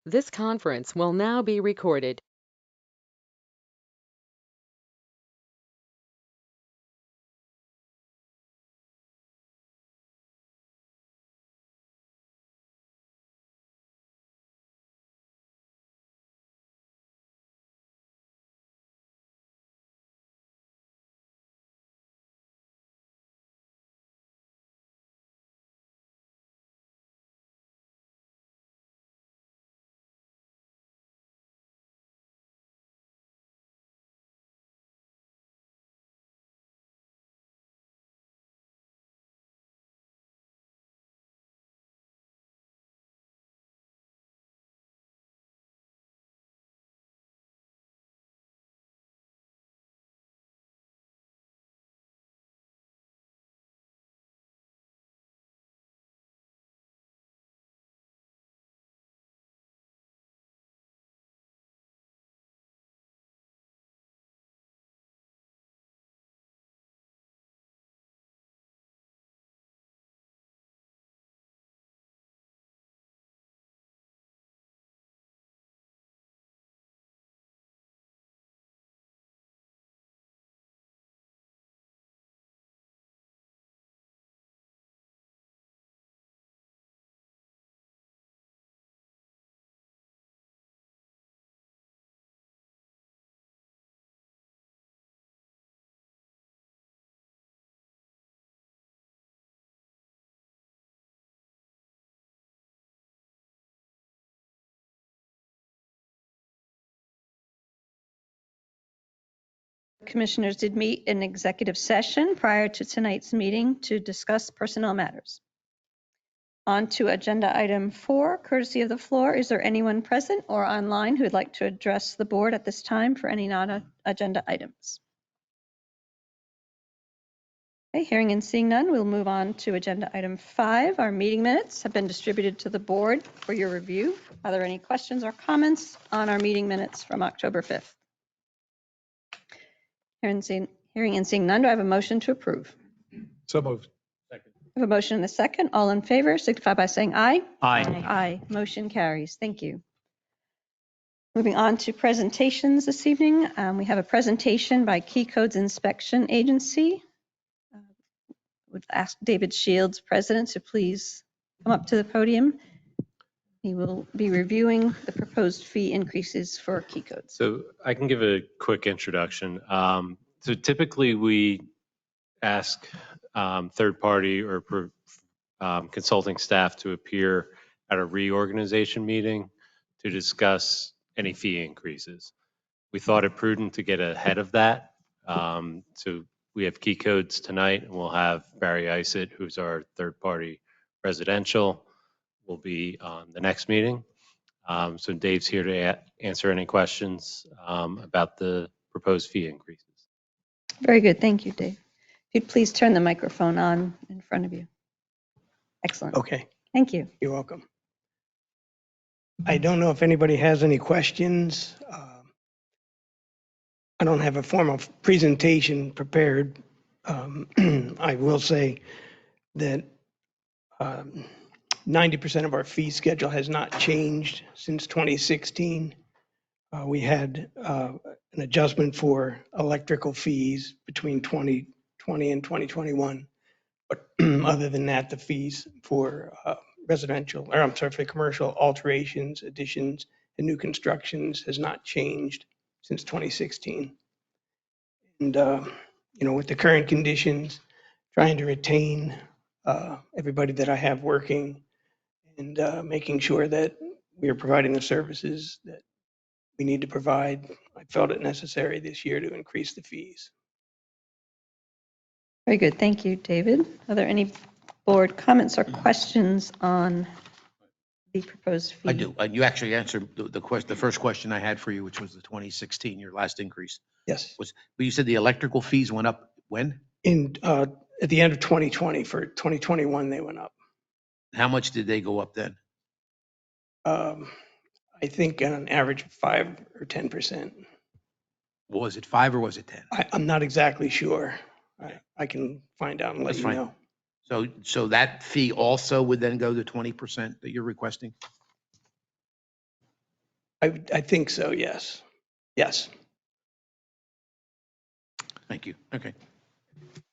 This conference will now be recorded. Commissioners did meet in executive session prior to tonight's meeting to discuss personnel matters. On to agenda item 4, courtesy of the floor. Is there anyone present or online who would like to address the board at this time for any non-agenda items? Okay, hearing and seeing none, we'll move on to agenda item 5. Our meeting minutes have been distributed to the board for your review. Are there any questions or comments on our meeting minutes from October 5th? Hearing and seeing none, do I have a motion to approve? So moved. Second. I have a motion and a second. All in favor, signify by saying aye. Aye. Aye. Motion carries. Thank you. Moving on to presentations this evening. We have a presentation by Key Codes Inspection Agency. Would ask David Shields, President, to please come up to the podium. He will be reviewing the proposed fee increases for Key Codes. So I can give a quick introduction. So typically we ask third-party or consulting staff to appear at a reorganization meeting to discuss any fee increases. We thought it prudent to get ahead of that. So we have Key Codes tonight, and we'll have Barry Isett, who's our third-party residential, will be on the next meeting. So Dave's here to answer any questions about the proposed fee increases. Very good. Thank you, Dave. If you'd please turn the microphone on in front of you. Excellent. Okay, Thank you. you're welcome. I don't know if anybody has any questions. I don't have a formal presentation prepared. I will say that 90% of our fee schedule has not changed since 2016. We had an adjustment for electrical fees between 2020 and 2021. But other than that, the fees for for commercial alterations, additions, and new constructions has not changed since 2016. And, with the current conditions, trying to retain everybody that I have working and making sure that we are providing the services that we need to provide, I felt it necessary this year to increase the fees. Very good. Thank you, David. Are there any board comments or questions on the proposed fee? I do. You actually answered the first question I had for you, which was the 2016, your last increase. Yes. But you said the electrical fees went up when? At the end of 2020. For 2021, they went up. How much did they go up then? I think on an average of 5 or 10%. Was it 5 or was it 10? I'm not exactly sure. I can find out and let That's you fine. know. So that fee also would then go to 20% that you're requesting? I think so, yes. Yes. Thank you. Okay.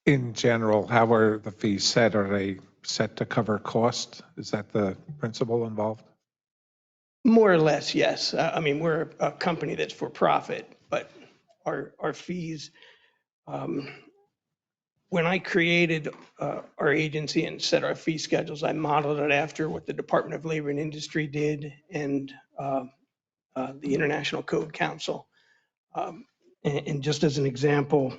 In general, how are the fees set? Are they set to cover cost? Is that the principle involved? More or less, yes. I mean, we're a company that's for profit, but our fees, when I created our agency and set our fee schedules, I modeled it after what the Department of Labor and Industry did and the International Code Council. And just as an example,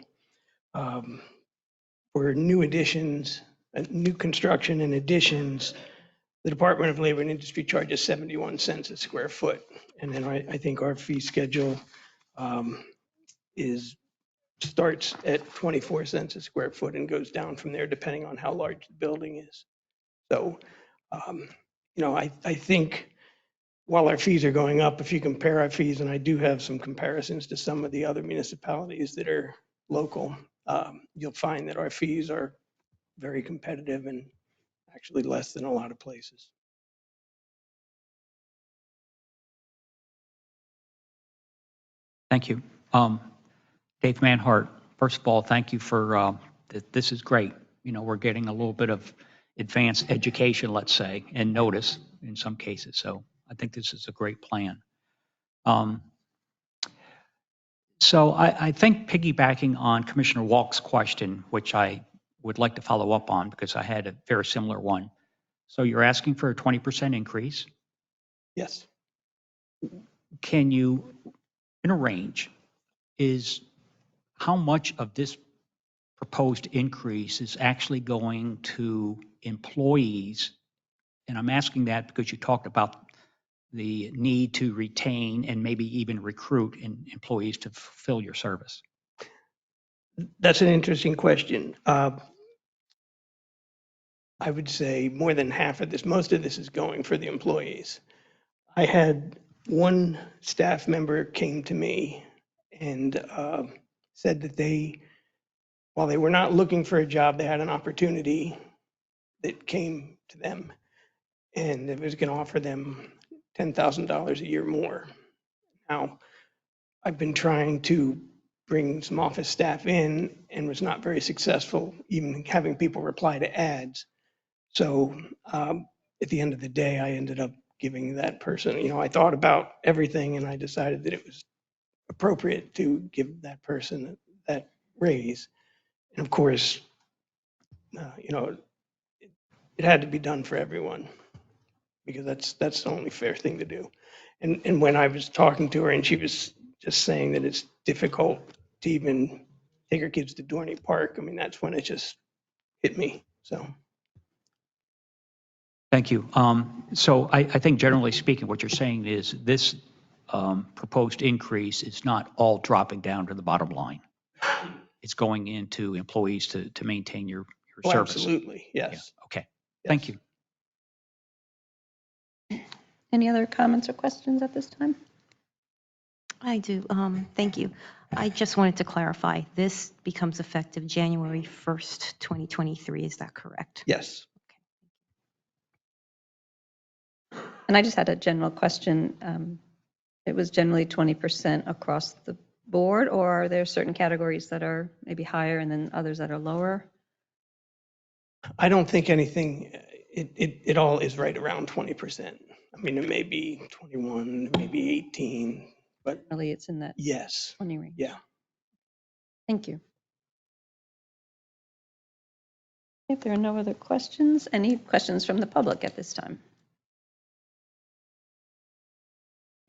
for new additions, new construction and additions, the Department of Labor and Industry charges 71 cents a square foot. And then I think our fee schedule starts at 24 cents a square foot and goes down from there depending on how large the building is. So, I think while our fees are going up, if you compare our fees, and I do have some comparisons to some of the other municipalities that are local, you'll find that our fees are very competitive and actually less than a lot of places. Thank you. Dave Manhart, first of all, thank you for, this is great. We're getting a little bit of advanced education, let's say, and notice in some cases. So I think this is a great plan. So I think piggybacking on Commissioner Walk's question, which I would like to follow up on because I had a very similar one. So you're asking for a 20% increase. Yes. Can you, in a range, is how much of this proposed increase is actually going to employees? And I'm asking that because you talked about the need to retain and maybe even recruit employees to fulfill your service. That's an interesting question. I would say more than half of this, most of this is going for the employees. I had one staff member came to me and said that while they were not looking for a job, they had an opportunity that came to them and it was going to offer them $10,000 a year more. Now, I've been trying to bring some office staff in and was not very successful, even having people reply to ads. So at the end of the day, I ended up giving that person, I thought about everything and I decided that it was appropriate to give that person that raise. And of course, it had to be done for everyone because that's the only fair thing to do. And when I was talking to her and she was just saying that it's difficult to even take her kids to Dorney Park, I mean, that's when it just hit me. So. Thank you. So I think generally speaking, what you're saying is this proposed increase is not all dropping down to the bottom line. It's going into employees to maintain your service. Absolutely, yes. Yeah. Okay, Yes. Thank you. Any other comments or questions at this time? I do. Thank you. I just wanted to clarify, this becomes effective January 1st, 2023. Is that correct? Yes. And I just had a general question. It was generally 20% across the board, or are there certain categories that are maybe higher and then others that are lower? I don't think anything, it all is right around 20%. I mean, it may be 21, it may be 18, but Really, it's in that yes, 20 range. yeah. Thank you. If there are no other questions, any questions from the public at this time?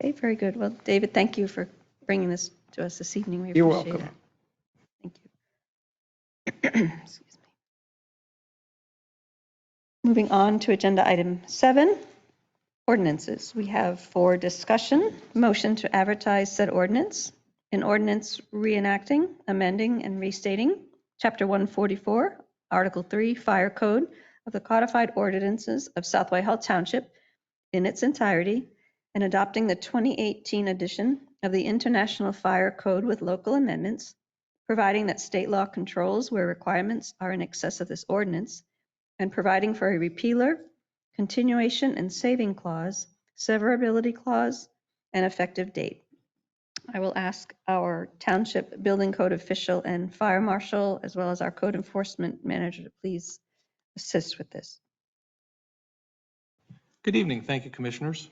Okay, very good. Well, David, thank you for bringing this to us this evening. We You're appreciate welcome. it. Thank you. Excuse me. Moving on to agenda item 7, ordinances. We have for discussion, motion to advertise said ordinance, an ordinance reenacting, amending, and restating Chapter 144, Article 3, Fire Code of the Codified Ordinances of South Whitehall Township in its entirety, and adopting the 2018 edition of the International Fire Code with local amendments, providing that state law controls where requirements are in excess of this ordinance, and providing for a repealer, continuation and saving clause, severability clause, and effective date. I will ask our Township Building Code official and fire marshal, as well as our code enforcement manager, to please assist with this. Good evening. Thank you, Commissioners.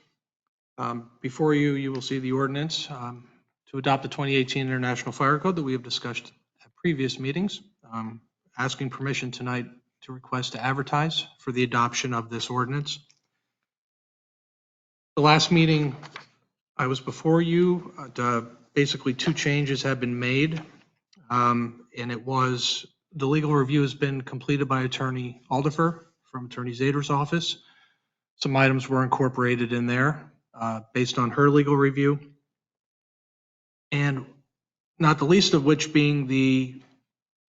Before you, you will see the ordinance to adopt the 2018 International Fire Code that we have discussed at previous meetings. Asking permission tonight to request to advertise for the adoption of this ordinance. The last meeting I was before you, basically 2 changes have been made. And it was, the legal review has been completed by Attorney Aldifer from Attorney Zader's office. Some items were incorporated in there based on her legal review. And not the least of which being the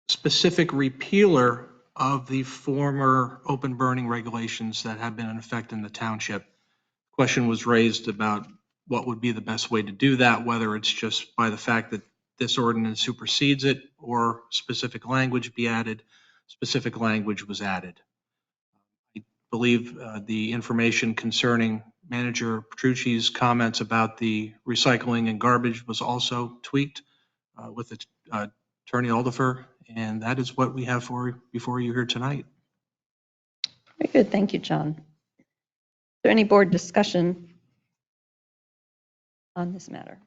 specific repealer of the former open burning regulations that have been in effect in the township. Question was raised about what would be the best way to do that, whether it's just by the fact that this ordinance supersedes it or specific language be added. Specific language was added. I believe the information concerning Manager Petrucci's comments about the recycling and garbage was also tweaked with Attorney Aldifer, and that is what we have before you here tonight. Very good. Thank you, John. Is there any board discussion on this matter?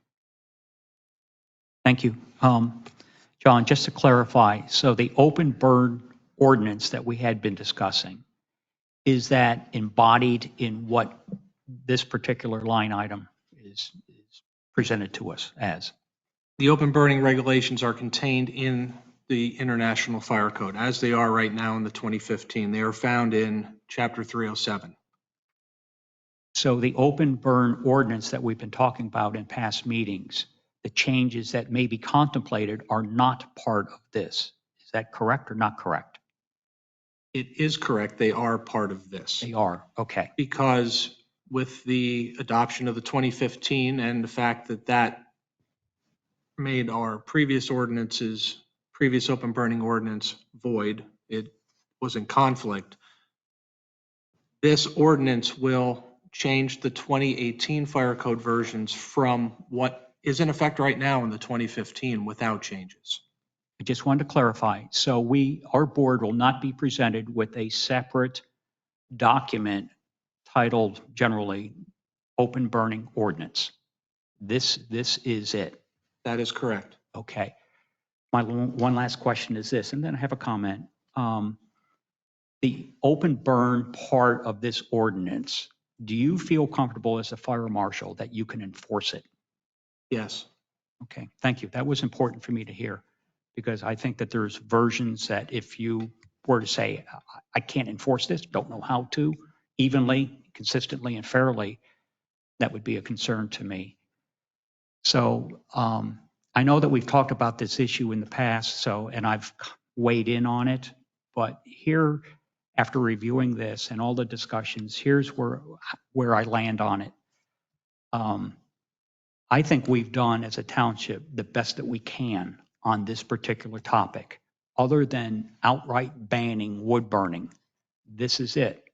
Thank you. John, just to clarify, so the open burn ordinance that we had been discussing, is that embodied in what this particular line item is presented to us as? The open burning regulations are contained in the International Fire Code as they are right now in the 2015. They are found in Chapter 307. So the open burn ordinance that we've been talking about in past meetings, the changes that may be contemplated are not part of this. Is that correct or not correct? It is correct. They are part of this. They are, okay. Because with the adoption of the 2015 and the fact that that made our previous ordinances, previous open burning ordinance void, it was in conflict. This ordinance will change the 2018 fire code versions from what is in effect right now in the 2015 without changes. I just wanted to clarify. So our board will not be presented with a separate document titled generally open burning ordinance. This is it. That is correct. Okay. My one last question is this, and then I have a comment. The open burn part of this ordinance, do you feel comfortable as a fire marshal that you can enforce it? Yes. Okay, thank you. That was important for me to hear, because I think that there's versions that if you were to say, I can't enforce this, don't know how to, evenly, consistently, and fairly, that would be a concern to me. So I know that we've talked about this issue in the past, and I've weighed in on it, but here, after reviewing this and all the discussions, here's where I land on it. I think we've done as a township the best that we can on this particular topic. Other than outright banning wood burning, this is it.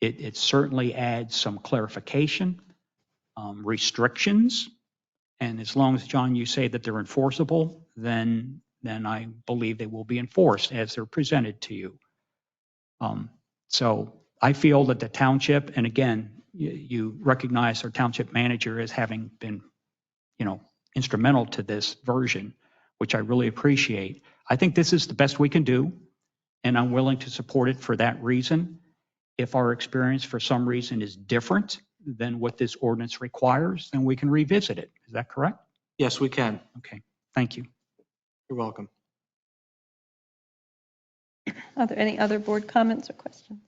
It certainly adds some clarification, restrictions, and as long as, John, you say that they're enforceable, then I believe they will be enforced as they're presented to you. So I feel that the township, and again, you recognize our township manager as having been, instrumental to this version, which I really appreciate. I think this is the best we can do, and I'm willing to support it for that reason. If our experience for some reason is different than what this ordinance requires, then we can revisit it. Is that correct? Yes, we can. Okay, thank you. You're welcome. Are there any other board comments or questions?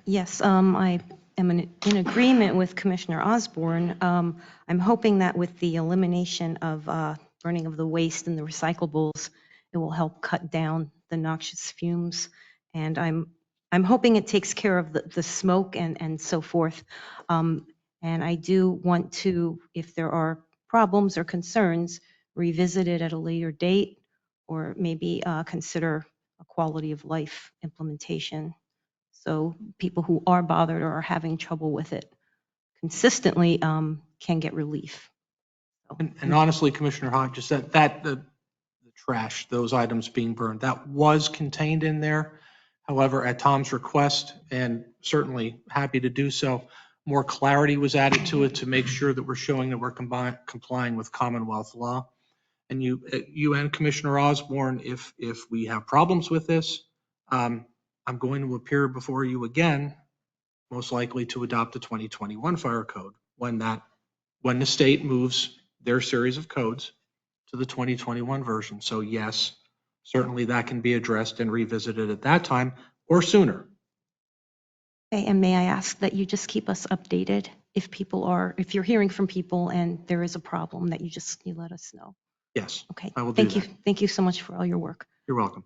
Yes, I am in agreement with Commissioner Osborne. I'm hoping that with the elimination of burning of the waste and the recyclables, it will help cut down the noxious fumes. And I'm hoping it takes care of the smoke and so forth. And I do want to, if there are problems or concerns, revisit it at a later date, or maybe consider a quality of life implementation. So people who are bothered or are having trouble with it consistently can get relief. And honestly, Commissioner Hodges, the trash, those items being burned, that was contained in there. However, at Tom's request, and certainly happy to do so, more clarity was added to it to make sure that we're showing that we're complying with Commonwealth law. And you and Commissioner Osborne, if we have problems with this, I'm going to appear before you again, most likely to adopt the 2021 fire code when the state moves their series of codes to the 2021 version. So yes, certainly that can be addressed and revisited at that time or sooner. Okay, and may I ask that you just keep us updated if you're hearing from people and there is a problem, that you let us know. Yes, Okay, I will do thank you. that. Thank you so much for all your work. You're welcome.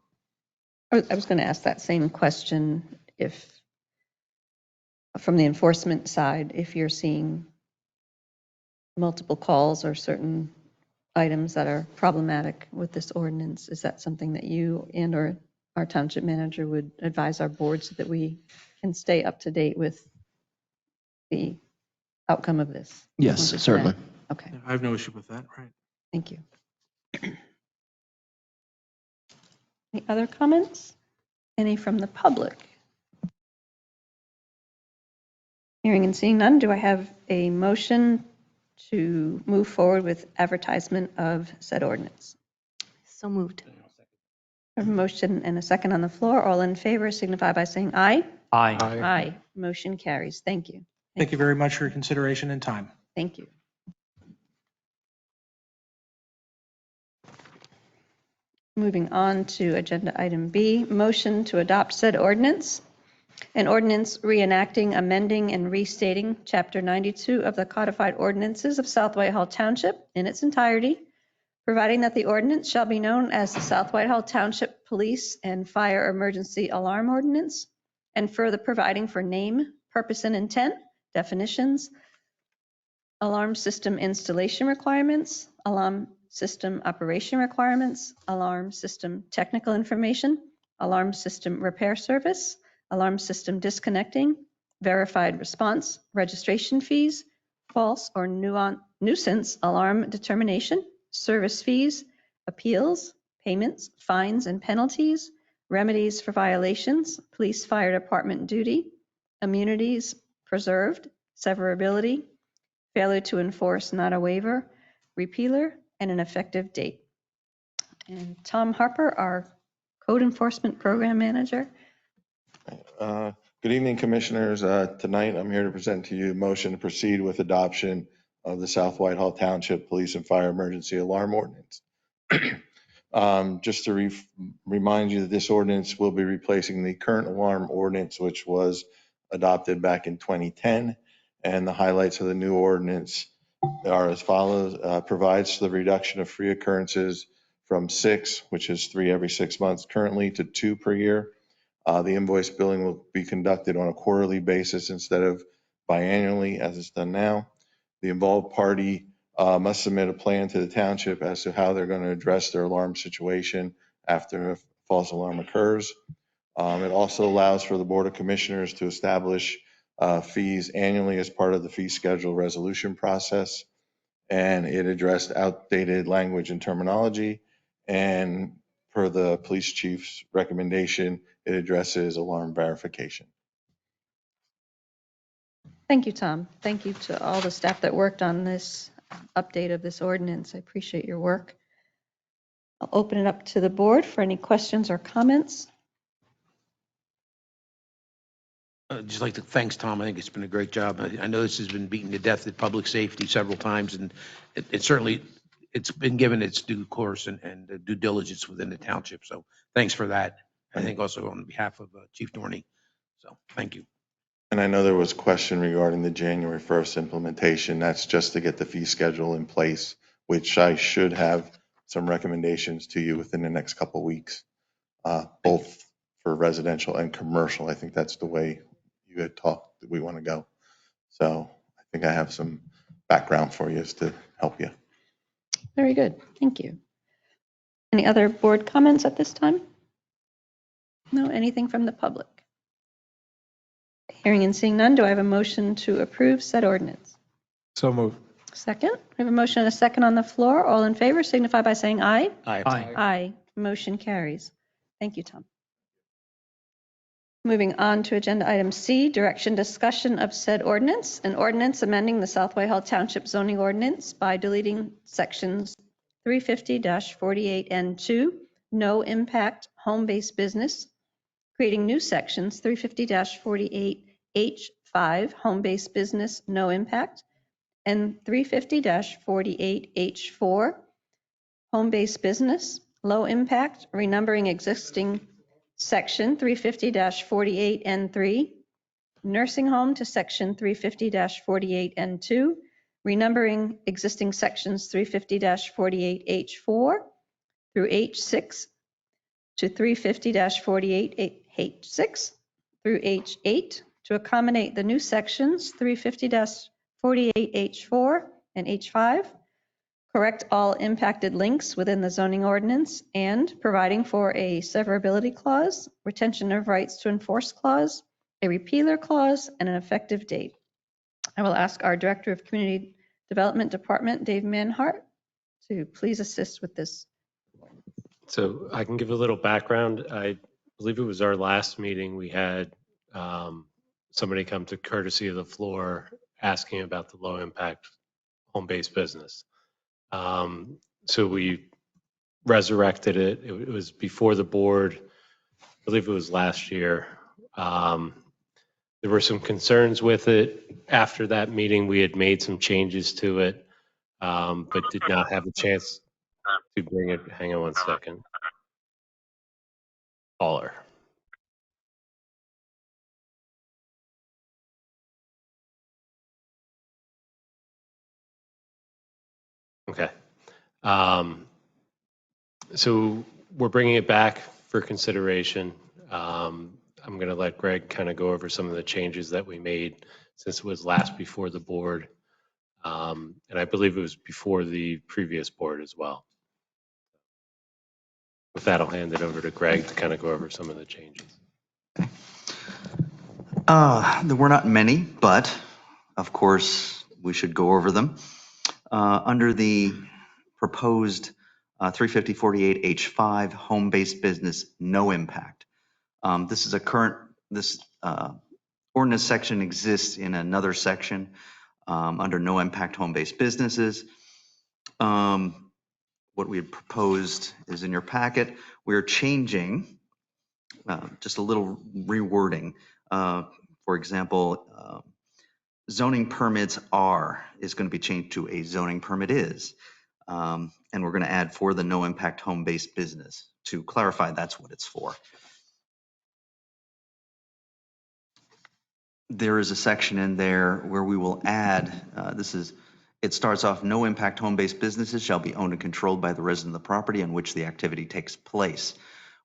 I was going to ask that same question, if from the enforcement side, if you're seeing multiple calls or certain items that are problematic with this ordinance, is that something that you and or our township manager would advise our board so that we can stay up to date with the outcome of this? Yes, once it's certainly. met? Okay, I have no issue with that, right? thank you. Any other comments? Any from the public? Hearing and seeing none, do I have a motion to move forward with advertisement of said ordinance? So moved. I have a motion and a second on the floor. All in favor signify by saying aye. Aye. Aye. Motion carries. Thank you. Thank you very much for your consideration and time. Thank you. Moving on to agenda item B, motion to adopt said ordinance. An ordinance reenacting, amending, and restating Chapter 92 of the Codified Ordinances of South Whitehall Township in its entirety, providing that the ordinance shall be known as the South Whitehall Township Police and Fire Emergency Alarm Ordinance, and further providing for name, purpose, and intent, definitions, alarm system installation requirements, alarm system operation requirements, alarm system technical information, alarm system repair service, alarm system disconnecting, verified response, registration fees, false or nuisance alarm determination, service fees, appeals, payments, fines and penalties, remedies for violations, police fire department duty, immunities preserved, severability, failure to enforce not a waiver, repealer, and an effective date. And Tom Harper, our Code Enforcement Program Manager. Good evening, Commissioners. Tonight, I'm here to present to you a motion to proceed with adoption of the South Whitehall Township Police and Fire Emergency Alarm Ordinance. Just to remind you that this ordinance will be replacing the current alarm ordinance, which was adopted back in 2010. And the highlights of the new ordinance are as follows. Provides the reduction of free occurrences from 6, which is 3 every 6 months currently, to 2 per year. The invoice billing will be conducted on a quarterly basis instead of biannually as it's done now. The involved party must submit a plan to the township as to how they're going to address their alarm situation after a false alarm occurs. It also allows for the Board of Commissioners to establish fees annually as part of the fee schedule resolution process. And it addressed outdated language and terminology. And per the police chief's recommendation, it addresses alarm verification. Thank you, Tom. Thank you to all the staff that worked on this update of this ordinance. I appreciate your work. I'll open it up to the board for any questions or comments. I'd just like to thank Tom. I think it's been a great job. I know this has been beaten to death at public safety several times, and it certainly, it's been given its due course and due diligence within the township. So thanks for that. I think also on behalf of Chief Dorney. So thank you. And I know there was a question regarding the January 1st implementation. That's just to get the fee schedule in place, which I should have some recommendations to you within the next couple of weeks, both for residential and commercial. I think that's the way you had talked that we want to go. So I think I have some background for you as to help you. Very good. Thank you. Any other board comments at this time? No, anything from the public? Hearing and seeing none, do I have a motion to approve said ordinance? So moved. Second, we have a motion and a second on the floor. All in favor signify by saying aye. Aye. Aye. Motion carries. Thank you, Tom. Moving on to agenda item C, direction discussion of said ordinance. An ordinance amending the South Whitehall Township zoning ordinance by deleting sections 350-48N2, no impact home-based business, creating new sections 350-48H5, home-based business, no impact, and 350-48H4, home-based business, low impact, renumbering existing section 350-48N3, nursing home to section 350-48N2, renumbering existing sections 350-48H4 through H6 to 350-48H6 through H8 to accommodate the new sections 350-48H4 and H5, correct all impacted links within the zoning ordinance, and providing for a severability clause, retention of rights to enforce clause, a repealer clause, and an effective date. I will ask our Director of Community Development Department, Dave Manhart, to please assist with this. So I can give a little background. I believe it was our last meeting. We had somebody come to courtesy of the floor asking about the low impact home-based business. So we resurrected it. It was before the board. I believe it was last year. There were some concerns with it. After that meeting, we had made some changes to it, but did not have a chance to bring it. Hang on one second. Caller. Okay. So we're bringing it back for consideration. I'm going to let Greg kind of go over some of the changes that we made since it was last before the board. And I believe it was before the previous board as well. With that, I'll hand it over to Greg to kind of go over some of the changes. There were not many, but of course we should go over them. Under the proposed 350-48H5 home-based business, no impact. This is a current, this ordinance section exists in another section under no impact home-based businesses. What we had proposed is in your packet. We're changing just a little rewording. For example, zoning permits is going to be changed to a zoning permit is. And we're going to add for the no impact home-based business to clarify that's what it's for. There is a section in there where we will add, it starts off, no impact home-based businesses shall be owned and controlled by the resident of the property on which the activity takes place.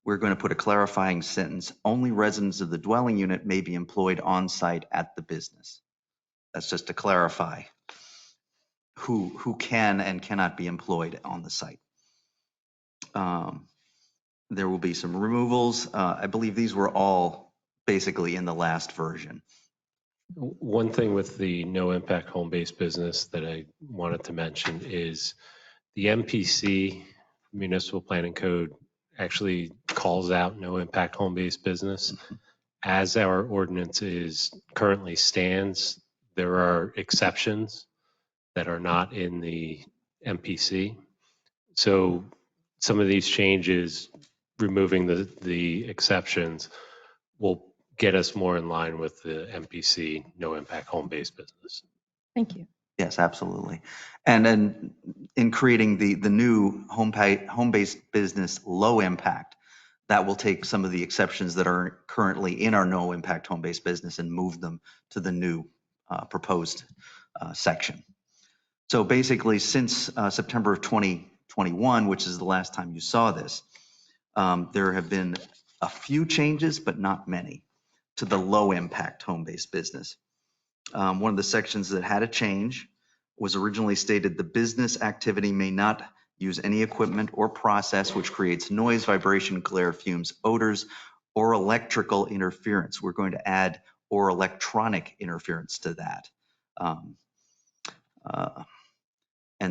We're going to put a clarifying sentence, only residents of the dwelling unit may be employed on site at the business. That's just to clarify who can and cannot be employed on the site. There will be some removals. I believe these were all basically in the last version. One thing with the no impact home-based business that I wanted to mention is the MPC, Municipal Planning Code, actually calls out no impact home-based business. As our ordinance currently stands, there are exceptions that are not in the MPC. So some of these changes, removing the exceptions, will get us more in line with the MPC, no impact home-based business. Thank you. Yes, absolutely. And then in creating the new home-based business low impact, that will take some of the exceptions that are currently in our no impact home-based business and move them to the new proposed section. So basically, since September of 2021, which is the last time you saw this, there have been a few changes, but not many, to the low impact home-based business. One of the sections that had a change was originally stated the business activity may not use any equipment or process which creates noise, vibration, glare, fumes, odors, or electrical interference. We're going to add or electronic interference to that.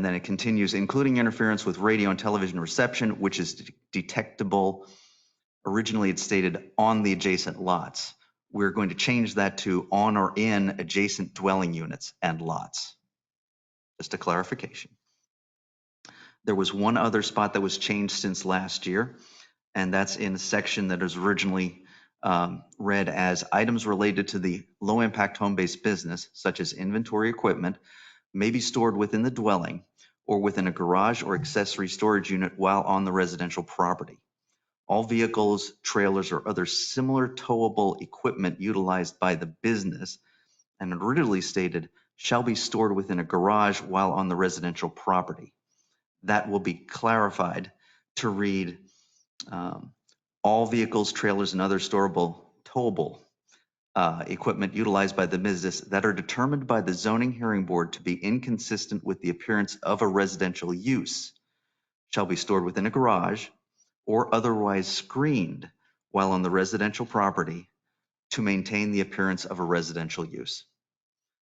And then it continues, including interference with radio and television reception, which is detectable. Originally, it stated on the adjacent lots. We're going to change that to on or in adjacent dwelling units and lots. Just a clarification. There was one other spot that was changed since last year, and that's in a section that is originally read as items related to the low-impact home-based business, such as inventory equipment, may be stored within the dwelling or within a garage or accessory storage unit while on the residential property. All vehicles, trailers, or other similar towable equipment utilized by the business, and originally stated, shall be stored within a garage while on the residential property. That will be clarified to read all vehicles, trailers, and other towable equipment utilized by the business that are determined by the zoning hearing board to be inconsistent with the appearance of a residential use shall be stored within a garage or otherwise screened while on the residential property to maintain the appearance of a residential use.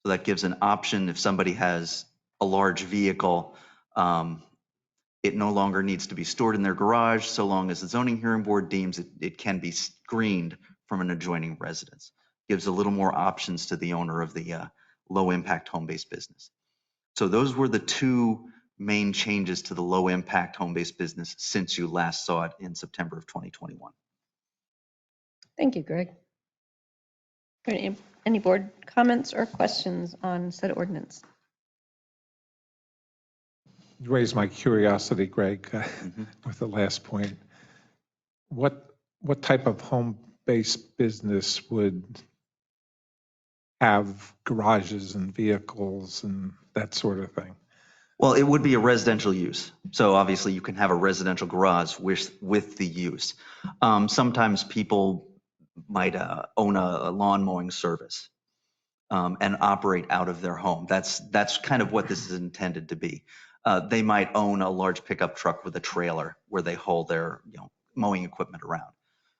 So that gives an option if somebody has a large vehicle, it no longer needs to be stored in their garage so long as the zoning hearing board deems it can be screened from an adjoining residence. Gives a little more options to the owner of the low impact home-based business. So those were the two main changes to the low impact home-based business since you last saw it in September of 2021. Thank you, Greg. Any board comments or questions on said ordinance? You raised my curiosity, Greg, with the last point. What type of home-based business would have garages and vehicles and that sort of thing? Well, it would be a residential use. So obviously you can have a residential garage with the use. Sometimes people might own a lawn mowing service and operate out of their home. That's kind of what this is intended to be. They might own a large pickup truck with a trailer where they haul their mowing equipment around.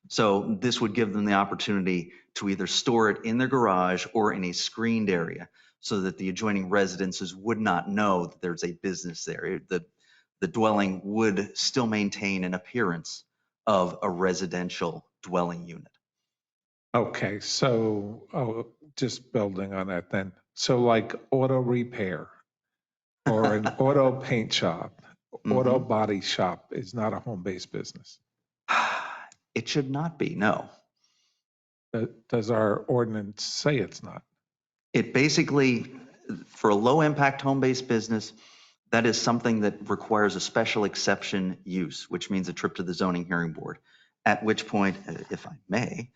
So this would give them the opportunity to either store it in their garage or in a screened area so that the adjoining residences would not know that there's a business there. The dwelling would still maintain an appearance of a residential dwelling unit. Okay, so just building on that then. So like auto repair or an auto paint shop, auto body shop is not a home-based business. It should not be, no. Does our ordinance say it's not? It basically, for a low impact home-based business, that is something that requires a special exception use, which means a trip to the zoning hearing board, at which point, if I may,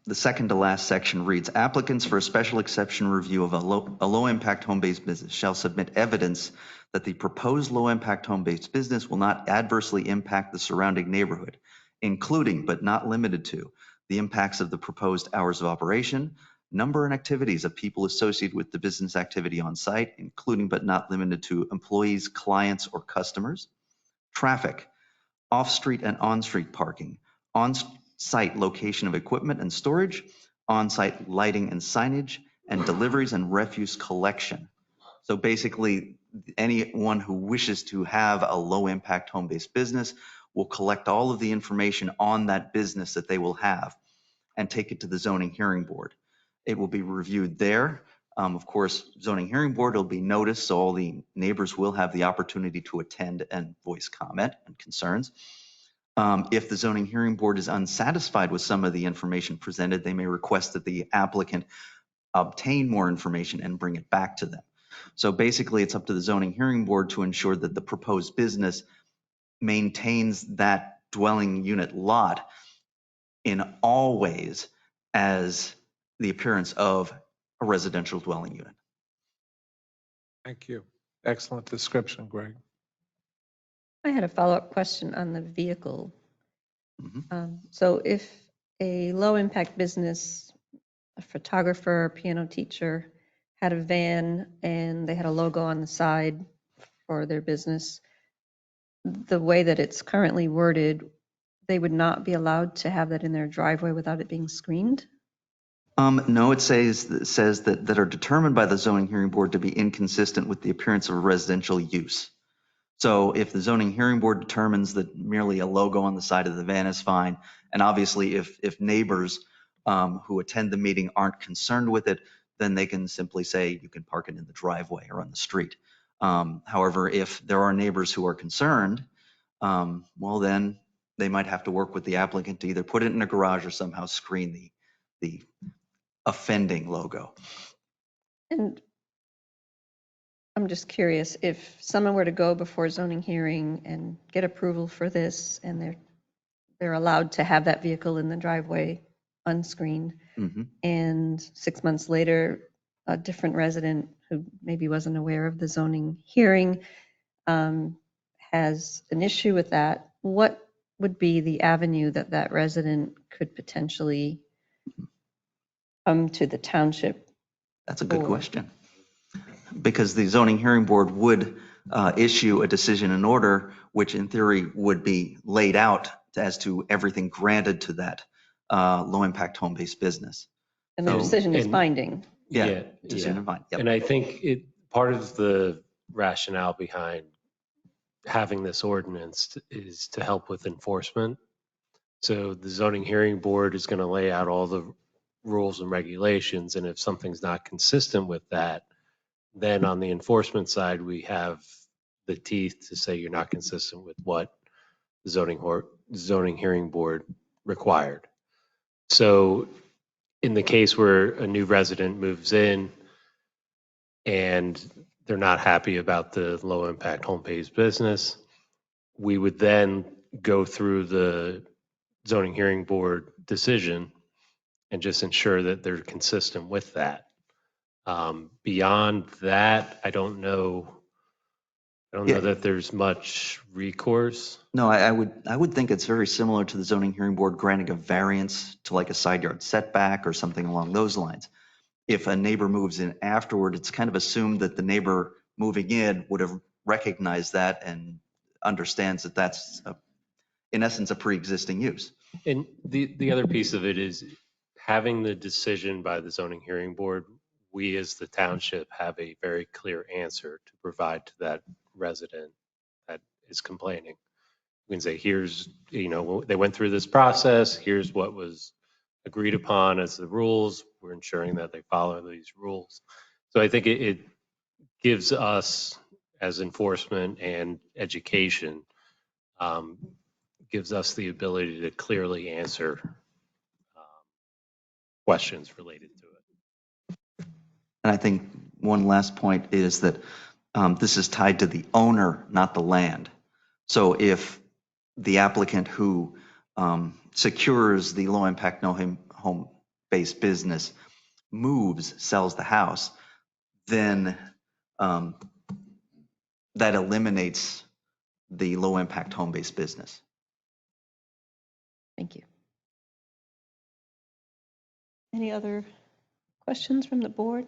the second to last section reads, applicants for a special exception review of a low impact home-based business shall submit evidence that the proposed low impact home-based business will not adversely impact the surrounding neighborhood, including but not limited to the impacts of the proposed hours of operation, number and activities of people associated with the business activity on site, including but not limited to employees, clients, or customers, traffic, off-street and on-street parking, on-site location of equipment and storage, on-site lighting and signage, and deliveries and refuse collection. So basically, anyone who wishes to have a low-impact home-based business will collect all of the information on that business that they will have and take it to the zoning hearing board. It will be reviewed there. Of course, zoning hearing board will be noticed, so all the neighbors will have the opportunity to attend and voice comment and concerns. If the zoning hearing board is unsatisfied with some of the information presented, they may request that the applicant obtain more information and bring it back to them. So basically, it's up to the zoning hearing board to ensure that the proposed business maintains that dwelling unit lot in all ways as the appearance of a residential dwelling unit. Thank you. Excellent description, Greg. I had a follow-up question on the vehicle. So if a low-impact business, a photographer, piano teacher, had a van and they had a logo on the side for their business, the way that it's currently worded, they would not be allowed to have that in their driveway without it being screened? No, it says that are determined by the zoning hearing board to be inconsistent with the appearance of a residential use. So if the zoning hearing board determines that merely a logo on the side of the van is fine, and obviously if neighbors who attend the meeting aren't concerned with it, then they can simply say you can park it in the driveway or on the street. However, if there are neighbors who are concerned, well, then they might have to work with the applicant to either put it in a garage or somehow screen the offending logo. And I'm just curious, if someone were to go before zoning hearing and get approval for this, and they're allowed to have that vehicle in the driveway unscreened, and 6 months later, a different resident who maybe wasn't aware of the zoning hearing has an issue with that, what would be the avenue that that resident could potentially come to the township? That's a good question. Because the zoning hearing board would issue a decision in order, which in theory would be laid out as to everything granted to that low-impact home-based business. And the decision is binding. Yeah, decision is binding. Yep. And I think part of the rationale behind having this ordinance is to help with enforcement. So the zoning hearing board is going to lay out all the rules and regulations, and if something's not consistent with that, then on the enforcement side, we have the teeth to say you're not consistent with what the zoning hearing board required. So in the case where a new resident moves in and they're not happy about the low impact home-based business, we would then go through the zoning hearing board decision and just ensure that they're consistent with that. Beyond that, I don't know that there's much recourse. No, I would think it's very similar to the zoning hearing board granting a variance to like a side yard setback or something along those lines. If a neighbor moves in afterward, it's kind of assumed that the neighbor moving in would have recognized that and understands that that's in essence a pre-existing use. And the other piece of it is having the decision by the zoning hearing board. We as the township have a very clear answer to provide to that resident that is complaining. We can say, here's, they went through this process, here's what was agreed upon as the rules, we're ensuring that they follow these rules. So I think it gives us as enforcement and education, gives us the ability to clearly answer questions related to it. And I think one last point is that this is tied to the owner, not the land. So if the applicant who secures the low impact no home based business sells the house, then that eliminates the low impact home based business. Thank you. Any other questions from the board?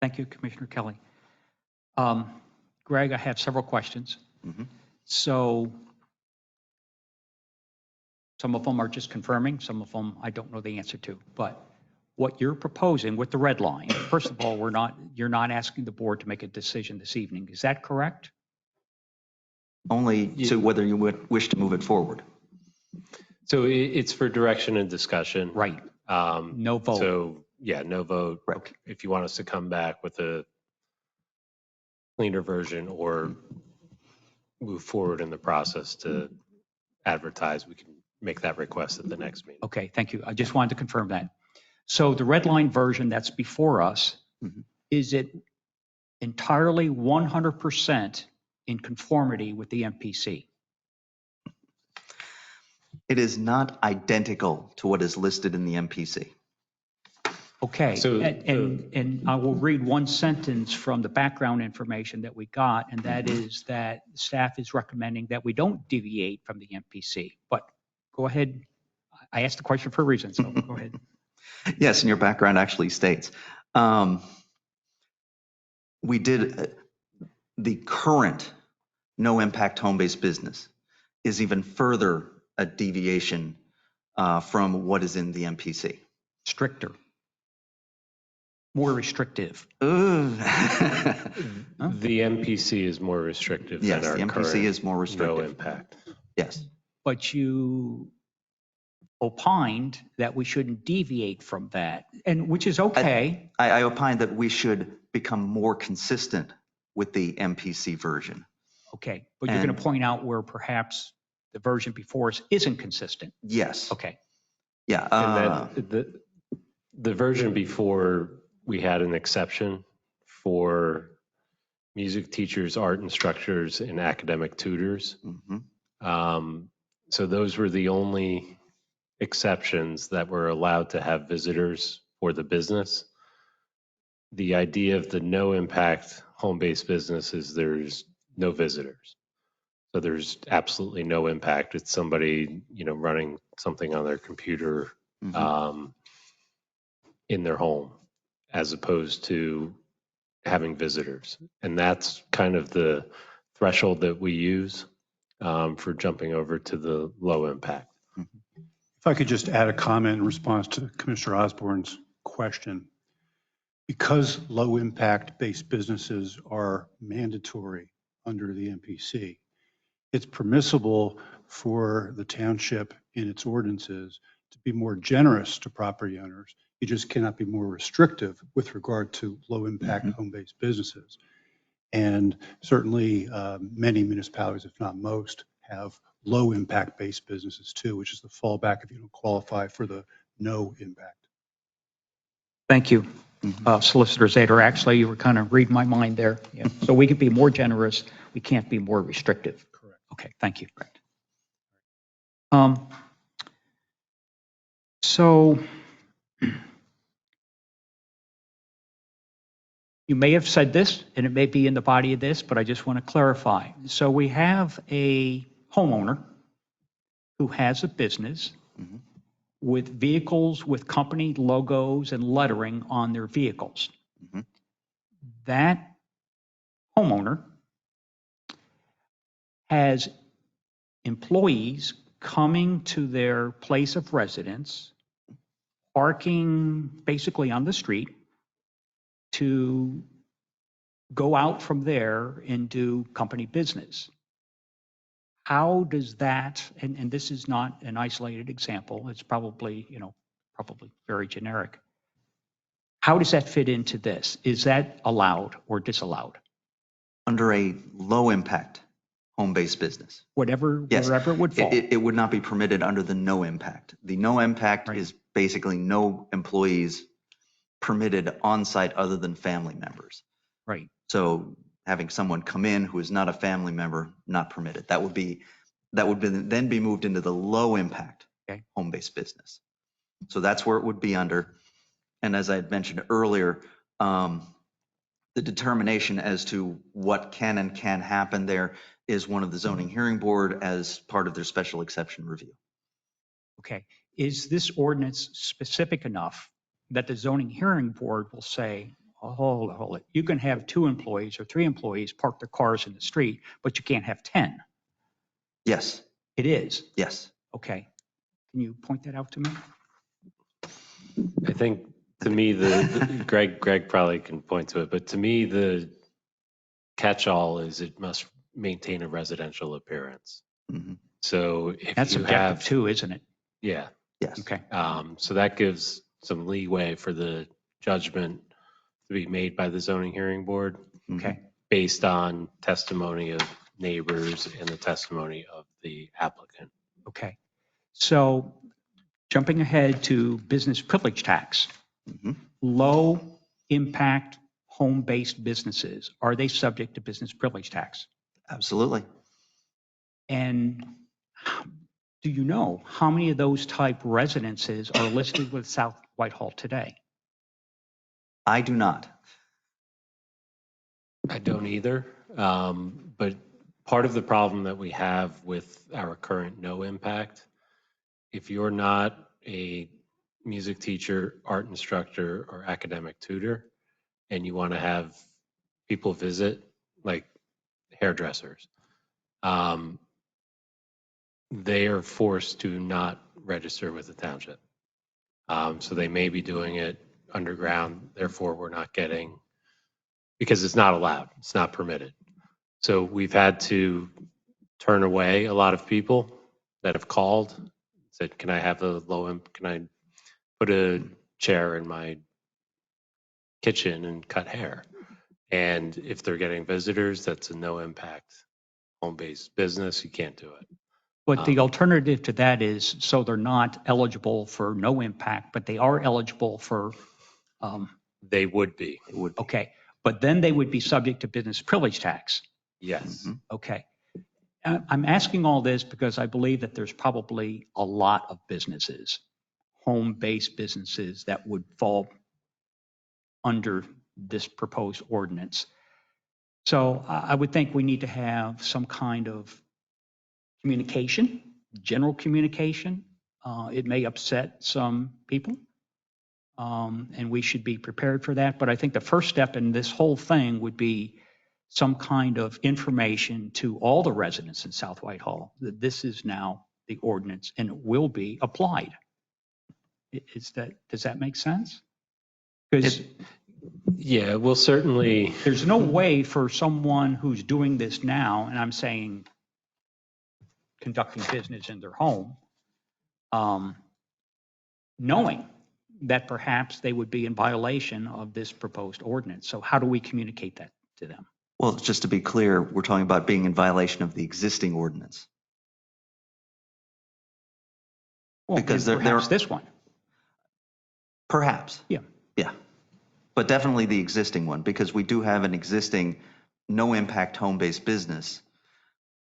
Thank you, Commissioner Kelly. Greg, I have several questions. So some of them are just confirming, some of them I don't know the answer to. But what you're proposing with the red line, first of all, you're not asking the board to make a decision this evening. Is that correct? Only to whether you would wish to move it forward. So it's for direction and discussion. Right. No vote. So yeah, no vote. Right. If you want us to come back with a cleaner version or move forward in the process to advertise, we can make that request at the next meeting. Okay, thank you. I just wanted to confirm that. So the red line version that's before us, is it entirely 100% in conformity with the MPC? It is not identical to what is listed in the MPC. Okay, So, and I will read one sentence from the background information that we got, and that is that staff is recommending that we don't deviate from the MPC. But go ahead. I asked the question for a reason, so go ahead. Yes, and your background actually states. We did the current no impact home-based business is even further a deviation from what is in the MPC. Stricter. more restrictive? Ooh. The MPC is more restrictive Yes, than our the MPC current is more no restrictive. impact. Yes. But you opined that we shouldn't deviate from that, and which is okay. I opine that we should become more consistent with the MPC version. Okay, but you're going to point out where perhaps the version before us isn't consistent. Yes. Okay. Yeah. And then the version before, we had an exception for music teachers, art instructors, and academic tutors. So those were the only exceptions that were allowed to have visitors for the business. The idea of the no impact home-based business is there's no visitors. So there's absolutely no impact. It's somebody, running something on their computer in their home, as opposed to having visitors. And that's kind of the threshold that we use for jumping over to the low impact. If I could just add a comment in response to Commissioner Osborne's question. Because low impact based businesses are mandatory under the MPC, it's permissible for the township in its ordinances to be more generous to property owners. You just cannot be more restrictive with regard to low impact home-based businesses. And certainly many municipalities, if not most, have low impact based businesses too, which is the fallback if you don't qualify for the no impact. Thank you, Solicitor Zader. Actually, you were kind of reading my mind there. Yeah. So we could be more generous. We can't be more restrictive. Correct. Okay, thank you. So you may have said this, and it may be in the body of this, but I just want to clarify. So we have a homeowner who has a business with vehicles with company logos and lettering on their vehicles. That homeowner has employees coming to their place of residence, parking basically on the street to go out from there and do company business. How does that, and this is not an isolated example, it's probably, probably very generic. How does that fit into this? Is that allowed or disallowed? Under a low impact home-based business. Whatever, yes. Wherever it would fall. It would not be permitted under the no impact. The no impact is basically no employees permitted on site other than family members. Right. So having someone come in who is not a family member, not permitted. That would then be moved into the low impact home-based business. So that's where it would be under. And as I had mentioned earlier, the determination as to what can and can't happen there is one of the zoning hearing board as part of their special exception review. Okay. Is this ordinance specific enough that the zoning hearing board will say, oh, hold it. You can have 2 employees or 3 employees park their cars in the street, but you can't have 10. Yes. It is? Yes. Okay. Can you point that out to me? I think to me, Greg probably can point to it, but to me, the catch-all is it must maintain a residential appearance. So if that's you subjective have, too, isn't it? Yeah. Yes. Okay. So that gives some leeway for the judgment to be made by the zoning hearing board. Okay. Based on testimony of neighbors and the testimony of the applicant. Okay. So jumping ahead to business privilege tax, low impact home-based businesses, are they subject to business privilege tax? Absolutely. And do you know how many of those type residences are listed with South Whitehall today? I do not. I don't either. But part of the problem that we have with our current no impact, if you're not a music teacher, art instructor, or academic tutor, and you want to have people visit, like hairdressers, they are forced to not register with the township. So they may be doing it underground, therefore we're not getting, because it's not allowed, it's not permitted. So we've had to turn away a lot of people that have called, said, can I have a can I put a chair in my kitchen and cut hair? And if they're getting visitors, that's a no impact home-based business, you can't do it. But the alternative to that is, so they're not eligible for no impact, but they are eligible for, They would be, okay, but then they would be subject to business privilege tax. yes. Okay. I'm asking all this because I believe that there's probably a lot of businesses, home-based businesses that would fall under this proposed ordinance. So I would think we need to have some kind of communication, general communication. It may upset some people, and we should be prepared for that. But I think the first step in this whole thing would be some kind of information to all the residents in South Whitehall that this is now the ordinance and it will be applied. Does that make sense? Because Yeah, we'll certainly, there's no way for someone who's doing this now, and I'm saying conducting business in their home, knowing that perhaps they would be in violation of this proposed ordinance. So how do we communicate that to them? Well, just to be clear, we're talking about being in violation of the existing ordinance. Well, Because perhaps this one. Perhaps. Yeah. Yeah. But definitely the existing one, because we do have an existing no impact home-based business,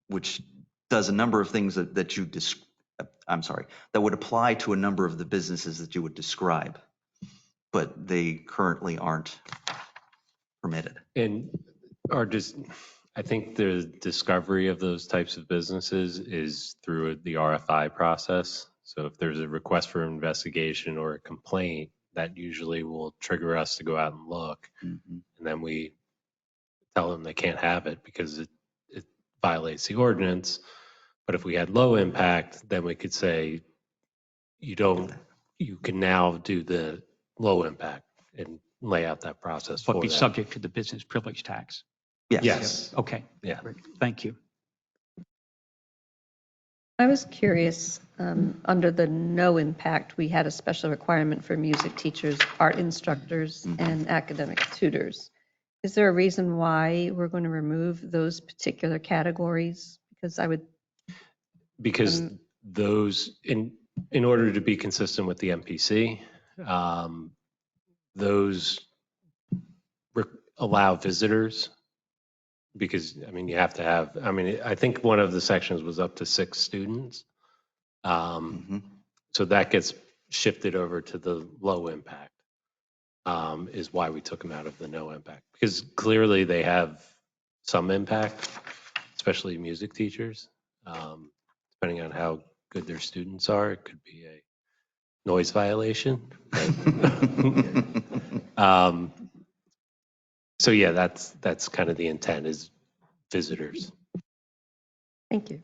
which does a number of things that that would apply to a number of the businesses that you would describe, but they currently aren't permitted. and I think the discovery of those types of businesses is through the RFI process. So if there's a request for investigation or a complaint, that usually will trigger us to go out and look. Mm-hmm. And then we tell them they can't have it because it violates the ordinance. But if we had low impact, then we could say, you can now do the low impact and lay out that process for But be them. subject to the business privilege tax. Yes. Okay. Yeah. Great. Thank you. I was curious, under the no impact, we had a special requirement for music teachers, art instructors, and academic tutors. Is there a reason why we're going to remove those particular categories? Because those, in order to be consistent with the MPC, those allow visitors, because, I mean, you have to have, I mean, I think one of the sections was up to 6 students. So that gets shifted over to the low impact, is why we took them out of the no impact. Because clearly they have some impact, especially music teachers. Depending on how good their students are, it could be a noise violation. So yeah, that's kind of the intent, is visitors. Thank you.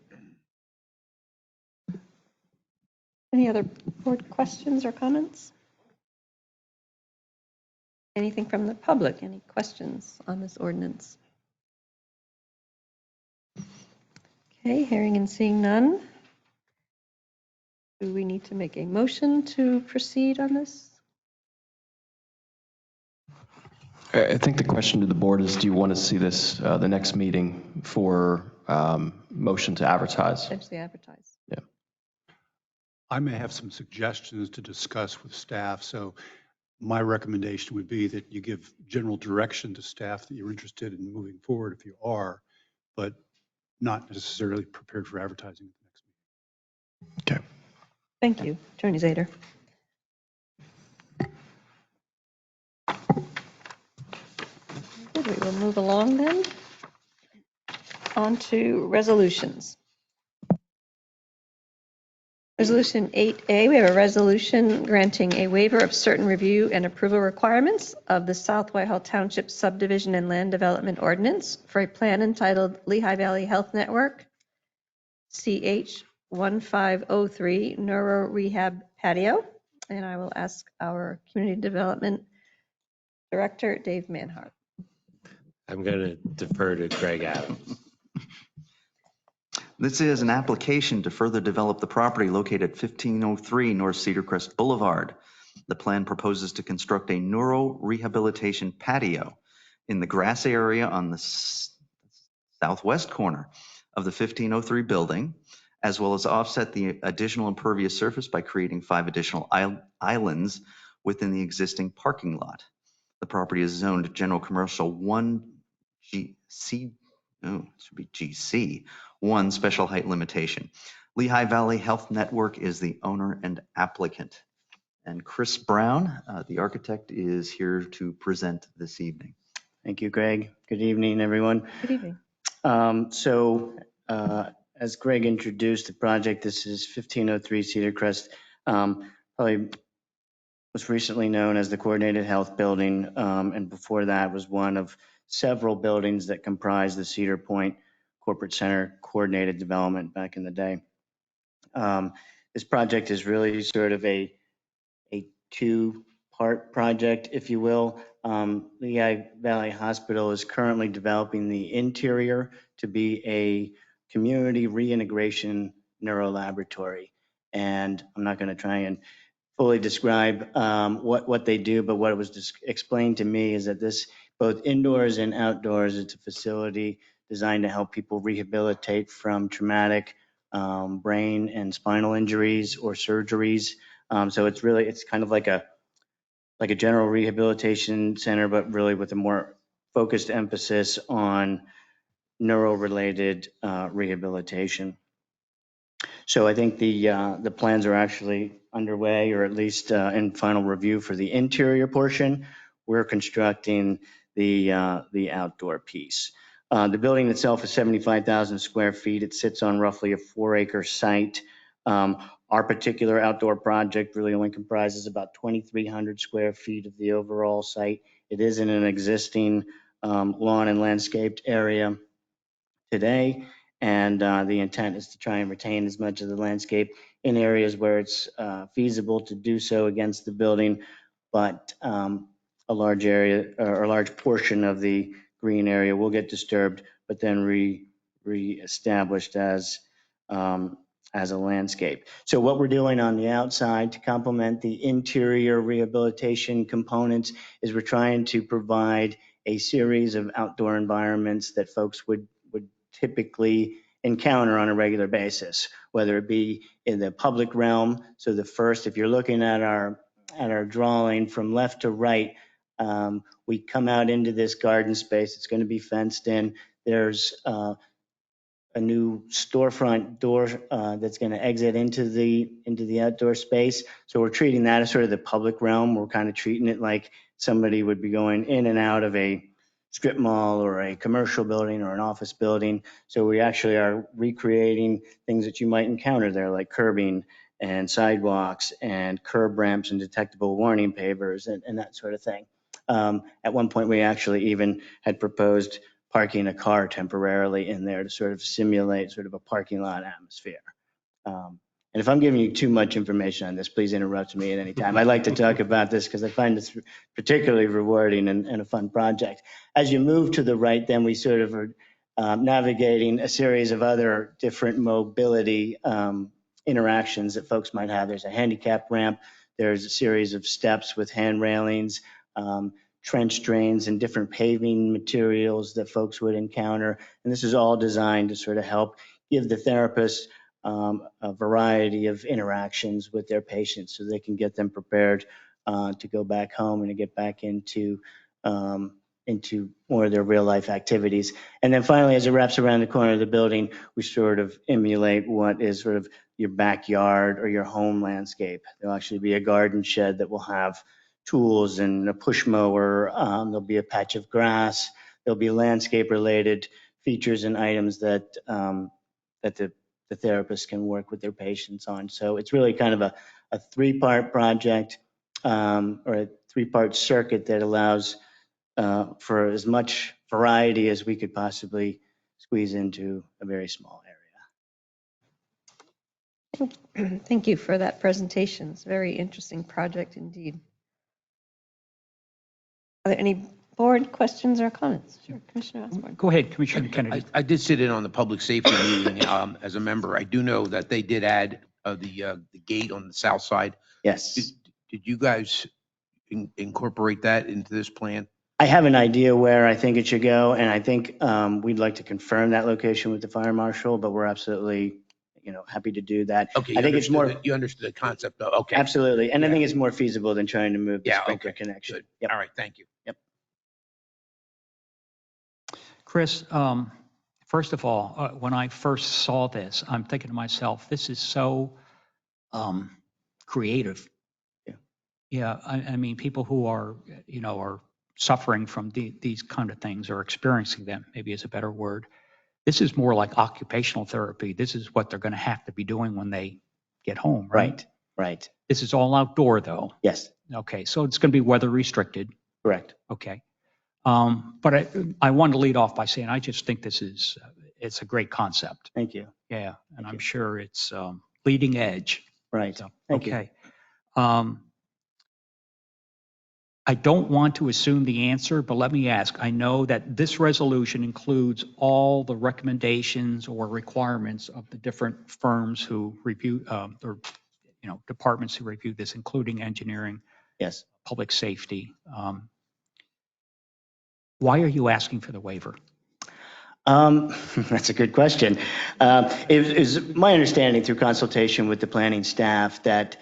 Any other board questions or comments? Anything from the public? Any questions on this ordinance? Okay, hearing and seeing none. Do we need to make a motion to proceed on this? I think the question to the board is, do you want to see this the next meeting for motion to advertise? Potentially advertise. Yeah. I may have some suggestions to discuss with staff. So my recommendation would be that you give general direction to staff that you're interested in moving forward if you are, but not necessarily prepared for advertising at the next meeting. Okay. Thank you, Attorney Zader. Good, we will move along then. On to resolutions. Resolution 8A, we have a resolution granting a waiver of certain review and approval requirements of the South Whitehall Township Subdivision and Land Development Ordinance for a plan entitled Lehigh Valley Health Network, CH 1503 Neuro Rehab Patio, And I will ask our Community Development Director, Dave Manhart. I'm going to defer to Greg Adams. This is an application to further develop the property located at 1503 North Cedar Crest Boulevard. The plan proposes to construct a neuro rehabilitation patio in the grass area on the southwest corner of the 1503 building, as well as offset the additional impervious surface by creating 5 additional islands within the existing parking lot. The property is zoned General Commercial 1GC, it should be GC, 1 special height limitation. Lehigh Valley Health Network is the owner and applicant. And Chris Brown, the architect, is here to present this evening. Thank you, Greg. Good evening, everyone. Good evening. As Greg introduced the project, this is 1503 Cedar Crest, probably was recently known as the Coordinated Health Building, and before that was one of several buildings that comprised the Cedar Point Corporate Center Coordinated Development back in the day. This project is really sort of a 2-part project, if you will. Lehigh Valley Hospital is currently developing the interior to be a community reintegration neuro laboratory. And I'm not going to try and fully describe what they do, but what was just explained to me is that this, both indoors and outdoors, it's a facility designed to help people rehabilitate from traumatic brain and spinal injuries or surgeries. So it's kind of like a general rehabilitation center, but really with a more focused emphasis on neuro-related rehabilitation. So I think the plans are actually underway, or at least in final review for the interior portion. We're constructing the outdoor piece. The building itself is 75,000 square feet. It sits on roughly a 4-acre site. Our particular outdoor project really only comprises about 2,300 square feet of the overall site. It is in an existing lawn and landscaped area today, and the intent is to try and retain as much of the landscape in areas where it's feasible to do so against the building, but a large area or a large portion of the green area will get disturbed, but then re-established as a landscape. So what we're doing on the outside to complement the interior rehabilitation components is we're trying to provide a series of outdoor environments that folks would typically encounter on a regular basis, whether it be in the public realm. So the first, if you're looking at our drawing from left to right, we come out into this garden space. It's going to be fenced in. There's a new storefront door that's going to exit into the outdoor space. So we're treating that as sort of the public realm. We're kind of treating it like somebody would be going in and out of a strip mall or a commercial building or an office building. So we actually are recreating things that you might encounter there, like curbing and sidewalks and curb ramps and detectable warning pavers and that sort of thing. At one point, we actually even had proposed parking a car temporarily in there to sort of simulate sort of a parking lot atmosphere. And if I'm giving you too much information on this, please interrupt me at any time. I'd like to talk about this because I find this particularly rewarding and a fun project. As you move to the right, then we sort of are navigating a series of other different mobility interactions that folks might have. There's a handicap ramp. There's a series of steps with hand railings, trench drains and different paving materials that folks would encounter. And this is all designed to sort of help give the therapist a variety of interactions with their patients so they can get them prepared to go back home and to get back into more of their real life activities. And then finally, as it wraps around the corner of the building, we sort of emulate what is sort of your backyard or your home landscape. There'll actually be a garden shed that will have tools and a push mower. There'll be a patch of grass. There'll be landscape related features and items that the therapist can work with their patients on. So it's really kind of a 3-part project or a 3-part circuit that allows for as much variety as we could possibly squeeze into a very small area. Thank you for that presentation. It's a very interesting project indeed. Are there any board questions or comments? Sure, Commissioner Osborne. Go ahead, Commissioner Kennedy. I did sit in on the public safety meeting as a member. I do know that they did add the gate on the south side. Yes. Did you guys incorporate that into this plan? I have an idea where I think it should go, and I think we'd like to confirm that location with the fire marshal, but we're absolutely, happy to do that. Okay, I think it's more. You understood the concept of, okay. Absolutely, and I Yeah. think it's more feasible than trying to move the sprinkler okay, connection. good. Yep. All right, thank you. Yep. Chris, first of all, when I first saw this, I'm thinking to myself, this is so creative. Yeah. Yeah, I mean, people who are, are suffering from these kind of things or experiencing them, maybe is a better word. This is more like occupational therapy. This is what they're going to have to be doing when they get home, right? Right. This is all outdoor, though. Yes. Okay, so it's going to be weather restricted. Correct. Okay. But I wanted to lead off by saying I just think this is it's a great concept. Thank you. Yeah, and I'm sure it's leading edge. Right. So, Thank you. okay. I don't want to assume the answer, but let me ask. I know that this resolution includes all the recommendations or requirements of the different firms who review, or departments who review this, including engineering, Yes. public safety. Why are you asking for the waiver? That's a good question. It is my understanding through consultation with the planning staff that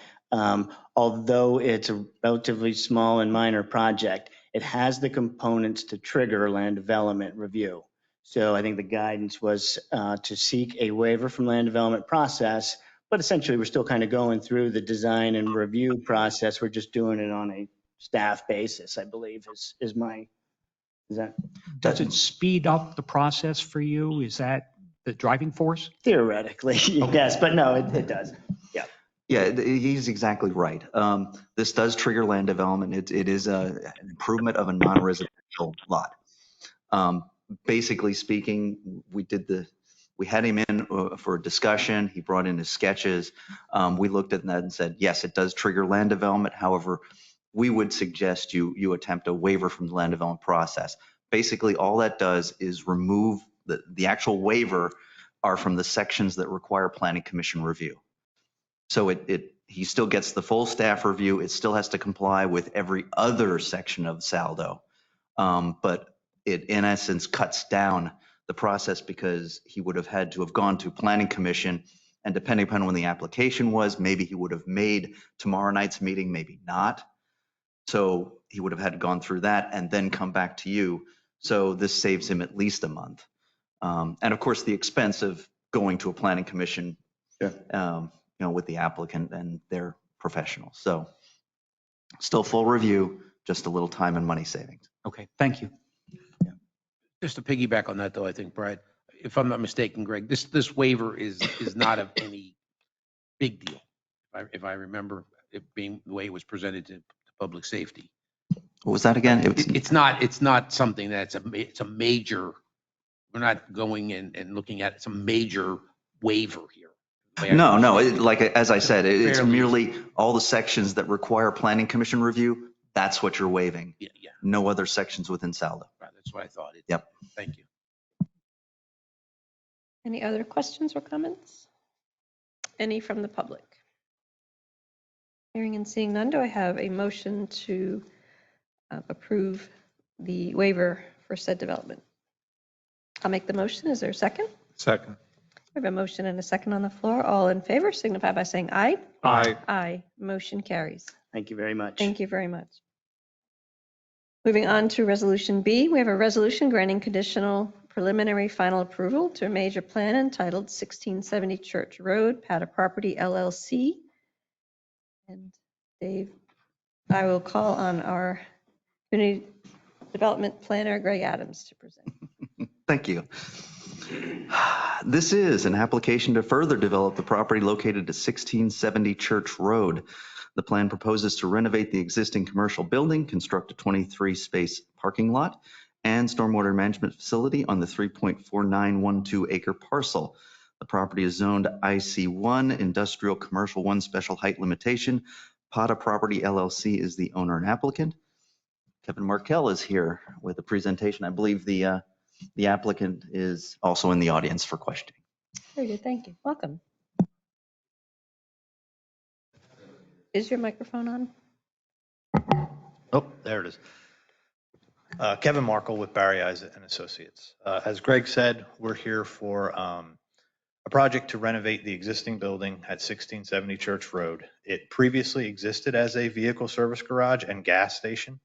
although it's a relatively small and minor project, it has the components to trigger land development review. So I think the guidance was to seek a waiver from land development process, but essentially we're still kind of going through the design and review process. We're just doing it on a staff basis, I believe, is that? Does it speed up the process for you? Is that the driving force? Theoretically, yes, but no, it does. Yeah. Yeah, he's exactly right. This does trigger land development. It is an improvement of a non-residential lot. Basically speaking, we had him in for a discussion. He brought in his sketches. We looked at that and said, yes, it does trigger land development. However, we would suggest you attempt a waiver from the land development process. Basically, all that does is remove the actual waiver are from the sections that require planning commission review. So he still gets the full staff review. It still has to comply with every other section of SALDO. But it, in essence, cuts down the process because he would have had to have gone to planning commission. And depending upon when the application was, maybe he would have made tomorrow night's meeting, maybe not. So he would have had gone through that and then come back to you. So this saves him at least a month. And of course, the expense of going to a planning commission, with the applicant and their professionals. So still full review, just a little time and money savings. Okay, thank you. Yeah. Just to piggyback on that, though, I think, Brad, if I'm not mistaken, Greg, this waiver is not of any big deal. If I remember it being the way it was presented to public safety. What was that again? It's not something that's it's a major. We're not going in and looking at some major waiver here. No, like as I said, it's merely all the sections that require planning commission review. That's what you're waiving. Yeah. No other sections within SALDO. Right, that's what I thought. Yep. Thank you. Any other questions or comments? Any from the public? Hearing and seeing none, do I have a motion to approve the waiver for said development? I'll make the motion. Is there a second? Second. We have a motion and a second on the floor. All in favor signify by saying aye. Aye. Aye. Motion carries. Thank you very much. Thank you very much. Moving on to Resolution B, we have a resolution granting conditional preliminary final approval to a major plan entitled 1670 Church Road, Pata Property LLC. And Dave, I will call on our community development planner, Greg Adams, to present. Thank you. This is an application to further develop the property located at 1670 Church Road. The plan proposes to renovate the existing commercial building, construct a 23-space parking lot, and stormwater management facility on the 3.4912 acre parcel. The property is zoned IC1, Industrial Commercial 1 Special Height Limitation. Pata Property LLC is the owner and applicant. Kevin Markell is here with a presentation. I believe the applicant is also in the audience for questioning. Very good, thank you. Welcome. Is your microphone on? Oh, there it is. Kevin Markle with Barry Eyes and Associates. As Greg said, we're here for a project to renovate the existing building at 1670 Church Road. It previously existed as a vehicle service garage and gas station.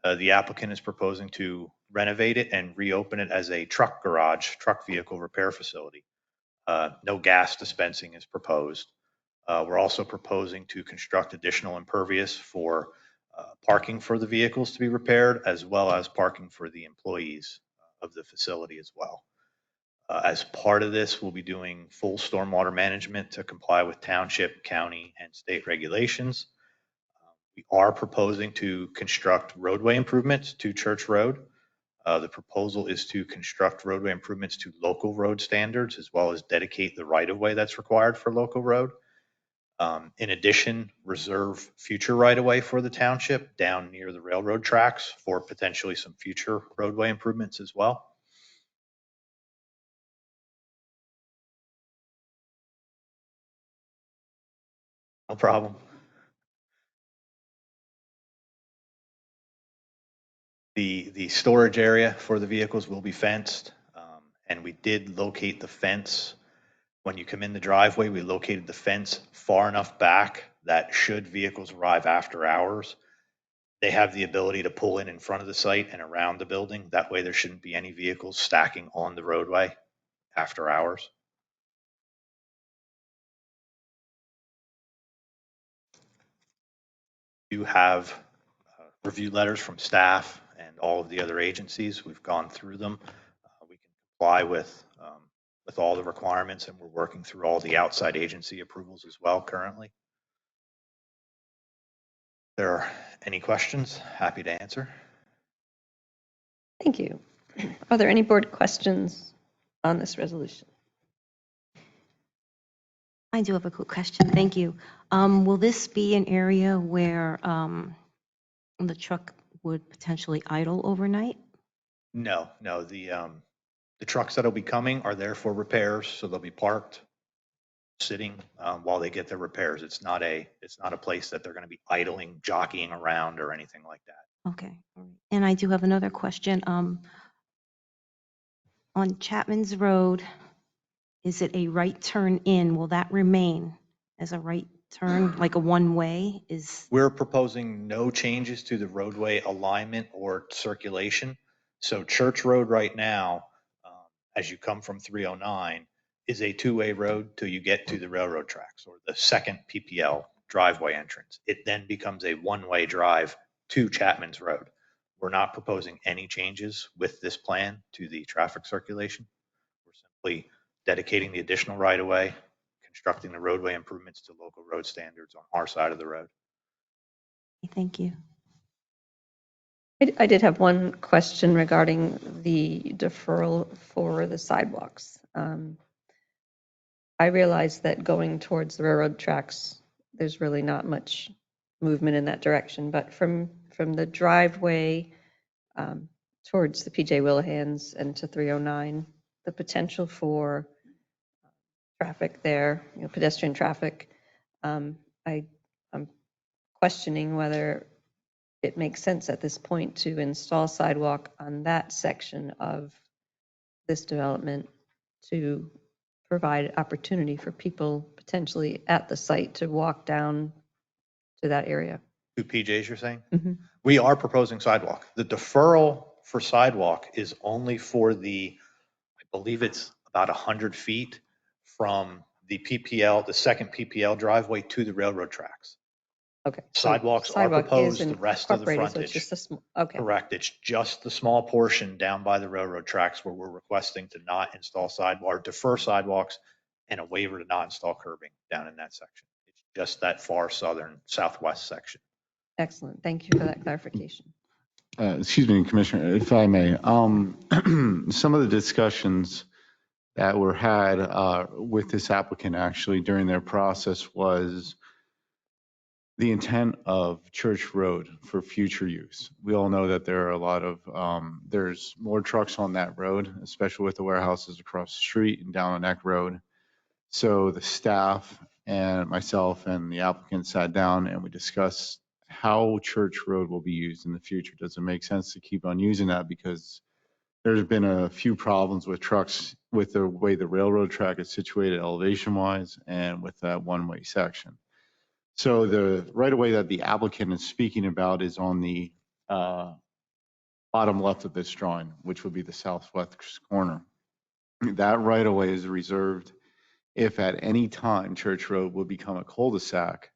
The applicant is proposing to renovate it and reopen it as a truck garage, truck vehicle repair facility. No gas dispensing is proposed. We're also proposing to construct additional impervious for parking for the vehicles to be repaired, as well as parking for the employees of the facility as well. As part of this, we'll be doing full stormwater management to comply with township, county, and state regulations. We are proposing to construct roadway improvements to Church Road. The proposal is to construct roadway improvements to local road standards, as well as dedicate the right-of-way that's required for local road. In addition, reserve future right-of-way for the township down near the railroad tracks for potentially some future roadway improvements as well. No problem. The storage area for the vehicles will be fenced, and we did locate the fence. When you come in the driveway, we located the fence far enough back that should vehicles arrive after hours, they have the ability to pull in front of the site and around the building. That way there shouldn't be any vehicles stacking on the roadway after hours. You have review letters from staff and all of the other agencies. We've gone through them. We can comply with all the requirements, and we're working through all the outside agency approvals as well currently. If there are any questions, happy to answer. Thank you. Are there any board questions on this resolution? I do have a quick question. Thank you. Will this be an area where the truck would potentially idle overnight? No. The trucks that'll be coming are there for repairs, so they'll be parked, sitting while they get their repairs. It's not a place that they're going to be idling, jockeying around or anything like that. Okay. And I do have another question. On Chapman's Road, is it a right turn in? Will that remain as a right turn, like a one-way? We're proposing no changes to the roadway alignment or circulation. So Church Road right now, as you come from 309, is a two-way road till you get to the railroad tracks or the second PPL driveway entrance. It then becomes a one-way drive to Chapman's Road. We're not proposing any changes with this plan to the traffic circulation. We're simply dedicating the additional right-of-way, constructing the roadway improvements to local road standards on our side of the road. Thank you. I did have one question regarding the deferral for the sidewalks. I realize that going towards the railroad tracks, there's really not much movement in that direction, but from the driveway towards the PJ Willahans and to 309, the potential for traffic there, pedestrian traffic, I'm questioning whether it makes sense at this point to install sidewalk on that section of this development to provide opportunity for people potentially at the site to walk down to that area. To PJs, you're saying? Mm-hmm. We are proposing sidewalk. The deferral for sidewalk is only for I believe it's about 100 feet from the PPL, the second PPL driveway to the railroad tracks. Okay. Sidewalks are proposed, the rest of the frontage. So it's just okay. Correct. It's just the small portion down by the railroad tracks where we're requesting to not install sidewalk or defer sidewalks and a waiver to not install curbing down in that section. It's just that far southern southwest section. Excellent. Thank you for that clarification. Excuse me, Commissioner, if I may. Some of the discussions that were had with this applicant actually during their process was the intent of Church Road for future use. We all know that there are a lot of, there's more trucks on that road, especially with the warehouses across the street and down on Neck Road. So the staff and myself and the applicant sat down and we discussed how Church Road will be used in the future. Does it make sense to keep on using that? Because there's been a few problems with trucks with the way the railroad track is situated elevation wise and with that one-way section. So the right of way that the applicant is speaking about is on the bottom left of this drawing, which would be the southwest corner. That right of way is reserved if at any time Church Road will become a cul-de-sac,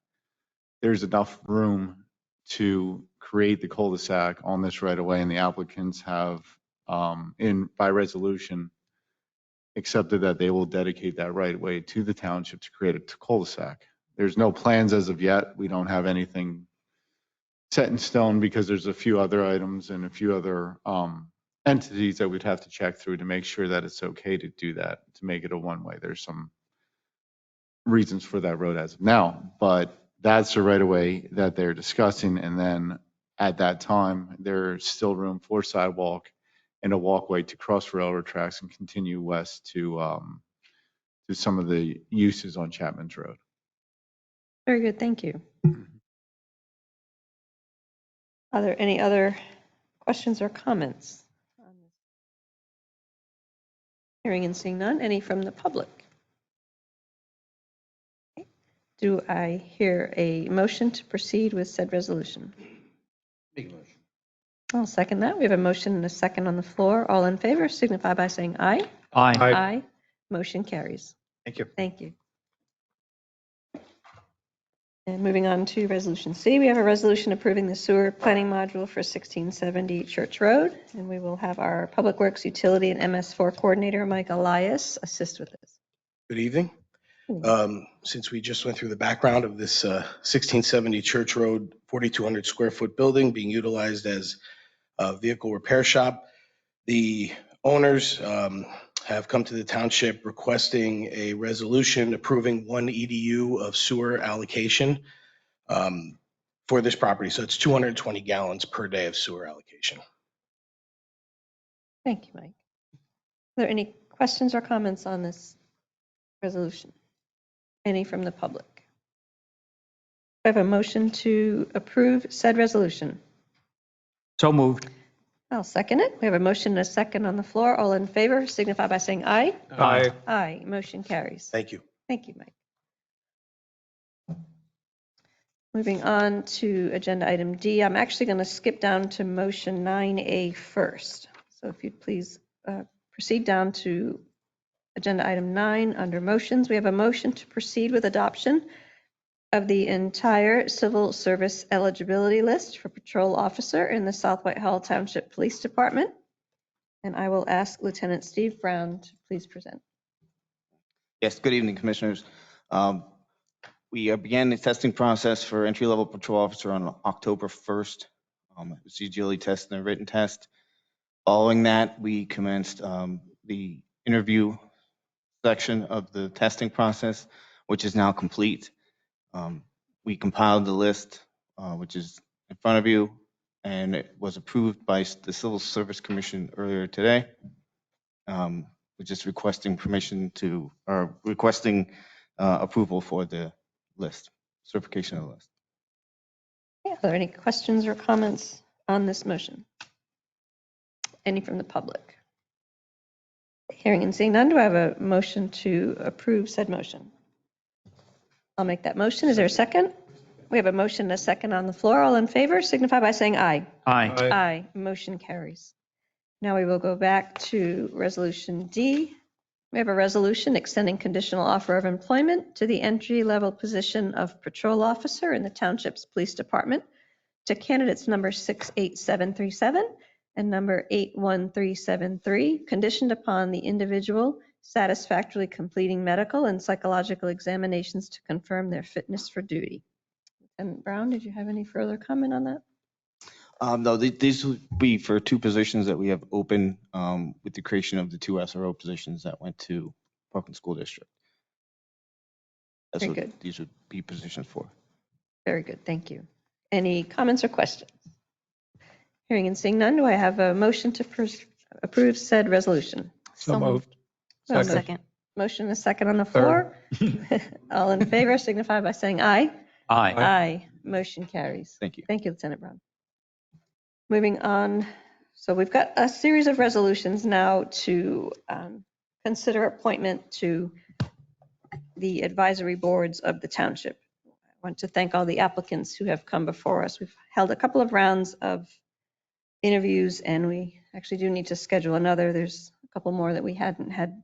there's enough room to create the cul-de-sac on this right of way, and the applicants have by resolution accepted that they will dedicate that right of way to the township to create a cul-de-sac. There's no plans as of yet. We don't have anything set in stone because there's a few other items and a few other entities that we'd have to check through to make sure that it's okay to do that, to make it a one-way. There's some reasons for that road as of now, but that's the right of way that they're discussing. And then at that time, there's still room for sidewalk and a walkway to cross railroad tracks and continue west to some of the uses on Chapman's Road. Very good, thank you. Are there any other questions or comments? Hearing and seeing none. Any from the public? Okay. Do I hear a motion to proceed with said resolution? Big motion. I'll second that. We have a motion and a second on the floor. All in favor signify by saying aye. Aye. Aye. Motion carries. Thank you. Thank you. And moving on to Resolution C, we have a resolution approving the sewer planning module for 1670 Church Road. And we will have our Public Works Utility and MS4 Coordinator, Mike Elias, assist with this. Good evening. Since we just went through the background of this 1670 Church Road, 4,200 square foot building being utilized as a vehicle repair shop, the owners have come to the township requesting a resolution approving 1 EDU of sewer allocation for this property. So it's 220 gallons per day of sewer allocation. Thank you, Mike. Are there any questions or comments on this resolution? Any from the public? I have a motion to approve said resolution. So moved. I'll second it. We have a motion and a second on the floor. All in favor signify by saying aye. Aye. Aye. Motion carries. Thank you. Thank you, Mike. Moving on to agenda item D, I'm actually going to skip down to motion 9A first. So if you'd please proceed down to agenda item 9 under motions. We have a motion to proceed with adoption of the entire civil service eligibility list for patrol officer in the South Whitehall Township Police Department. And I will ask Lieutenant Steve Brown to please present. Yes, good evening, Commissioners. We began the testing process for entry-level patrol officer on October 1st. It was the agility test and a written test. Following that, we commenced the interview section of the testing process, which is now complete. We compiled the list, which is in front of you, and it was approved by the Civil Service Commission earlier today. We're just requesting permission to, or requesting approval for the list, certification of the list. Yeah, are there any questions or comments on this motion? Any from the public? Hearing and seeing none, do I have a motion to approve said motion? I'll make that motion. Is there a second? We have a motion and a second on the floor. All in favor signify by saying aye. Aye. Aye. Motion carries. Now we will go back to resolution D. We have a resolution extending conditional offer of employment to the entry-level position of patrol officer in the Township's Police Department to candidates number 68737 and number 81373, conditioned upon the individual satisfactorily completing medical and psychological examinations to confirm their fitness for duty. Lieutenant Brown, did you have any further comment on that? No, these would be for 2 positions that we have open with the creation of the 2 SRO positions that went to Parkland School District. That's Very what good. these would be positions for. Very good, thank you. Any comments or questions? Hearing and seeing none, do I have a motion to approve said resolution? So moved. Well, Second. Motion and a second on the floor. All in favor signify by saying aye. Aye. Aye. Motion carries. Thank you. Thank you, Lieutenant Brown. Moving on, so we've got a series of resolutions now to consider appointment to the advisory boards of the township. I want to thank all the applicants who have come before us. We've held a couple of rounds of interviews, and we actually do need to schedule another. There's a couple more that we hadn't had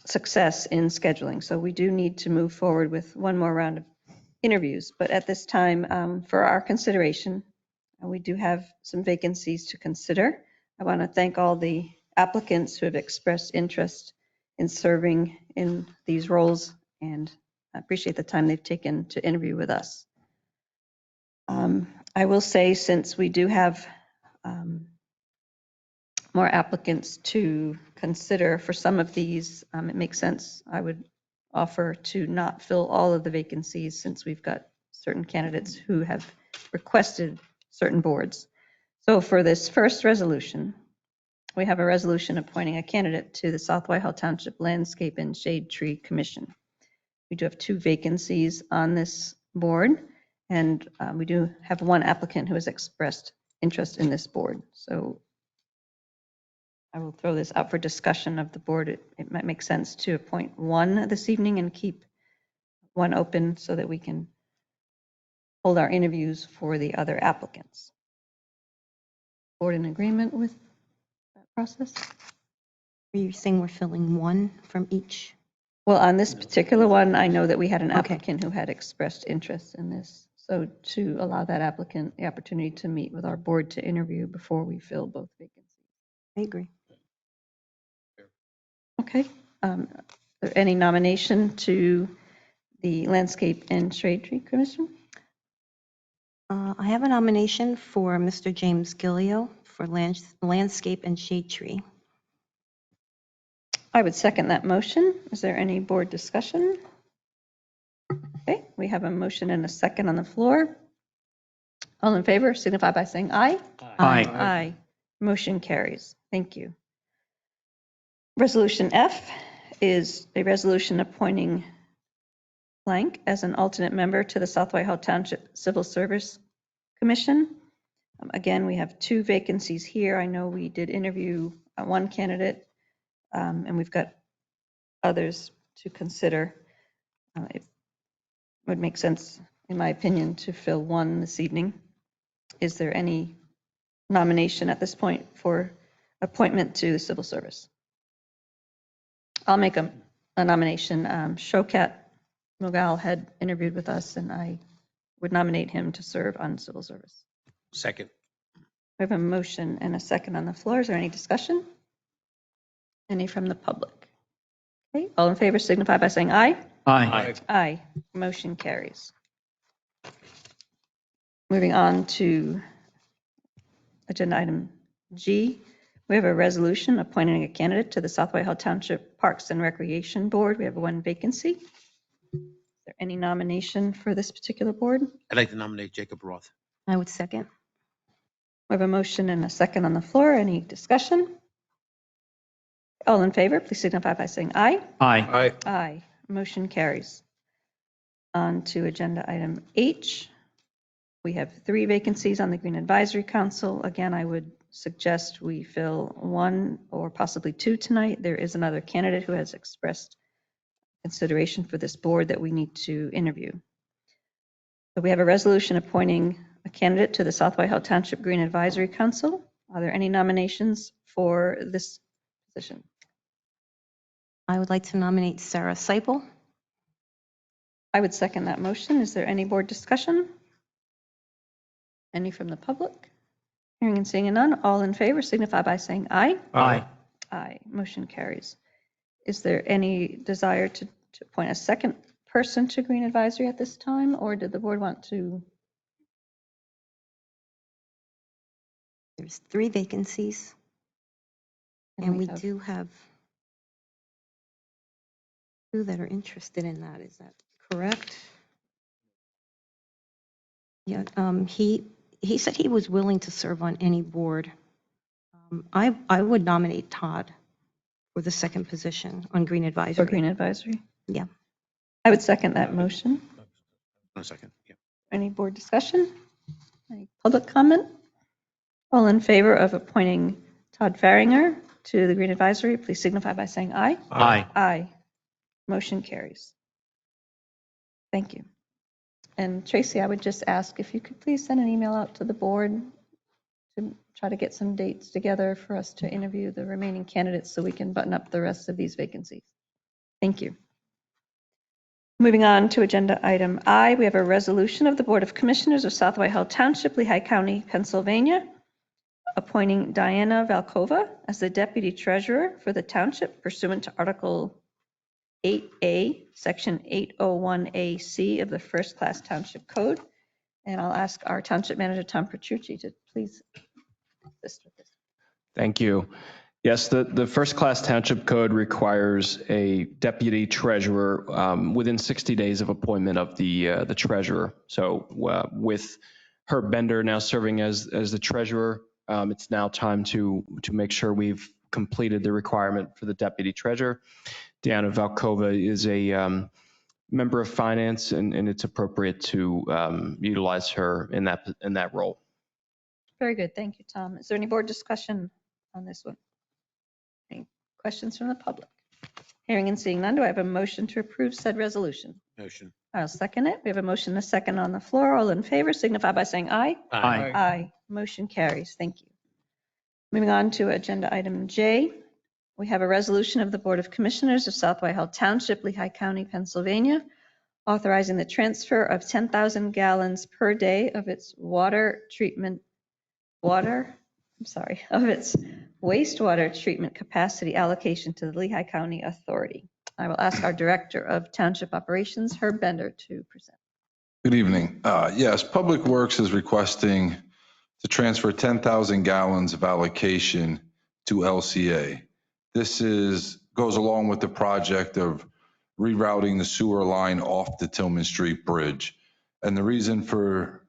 success in scheduling. So we do need to move forward with one more round of interviews. But at this time, for our consideration, we do have some vacancies to consider. I want to thank all the applicants who have expressed interest in serving in these roles, and I appreciate the time they've taken to interview with us. I will say, since we do have more applicants to consider for some of these, it makes sense. I would offer to not fill all of the vacancies, since we've got certain candidates who have requested certain boards. So for this first resolution, we have a resolution appointing a candidate to the South Whitehall Township Landscape and Shade Tree Commission. We do have 2 vacancies on this board, and we do have 1 applicant who has expressed interest in this board. So I will throw this out for discussion of the board. It might make sense to appoint 1 this evening and keep 1 open so that we can hold our interviews for the other applicants. Board in agreement with that process? Are you saying we're filling 1 from each? Well, on this particular one, I know that we had an Okay. applicant who had expressed interest in this. So to allow that applicant the opportunity to meet with our board to interview before we fill both vacancies. I agree. Okay. Any nomination to the Landscape and Shade Tree Commission? I have a nomination for Mr. James Gillio for Landscape and Shade Tree. I would second that motion. Is there any board discussion? Okay, we have a motion and a second on the floor. All in favor signify by saying aye. Aye. Aye. Motion carries. Thank you. Resolution F is a resolution appointing blank as an alternate member to the South Whitehall Township Civil Service Commission. Again, we have 2 vacancies here. I know we did interview 1 candidate, and we've got others to consider. It would make sense, in my opinion, to fill 1 this evening. Is there any nomination at this point for appointment to the civil service? I'll make a nomination. Shokat Mughal had interviewed with us, and I would nominate him to serve on civil service. Second. We have a motion and a second on the floor. Is there any discussion? Any from the public? Okay, all in favor signify by saying aye. Aye. Aye. Motion carries. Moving on to agenda item G, we have a resolution appointing a candidate to the South Whitehall Township Parks and Recreation Board. We have 1 vacancy. Is there any nomination for this particular board? I'd like to nominate Jacob Roth. I would second. We have a motion and a second on the floor. Any discussion? All in favor, please signify by saying aye. Aye. Aye. Motion carries. On to agenda item H. We have 3 vacancies on the Green Advisory Council. Again, I would suggest we fill 1 or possibly 2 tonight. There is another candidate who has expressed consideration for this board that we need to interview. So we have a resolution appointing a candidate to the South Whitehall Township Green Advisory Council. Are there any nominations for this position? I would like to nominate Sarah Seipel. I would second that motion. Is there any board discussion? Any from the public? Hearing and seeing none, all in favor signify by saying aye. Aye. Aye. Motion carries. Is there any desire to appoint a second person to Green Advisory at this time, or did the board want to There's 3 vacancies, and we do have 2 that are interested in that. Is that correct? Yeah, he said he was willing to serve on any board. I would nominate Todd for the second position on Green Advisory. For Green Advisory? Yeah. I would second that motion. A second. Yeah. Any board discussion? Any public comment? All in favor of appointing Todd Farringer to the Green Advisory, please signify by saying aye. Aye. Aye. Motion carries. Thank you. And Tracy, I would just ask if you could please send an email out to the board to try to get some dates together for us to interview the remaining candidates so we can button up the rest of these vacancies. Thank you. Moving on to agenda item I, we have a resolution of the Board of Commissioners of South Whitehall Township, Lehigh County, Pennsylvania, appointing Diana Valkova as the Deputy Treasurer for the Township pursuant to Article 8A, Section 801AC of the First Class Township Code. And I'll ask our Township Manager, Tom Petrucci, to please assist with this. Thank you. Yes, the First Class Township Code requires a deputy treasurer within 60 days of appointment of the treasurer. So with Herb Bender now serving as the treasurer, it's now time to make sure we've completed the requirement for the deputy treasurer. Diana Valkova is a member of finance, and it's appropriate to utilize her in that role. Very good. Thank you, Tom. Is there any board discussion on this one? Any questions from the public? Hearing and seeing none, do I have a motion to approve said resolution? Motion. I'll second it. We have a motion and a second on the floor. All in favor signify by saying aye. Aye. Aye. Motion carries. Thank you. Moving on to agenda item J, we have a resolution of the Board of Commissioners of South Whitehall Township, Lehigh County, Pennsylvania, authorizing the transfer of 10,000 gallons per day of its wastewater treatment capacity allocation to the Lehigh County Authority. I will ask our Director of Township Operations, Herb Bender, to present. Good evening. Yes, Public Works is requesting to transfer 10,000 gallons of allocation to LCA. This goes along with the project of rerouting the sewer line off the Tillman Street Bridge. And the reason for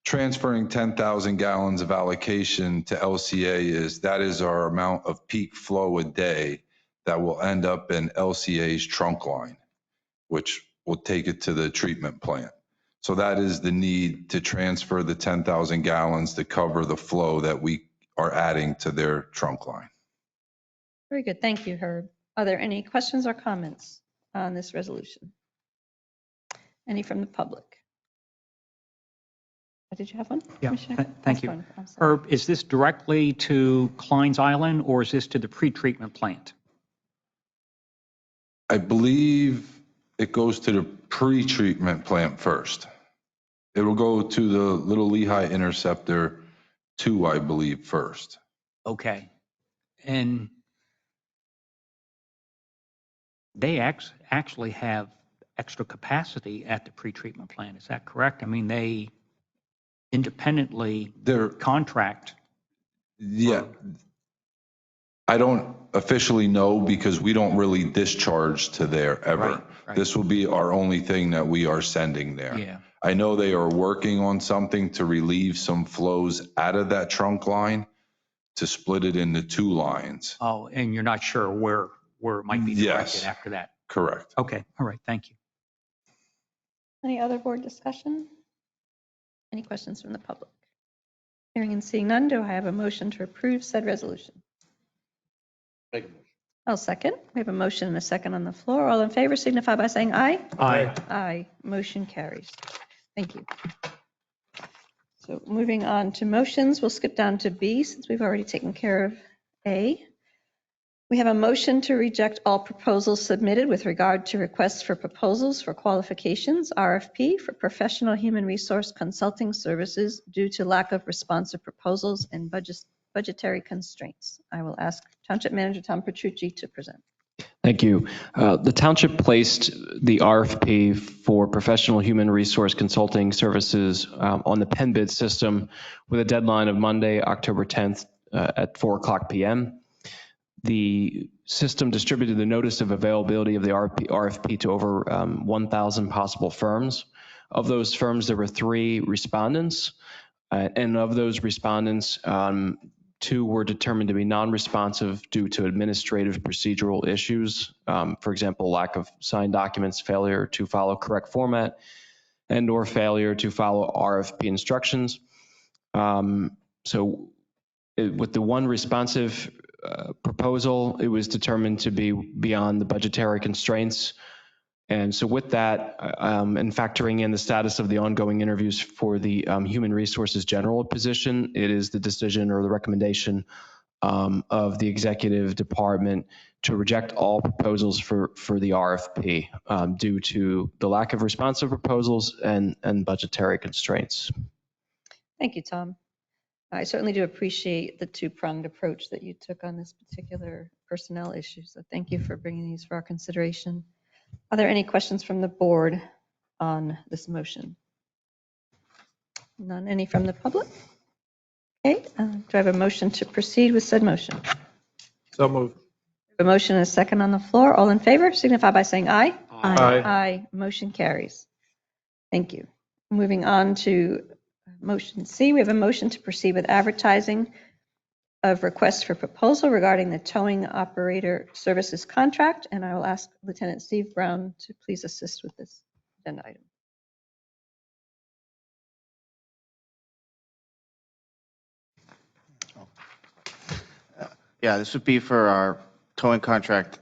transferring 10,000 gallons of allocation to LCA is that is our amount of peak flow a day that will end up in LCA's trunk line, which will take it to the treatment plant. So that is the need to transfer the 10,000 gallons to cover the flow that we are adding to their trunk line. Very good. Thank you, Herb. Are there any questions or comments on this resolution? Any from the public? Did you have one? Yeah, thank you. I'm sorry. Herb, is this directly to Klein's Island or is this to the pretreatment plant? I believe it goes to the pre-treatment plant first. It will go to the Little Lehigh Interceptor 2, I believe, first. Okay. And they actually have extra capacity at the pretreatment plant. Is that correct? I mean, they independently contract. Yeah. I don't officially know because we don't really discharge to there ever. Right. This will be our only thing that we are sending there. Yeah. I know they are working on something to relieve some flows out of that trunk line to split it into 2 lines. Oh, and you're not sure where it might be directed after that? Correct. Okay. All right. Thank you. Any other board discussion? Any questions from the public? Hearing and seeing none, do I have a motion to approve said resolution? Make a motion. I'll second. We have a motion and a second on the floor. All in favor signify by saying aye. Aye. Aye. Motion carries. Thank you. So moving on to motions, we'll skip down to B since we've already taken care of A. We have a motion to reject all proposals submitted with regard to requests for proposals for qualifications, RFP, for professional human resource consulting services due to lack of responsive proposals and budgetary constraints. I will ask Township Manager Tom Petrucci to present. Thank you. The township placed the RFP for professional human resource consulting services on the Penn bid system with a deadline of Monday, October 10th at 4:00 p.m. The system distributed the notice of availability of the RFP to over 1,000 possible firms. Of those firms, there were 3 respondents, and of those respondents, 2 were determined to be non-responsive due to administrative procedural issues. For example, lack of signed documents, failure to follow correct format, and or failure to follow RFP instructions. With the one responsive proposal, it was determined to be beyond the budgetary constraints. And so with that, and factoring in the status of the ongoing interviews for the human resources general position, it is the decision or the recommendation of the executive department to reject all proposals for the RFP due to the lack of responsive proposals and budgetary constraints. Thank you, Tom. I certainly do appreciate the two-pronged approach that you took on this particular personnel issue. So thank you for bringing these for our consideration. Are there any questions from the board on this motion? None. Any from the public? Okay. Do I have a motion to proceed with said motion? So moved. A motion and a second on the floor. All in favor signify by saying aye. Aye. Aye. Motion carries. Thank you. Moving on to motion C, we have a motion to proceed with advertising of requests for proposal regarding the towing operator services contract, and I will ask Lieutenant Steve Brown to please assist with this agenda item. Yeah, this would be for our towing contract.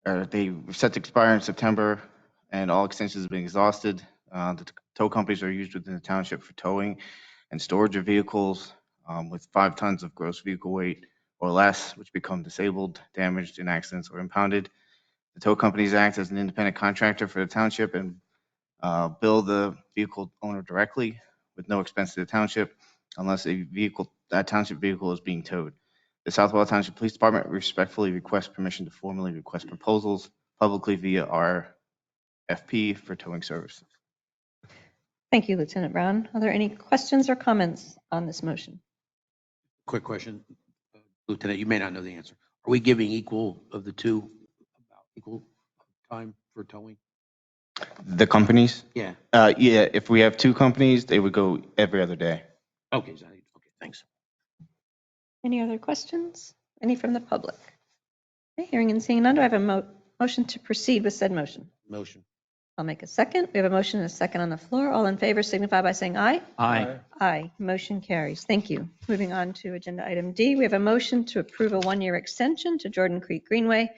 They were set to expire in September, and all extensions have been exhausted. The tow companies are used within the township for towing and storage of vehicles with 5 tons of gross vehicle weight or less, which become disabled, damaged in accidents, or impounded. The tow companies act as an independent contractor for the township and bill the vehicle owner directly with no expense to the township unless that township vehicle is being towed. The Southwell Township Police Department respectfully requests permission to formally request proposals publicly via our FP for towing services. Thank you, Lieutenant Brown. Are there any questions or comments on this motion? Quick question, Lieutenant, you may not know the answer. Are we giving equal time for towing? The companies? Yeah. Yeah, if we have 2 companies, they would go every other day. Okay, thanks. Any other questions? Any from the public? Okay, hearing and seeing none, do I have a motion to proceed with said motion? Motion. I'll make a second. We have a motion and a second on the floor. All in favor signify by saying aye. Aye. Aye. Motion carries. Thank you. Moving on to agenda item D, we have a motion to approve a 1-year extension to Jordan Creek Greenway,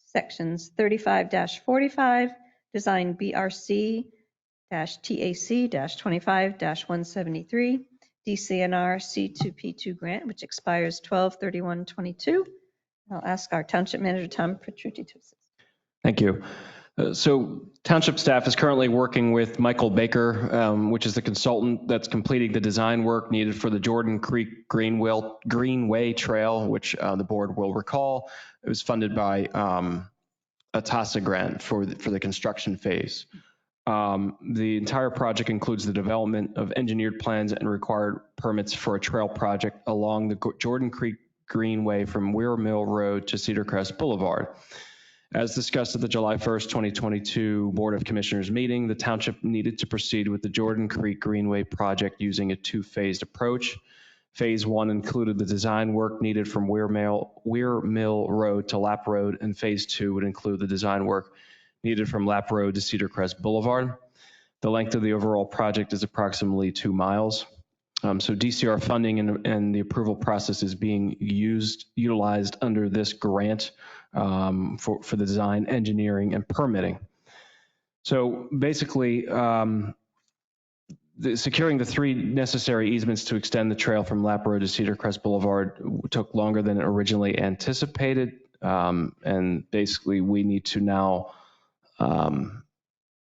sections 35-45, design BRC-TAC-25-173, DCNR C2P2 grant, which expires 12/31/22. I'll ask our Township Manager, Tom Petrucci, to assist. Thank you. So township staff is currently working with Michael Baker, which is the consultant that's completing the design work needed for the Jordan Creek Greenway Trail, which the board will recall. It was funded by a TASA grant for the construction phase. The entire project includes the development of engineered plans and required permits for a trail project along the Jordan Creek Greenway from Weir Mill Road to Cedar Crest Boulevard. As discussed at the July 1st, 2022 Board of Commissioners meeting, the township needed to proceed with the Jordan Creek Greenway project using a 2-phased approach. Phase 1 included the design work needed from Weir Mill Road to Lap Road, and Phase 2 would include the design work needed from Lap Road to Cedar Crest Boulevard. The length of the overall project is approximately 2 miles. So DCR funding and the approval process is being utilized under this grant for the design, engineering, and permitting. So basically, securing the 3 necessary easements to extend the trail from Lap Road to Cedar Crest Boulevard took longer than originally anticipated. And basically, we need to now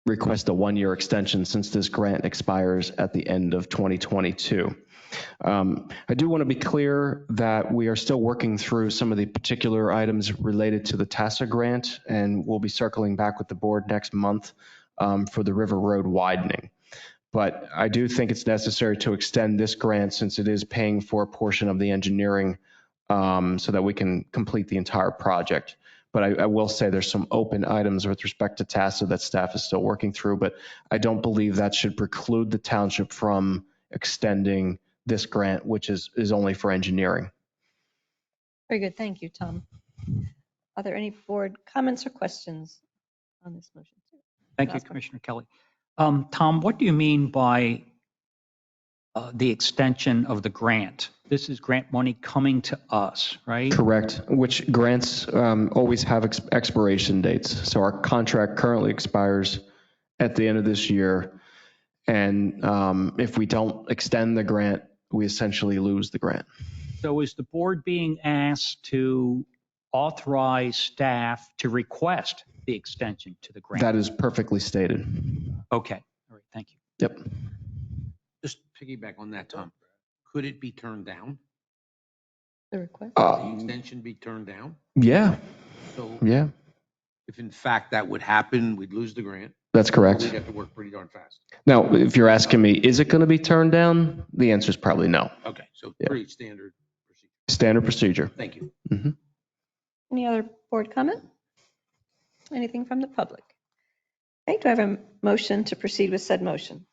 request a 1-year extension since this grant expires at the end of 2022. I do want to be clear that we are still working through some of the particular items related to the TASA grant, and we'll be circling back with the board next month for the River Road widening. But I do think it's necessary to extend this grant since it is paying for a portion of the engineering so that we can complete the entire project. But I will say there's some open items with respect to TASA that staff is still working through, but I don't believe that should preclude the township from extending this grant, which is only for engineering. Very good. Thank you, Tom. Are there any board comments or questions on this motion? Thank you, Commissioner Kelly. Tom, what do you mean by the extension of the grant? This is grant money coming to us, right? Correct, which grants always have expiration dates. So our contract currently expires at the end of this year. And if we don't extend the grant, we essentially lose the grant. So is the board being asked to authorize staff to request the extension to the grant? That is perfectly stated. Okay, all right, thank you. Yep. Just piggyback on that, Tom. Could it be turned down? The request? The extension be turned down? Yeah. So Yeah, if in fact that would happen, we'd lose the grant. that's correct. We'd have to work pretty darn fast. Now, if you're asking me, is it going to be turned down? The answer is probably no. Okay, so Yeah. pretty standard procedure. Standard procedure. Thank you. Mm-hmm. Any other board comment? Anything from the public? Okay, do I have a motion to proceed with said motion?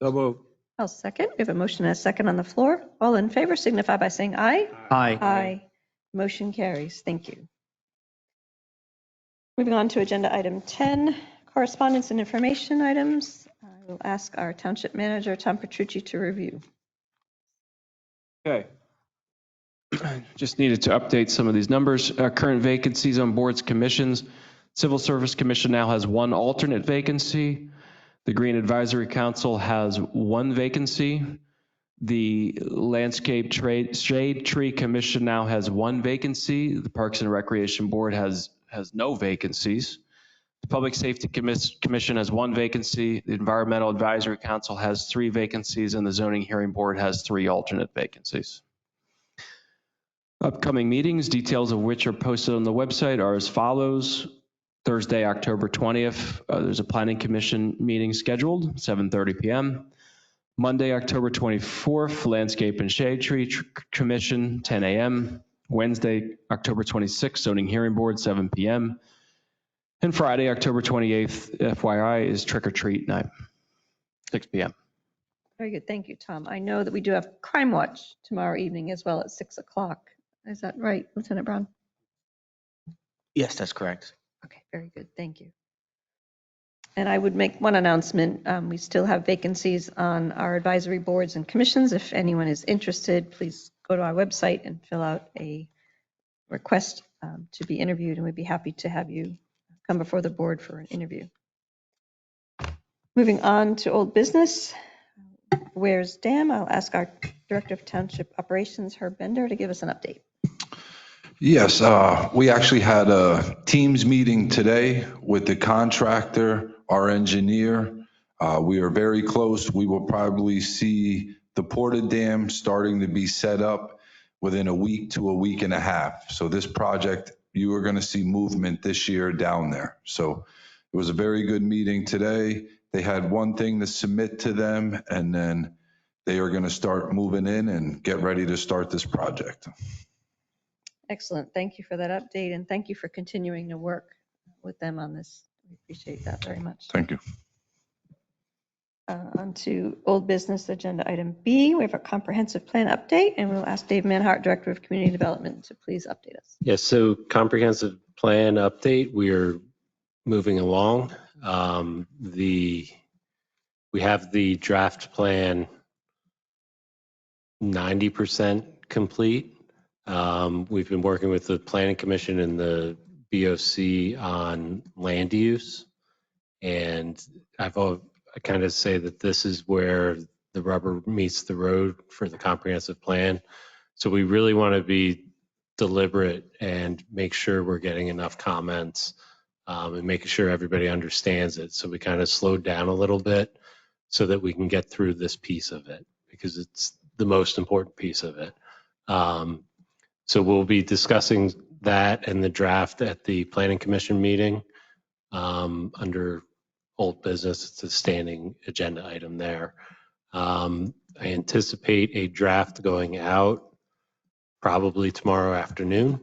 I'll second. We have a motion and a second on the floor. All in favor signify by saying aye. Aye. Aye. Motion carries. Thank you. Moving on to agenda item 10, correspondence and information items. I will ask our township manager, Tom Petrucci, to review. Okay. Just needed to update some of these numbers. Current vacancies on boards, commissions. Civil Service Commission now has one alternate vacancy. The Green Advisory Council has one vacancy. The Landscape Shade Tree Commission now has one vacancy. The Parks and Recreation Board has no vacancies. The Public Safety Commission has one vacancy. The Environmental Advisory Council has 3 vacancies, and the Zoning Hearing Board has 3 alternate vacancies. Upcoming meetings, details of which are posted on the website, are as follows. Thursday, October 20th, there's a Planning Commission meeting scheduled, 7:30 p.m. Monday, October 24th, Landscape and Shade Tree Commission, 10 a.m. Wednesday, October 26th, Zoning Hearing Board, 7 p.m. And Friday, October 28th, FYI, is Trick or Treat night, 6 p.m. Very good. Thank you, Tom. I know that we do have Crime Watch tomorrow evening as well at 6 o'clock. Is that right, Lieutenant Brown? Yes, that's correct. Okay, very good. Thank you. And I would make one announcement. We still have vacancies on our advisory boards and commissions. If anyone is interested, please go to our website and fill out a request to be interviewed, and we'd be happy to have you come before the board for an interview. Moving on to old business. Where's Dan? I'll ask our Director of Township Operations, Herb Bender, to give us an update. Yes, we actually had a Teams meeting today with the contractor, our engineer. We are very close. We will probably see the Porta Dam starting to be set up within a week to a week and a half. So this project, you are going to see movement this year down there. So it was a very good meeting today. They had one thing to submit to them, and then they are going to start moving in and get ready to start this project. Excellent. Thank you for that update, and thank you for continuing to work with them on this. We appreciate that very much. Thank you. On to old business agenda item B. We have a comprehensive plan update, and we'll ask Dave Manhart, Director of Community Development, to please update us. Yes, so comprehensive plan update, we are moving along. We have the draft plan 90% complete. We've been working with the Planning Commission and the BOC on land use. And I kind of say that this is where the rubber meets the road for the comprehensive plan. So we really want to be deliberate and make sure we're getting enough comments and making sure everybody understands it. So we kind of slowed down a little bit so that we can get through this piece of it, because the most important piece of it. So we'll be discussing that and the draft at the Planning Commission meeting under old business. It's a standing agenda item there. I anticipate a draft going out probably tomorrow afternoon,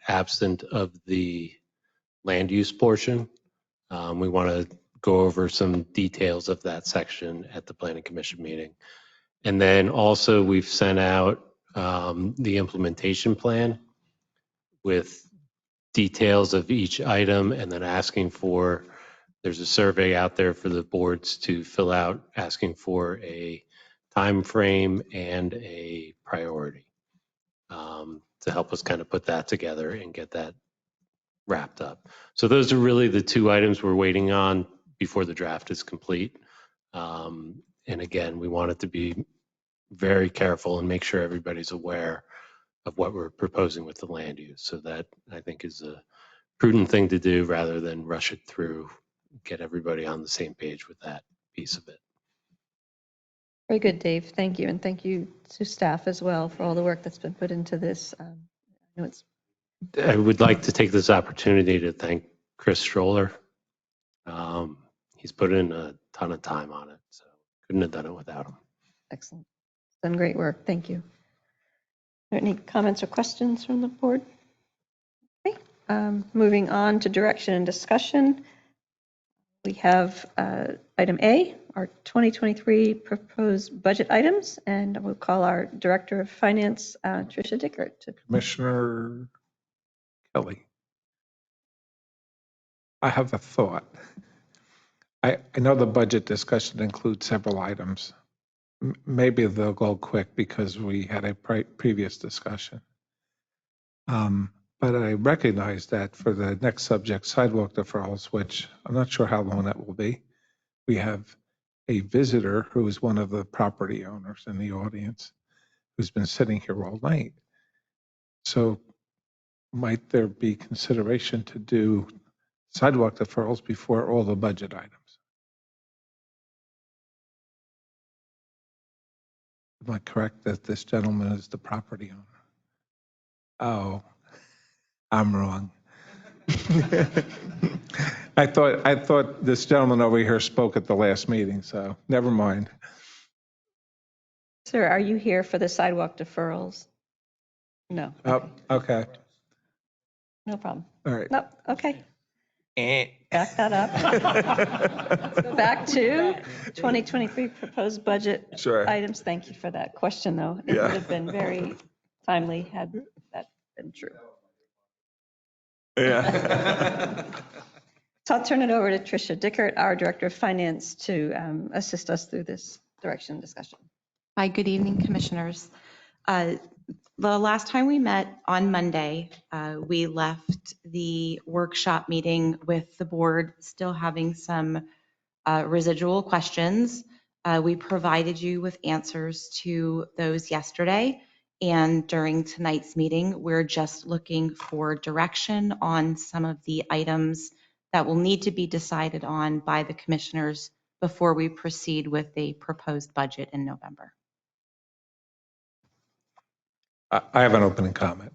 absent of the land use portion. We want to go over some details of that section at the Planning Commission meeting. And then also we've sent out the implementation plan with details of each item, and then asking for, there's a survey out there for the boards to fill out, asking for a time frame and a priority to help us kind of put that together and get that wrapped up. So those are really the two items we're waiting on before the draft is complete. And again, we want it to be very careful and make sure everybody's aware of what we're proposing with the land use. So that, I think, is a prudent thing to do rather than rush it through, get everybody on the same page with that piece of it. Very good, Dave. Thank you. And thank you to staff as well for all the work that's been put into this. I know it's I would like to take this opportunity to thank Chris Stroller. He's put in a ton of time on it, so couldn't have done it without him. excellent. Done great work. Thank you. Are there any comments or questions from the board? Okay. Moving on to direction and discussion. We have item A, our 2023 proposed budget items, and we'll call our Director of Finance, Tricia Dickert. Commissioner Kelly, I have a thought. I know the budget discussion includes several items. Maybe they'll go quick because we had a previous discussion. But I recognize that for the next subject, sidewalk deferrals, which I'm not sure how long that will be, we have a visitor who is one of the property owners in the audience who's been sitting here all night. So might there be consideration to do sidewalk deferrals before all the budget items? Am I correct that this gentleman is the property owner? Oh, I'm wrong. I thought this gentleman over here spoke at the last meeting, so never mind. Sir, are you here for the sidewalk deferrals? No. Oh, okay. No problem. All right. No, okay. Back that up. Let's go back to 2023 proposed budget items. Thank you for that question, though. It would have been very timely had that been true. Yeah. So I'll turn it over to Tricia Dickert, our Director of Finance, to assist us through this direction discussion. Hi, good evening, Commissioners. The last time we met on Monday, we left the workshop meeting with the board still having some residual questions. We provided you with answers to those yesterday, and during tonight's meeting, we're just looking for direction on some of the items that will need to be decided on by the Commissioners before we proceed with a proposed budget in November. I have an opening comment.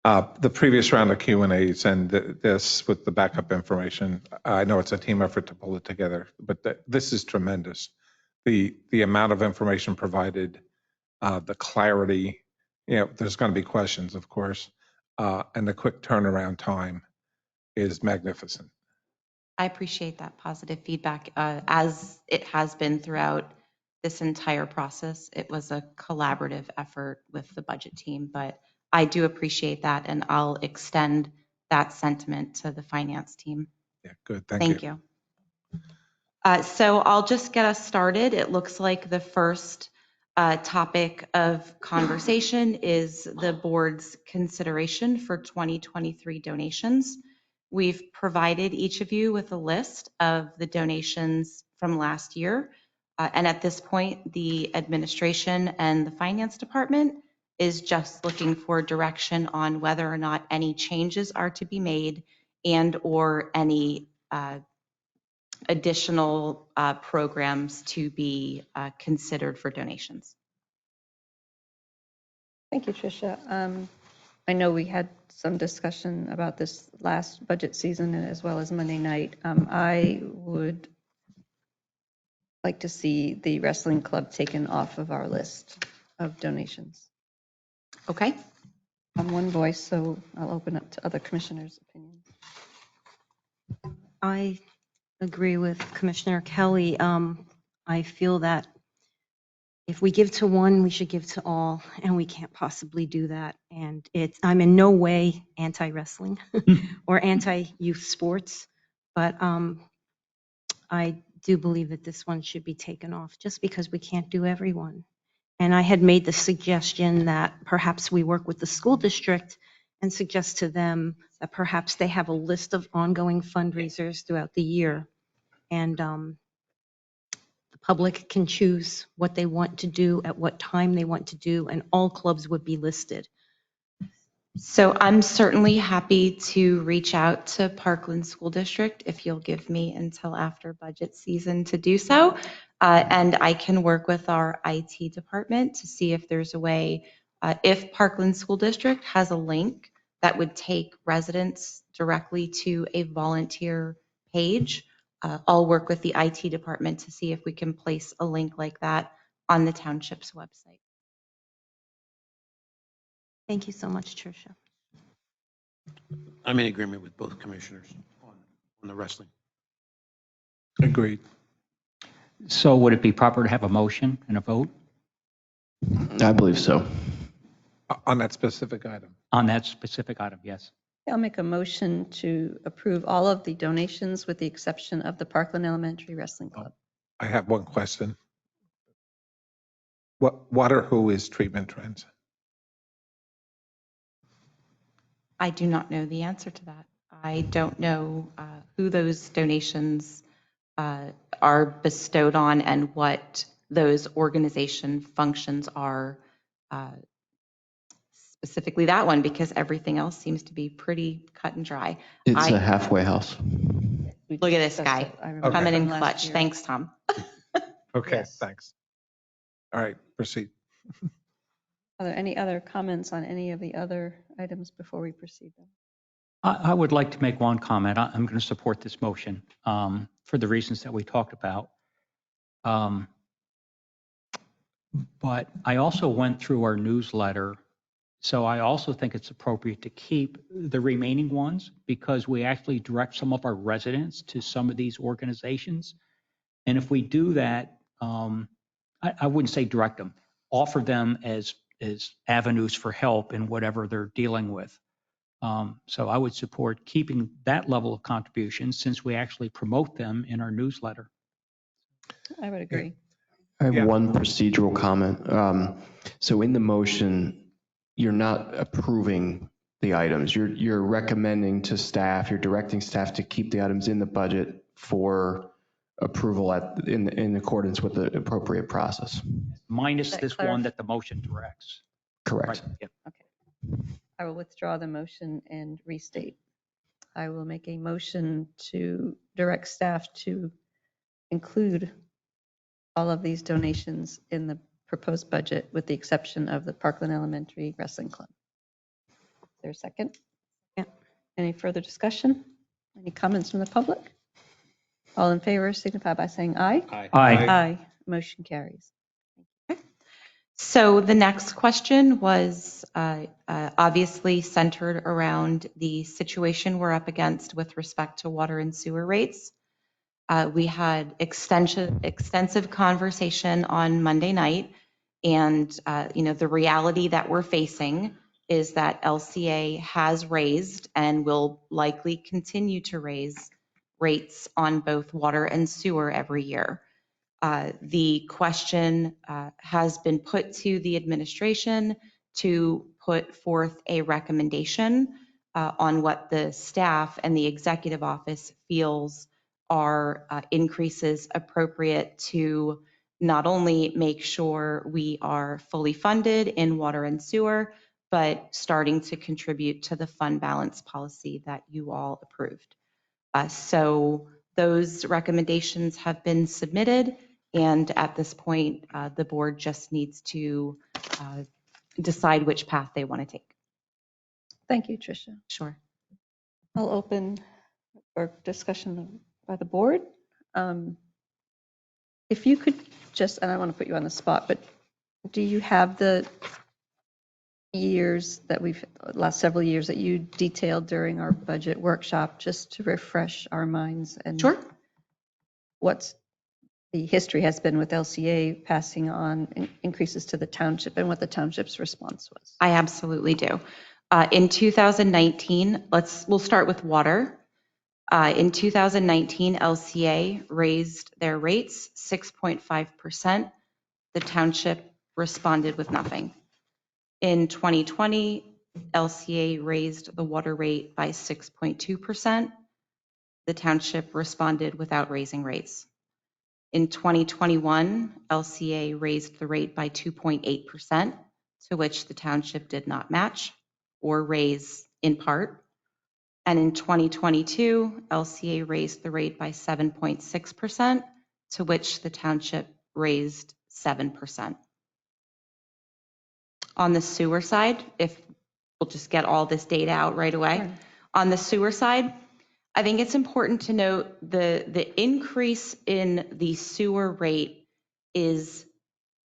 The previous round of Q&As and this with the backup information, I know it's a team effort to pull it together, but this is tremendous. The amount of information provided, the clarity, there's going to be questions, of course, and the quick turnaround time is magnificent. I appreciate that positive feedback. As it has been throughout this entire process, it was a collaborative effort with the budget team, but I do appreciate that, and I'll extend that sentiment to the finance team. Yeah, good. Thank you. So I'll just get us started. It looks like the first topic of conversation is the board's consideration for 2023 donations. We've provided each of you with a list of the donations from last year. And at this point, the administration and the finance department is just looking for direction on whether or not any changes are to be made and or any additional programs to be considered for donations. Thank you, Tricia. I know we had some discussion about this last budget season as well as Monday night. I would like to see the wrestling club taken off of our list of donations. Okay. I'm one voice, so I'll open up to other commissioners' opinions. I agree with Commissioner Kelly. I feel that if we give to one, we should give to all, and we can't possibly do that. And I'm in no way anti-wrestling or anti-youth sports, but I do believe that this one should be taken off just because we can't do everyone. And I had made the suggestion that perhaps we work with the school district and suggest to them that perhaps they have a list of ongoing fundraisers throughout the year. And the public can choose what they want to do, at what time they want to do, and all clubs would be listed. So I'm certainly happy to reach out to Parkland School District if you'll give me until after budget season to do so. And I can work with our IT department to see if there's a way, if Parkland School District has a link that would take residents directly to a volunteer page. I'll work with the IT department to see if we can place a link like that on the township's website. Thank you so much, Tricia. I'm in agreement with both commissioners on the wrestling. Agreed. So would it be proper to have a motion and a vote I believe so. On that specific item. on that specific item? Yes. I'll make a motion to approve all of the donations with the exception of the Parkland Elementary Wrestling Club. I have one question. What or who is Treatment Trends? I do not know the answer to that. I don't know who those donations are bestowed on and what those organization functions are, specifically that one, because everything else seems to be pretty cut and dry. It's a halfway house. Look at this guy coming in clutch. Thanks, Tom. Okay, Yes. thanks. All right, proceed. Are there any other comments on any of the other items before we proceed? I would like to make one comment. I'm going to support this motion for the reasons that we talked about. But I also went through our newsletter. So I also think it's appropriate to keep the remaining ones because we actually direct some of our residents to some of these organizations. And if we do that, I wouldn't say direct them, offer them as avenues for help in whatever they're dealing with. So I would support keeping that level of contribution since we actually promote them in our newsletter. I would agree. I have one procedural comment. So in the motion, you're not approving the items. You're recommending to staff, you're directing staff to keep the items in the budget for approval in accordance with the appropriate process. Minus this one that the motion directs. Correct. Right. Yep. Okay. I will withdraw the motion and restate. I will make a motion to direct staff to include all of these donations in the proposed budget with the exception of the Parkland Elementary Wrestling Club. Is there a second? Yeah. Any further discussion? Any comments from the public? All in favor signify by saying aye. Aye. Aye. Motion carries. So the next question was obviously centered around the situation we're up against with respect to water and sewer rates. We had extensive conversation on Monday night, and the reality that we're facing is that LCA has raised and will likely continue to raise rates on both water and sewer every year. The question has been put to the administration to put forth a recommendation on what the staff and the executive office feels are increases appropriate to not only make sure we are fully funded in water and sewer, but starting to contribute to the fund balance policy that you all approved. So those recommendations have been submitted, and at this point, the board just needs to decide which path they want to take. Thank you, Tricia. Sure. I'll open for discussion by the board. If you could just, and I want to put you on the spot, but do you have the years that last several years that you detailed during our budget workshop, just to refresh our minds? And sure. What's the history has been with LCA passing on increases to the township and what the township's response was? I absolutely do. In 2019, we'll start with water. In 2019, LCA raised their rates 6.5%. The township responded with nothing. In 2020, LCA raised the water rate by 6.2%. The township responded without raising rates. In 2021, LCA raised the rate by 2.8%, to which the township did not match or raise in part. And in 2022, LCA raised the rate by 7.6%, to which the township raised 7%. On the sewer side, if we'll just get all this data out right away. Sure. On the sewer side, I think it's important to note the increase in the sewer rate is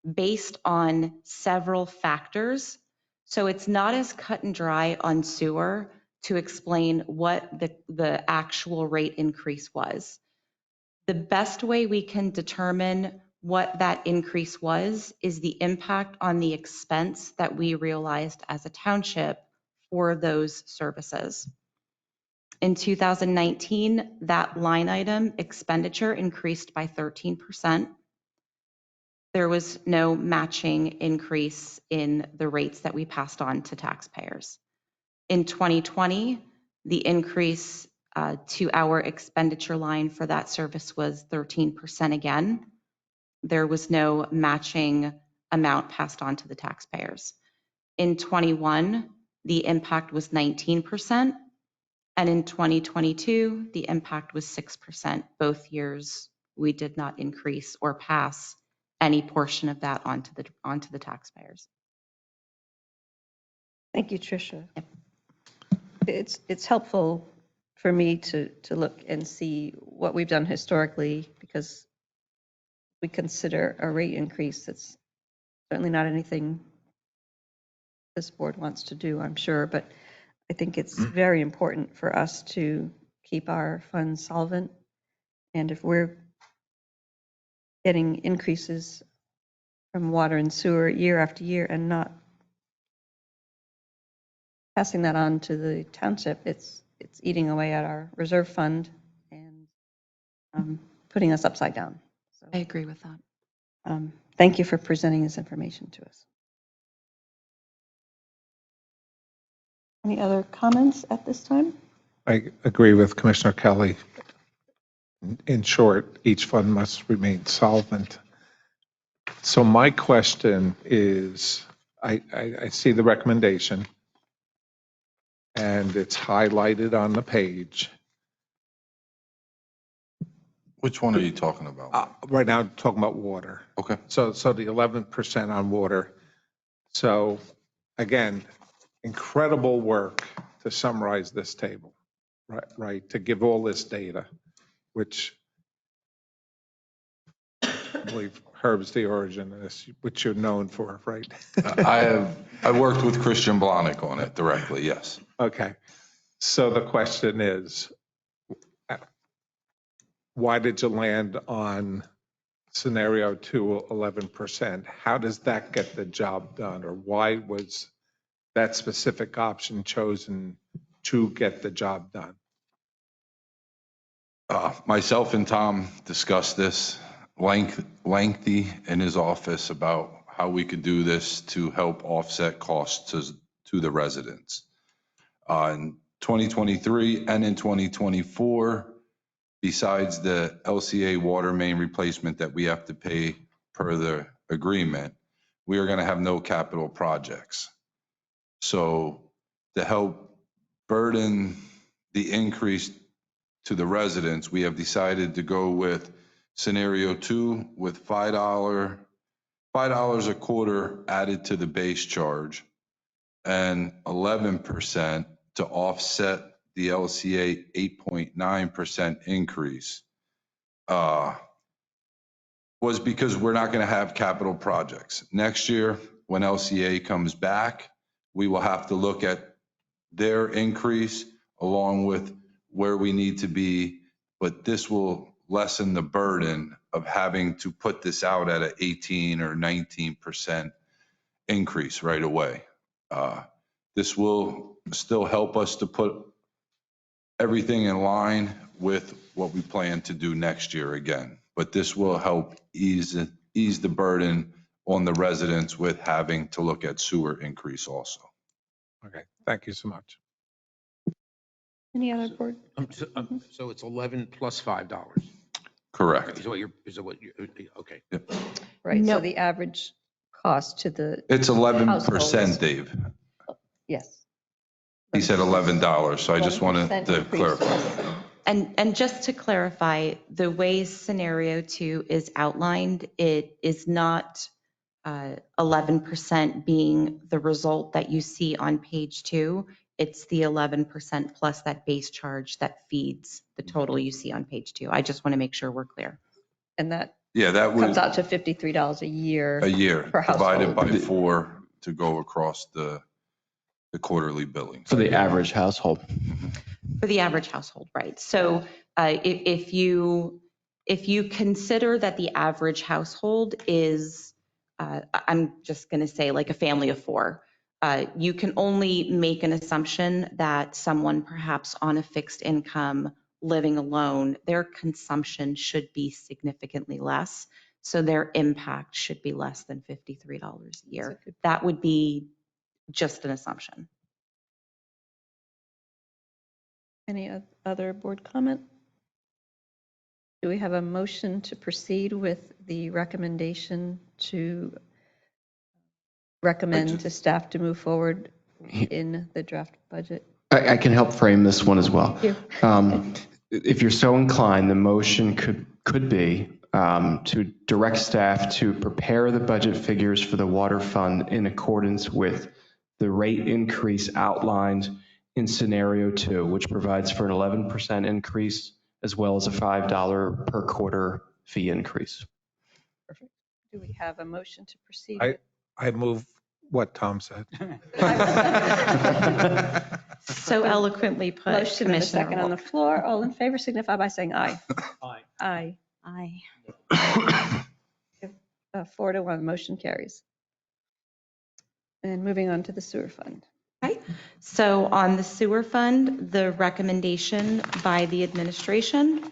based on several factors. So it's not as cut and dry on sewer to explain what the actual rate increase was. The best way we can determine what that increase was is the impact on the expense that we realized as a township for those services. In 2019, that line item expenditure increased by 13%. There was no matching increase in the rates that we passed on to taxpayers. In 2020, the increase to our expenditure line for that service was 13% again. There was no matching amount passed on to the taxpayers. In 21, the impact was 19%, and in 2022, the impact was 6%. Both years, we did not increase or pass any portion of that onto the taxpayers. Thank you, Tricia. Yep. It's helpful for me to look and see what we've done historically, because we consider a rate increase that's certainly not anything this board wants to do, I'm sure, but I think it's very important for us to keep our funds solvent. And if we're getting increases from water and sewer year after year and not passing that on to the township, it's eating away at our reserve fund and putting us upside down. So, I agree with that. Thank you for presenting this information to us. Any other comments at this time? I agree with Commissioner Kelly. In short, each fund must remain solvent. So my question is, I see the recommendation and it's highlighted on the page. Which one are you talking about? Right now, I'm talking about water. Okay. So the 11% on water. So again, incredible work to summarize this table, right? To give all this data, which I believe Herb's the origin of this, which you're known for, right? I worked with Christian Blahnik on it directly, yes. Okay. So the question is, why did you land on scenario 2, 11%? How does that get the job done? Or why was that specific option chosen to get the job done? Myself and Tom discussed this lengthy in his office about how we could do this to help offset costs to the residents. In 2023 and in 2024, besides the LCA water main replacement that we have to pay per the agreement, we are going to have no capital projects. So to help burden the increase to the residents, we have decided to go with scenario 2 with $5 $5 a quarter added to the base charge, and 11% to offset the LCA 8.9% increase, was because we're not going to have capital projects. Next year, when LCA comes back, we will have to look at their increase along with where we need to be, but this will lessen the burden of having to put this out at an 18 or 19% increase right away. This will still help us to put everything in line with what we plan to do next year again, but this will help ease the burden on the residents with having to look at sewer increase also. Okay, thank you so much. Any other board? So it's 11 plus $5. Correct. Is what you're, okay. Yep. Right, No. so the average cost to the. It's 11%, households- Dave. Yes. He said $11, so I just wanted 11% to increase. clarify. And just to clarify, the way scenario 2 is outlined, it is not 11% being the result that you see on page 2. It's the 11% plus that base charge that feeds the total you see on page 2. I just want to make sure we're clear. And that That comes would out to $53 a year. divided per household. by 4 to go across the quarterly billing. For the average household. For the average household, right? So if you consider that the average household is, I'm just going to say like a family of 4, you can only make an assumption that someone perhaps on a fixed income living alone, their consumption should be significantly less. So their impact should be less than $53 a year. That would be just an assumption. Any other board comment? Do we have a motion to proceed with the recommendation to recommend to staff to move forward in the draft budget? I can help frame this one as well. Thank you. If you're so inclined, the motion could be to direct staff to prepare the budget figures for the water fund in accordance with the rate increase outlined in scenario 2, which provides for an 11% increase as well as a $5 per quarter fee increase. Perfect. Do we have a motion to proceed? I move what Tom said. So eloquently put. Motion and a Commissioner second on the floor. All in favor signify by saying aye. Aye. Aye. Aye. 4-1, motion carries. And moving on to the sewer fund. Okay. So on the sewer fund, the recommendation by the administration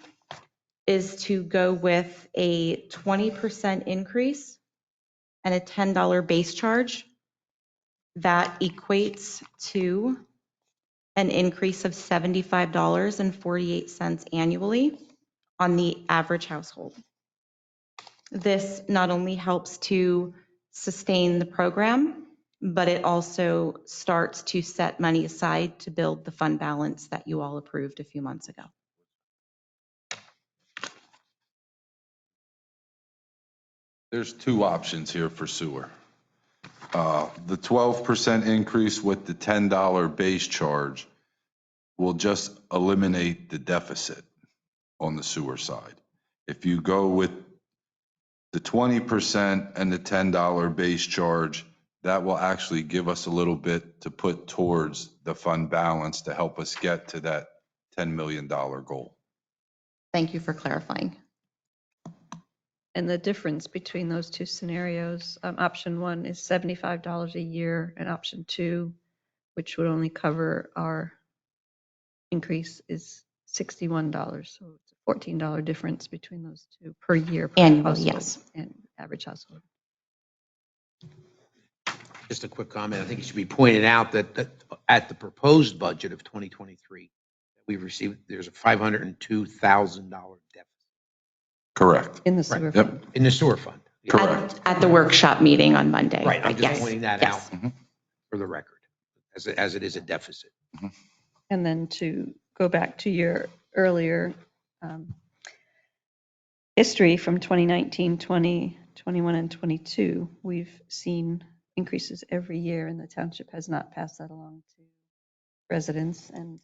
is to go with a 20% increase and a $10 base charge. That equates to an increase of $75.48 annually on the average household. This not only helps to sustain the program, but it also starts to set money aside to build the fund balance that you all approved a few months ago. There's 2 options here for sewer. The 12% increase with the $10 base charge will just eliminate the deficit on the sewer side. If you go with the 20% and the $10 base charge, that will actually give us a little bit to put towards the fund balance to help us get to that $10 million goal. Thank you for clarifying. And the difference between those 2 scenarios, option 1 is $75 a year, and option 2, which would only cover our increase, is $61. So it's a $14 difference between those 2 per year. Per Annually, household yes. And average household. Just a quick comment. I think it should be pointed out that at the proposed budget of 2023, we've received, there's a $502,000 deficit. Correct. In the sewer fund. Yep, in the sewer fund. Correct. At the workshop meeting on Monday. Right, I'm just Yes. pointing that Yes. out for the record, as it is a deficit. And then to go back to your earlier history from 2019, 2020 21 and 22, we've seen increases every year, and the township has not passed that along to residents, and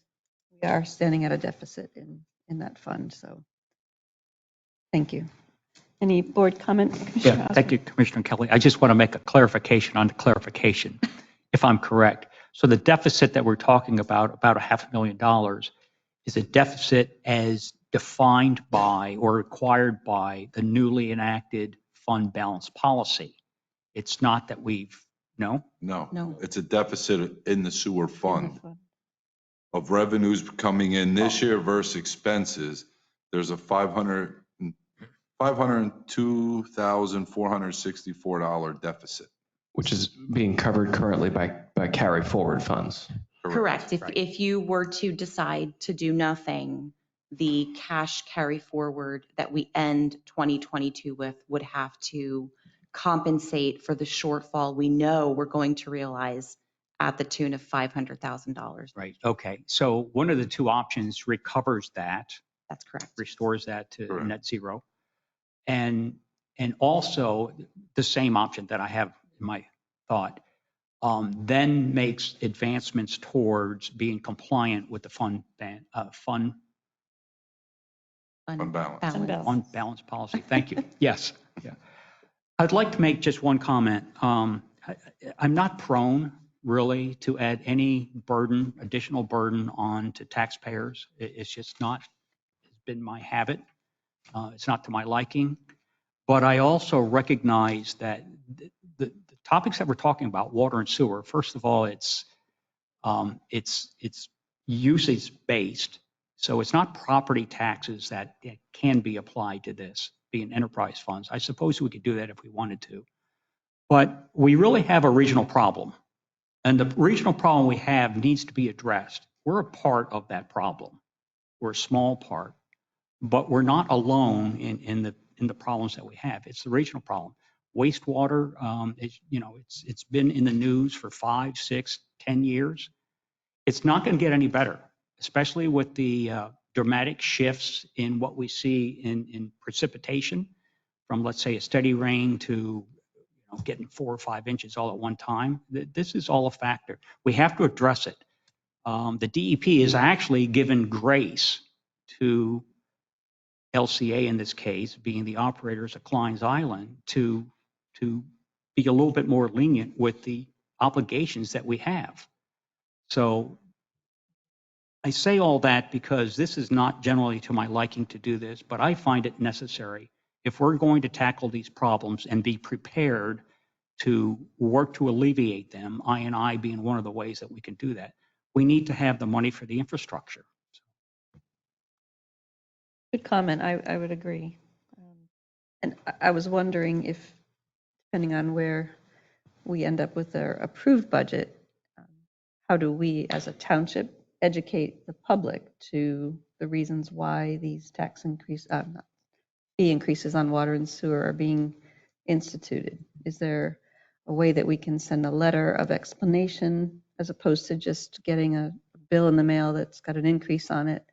we are standing at a deficit in that fund. So thank you. Any board comment? Commissioner Yeah, thank you, Commissioner Kelly. I just want to make a clarification on the clarification, if I'm correct. So the deficit that we're talking about $500,000, is a deficit as defined by or required by the newly enacted fund balance policy. It's not that no? No, it's a deficit in the sewer fund of revenues coming in this year versus expenses. There's a $502,464 deficit. Which is being covered currently by carry forward funds. Correct. If you were to decide to do nothing, the cash carry forward that we end 2022 with would have to compensate for the shortfall we know we're going to realize at the tune of $500,000. Right. Okay. So one of the two options recovers that. That's correct. Restores that to net zero. And also the same option that I have in my thought, then makes advancements towards being compliant with the fund balance policy. Thank you. Yes. Yeah. I'd like to make just one comment. I'm not prone really to add any additional burden on to taxpayers. It's just not, it's been my habit. It's not to my liking. But I also recognize that the topics that we're talking about, water and sewer, first of all, it's usage based. So it's not property taxes that can be applied to this, being enterprise funds. I suppose we could do that if we wanted to. But we really have a regional problem. And the regional problem we have needs to be addressed. We're a part of that problem. We're a small part. But we're not alone in the problems that we have. It's the regional problem. Wastewater, it's been in the news for 5, 6, 10 years. It's not going to get any better, especially with the dramatic shifts in what we see in precipitation from, let's say, a steady rain to getting 4 or 5 inches all at one time. This is all a factor. We have to address it. The DEP is actually given grace to LCA in this case, being the operators of Klein's Island, to be a little bit more lenient with the obligations that we have. So I say all that because this is not generally to my liking to do this, but I find it necessary if we're going to tackle these problems and be prepared to work to alleviate them, I&I being one of the ways that we can do that. We need to have the money for the infrastructure. Good comment. I would agree. And I was wondering if, depending on where we end up with our approved budget, how do we as a township educate the public to the reasons why these fee increases on water and sewer are being instituted? Is there a way that we can send a letter of explanation as opposed to just getting a bill in the mail that's got an increase on it?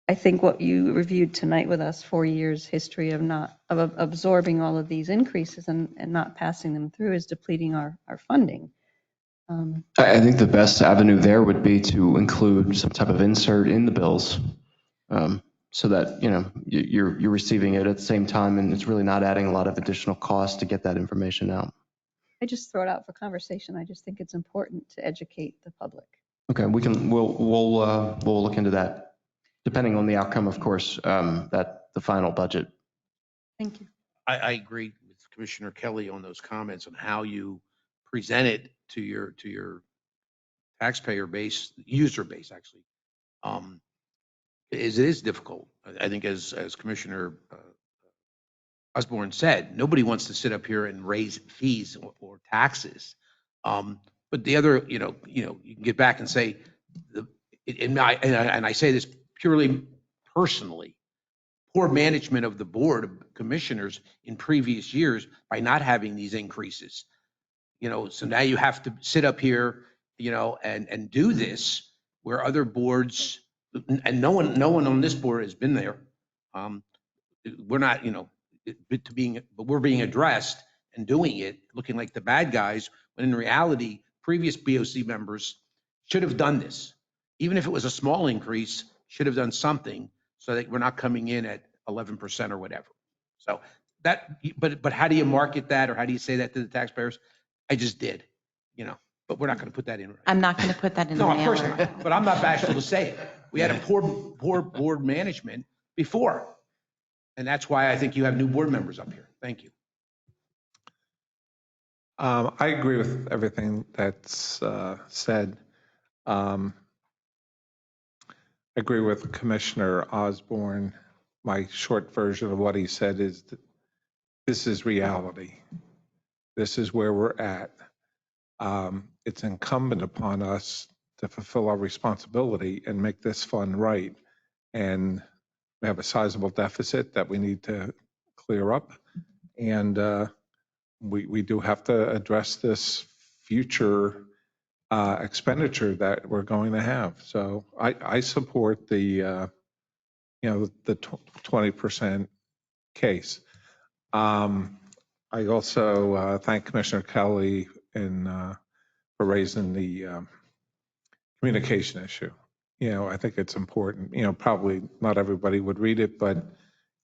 I think what you reviewed tonight with us, 4 years history of absorbing all of these increases and not passing them through, is depleting our funding. I think the best avenue there would be to include some type of insert in the bills, so that you're receiving it at the same time, and it's really not adding a lot of additional cost to get that information out. I just throw it out for conversation. I just think it's important to educate the public. Okay, we'll look into that. Depending on the outcome, of course, that the final budget. Thank you. I agree with Commissioner Kelly on those comments on how you present it to your taxpayer base, user base, actually. It is difficult. I think as Commissioner Osborne said, nobody wants to sit up here and raise fees or taxes. But the other, you can get back and say, and I say this purely personally, poor management of the board of commissioners in previous years by not having these increases. So now you have to sit up here, and do this where other boards, and no one on this board has been there. We're not, but we're being addressed and doing it, looking like the bad guys, when in reality, previous BOC members should have done this. Even if it was a small increase, should have done something so that we're not coming in at 11% or whatever. So that, but how do you market that, or how do you say that to the taxpayers? I just did, but we're not going to put that in. I'm not going to put that in the No, of course mailer. not, but I'm not bashful to say it. We had a poor board management before. And that's why I think you have new board members up here. Thank you. I agree with everything that's said. I agree with Commissioner Osborne. My short version of what he said is that this is reality. This is where we're at. It's incumbent upon us to fulfill our responsibility and make this fund right. And we have a sizable deficit that we need to clear up. And we do have to address this future expenditure that we're going to have. So I support the 20% case. I also thank Commissioner Kelly for raising the communication issue. I think it's important. Probably not everybody would read it, but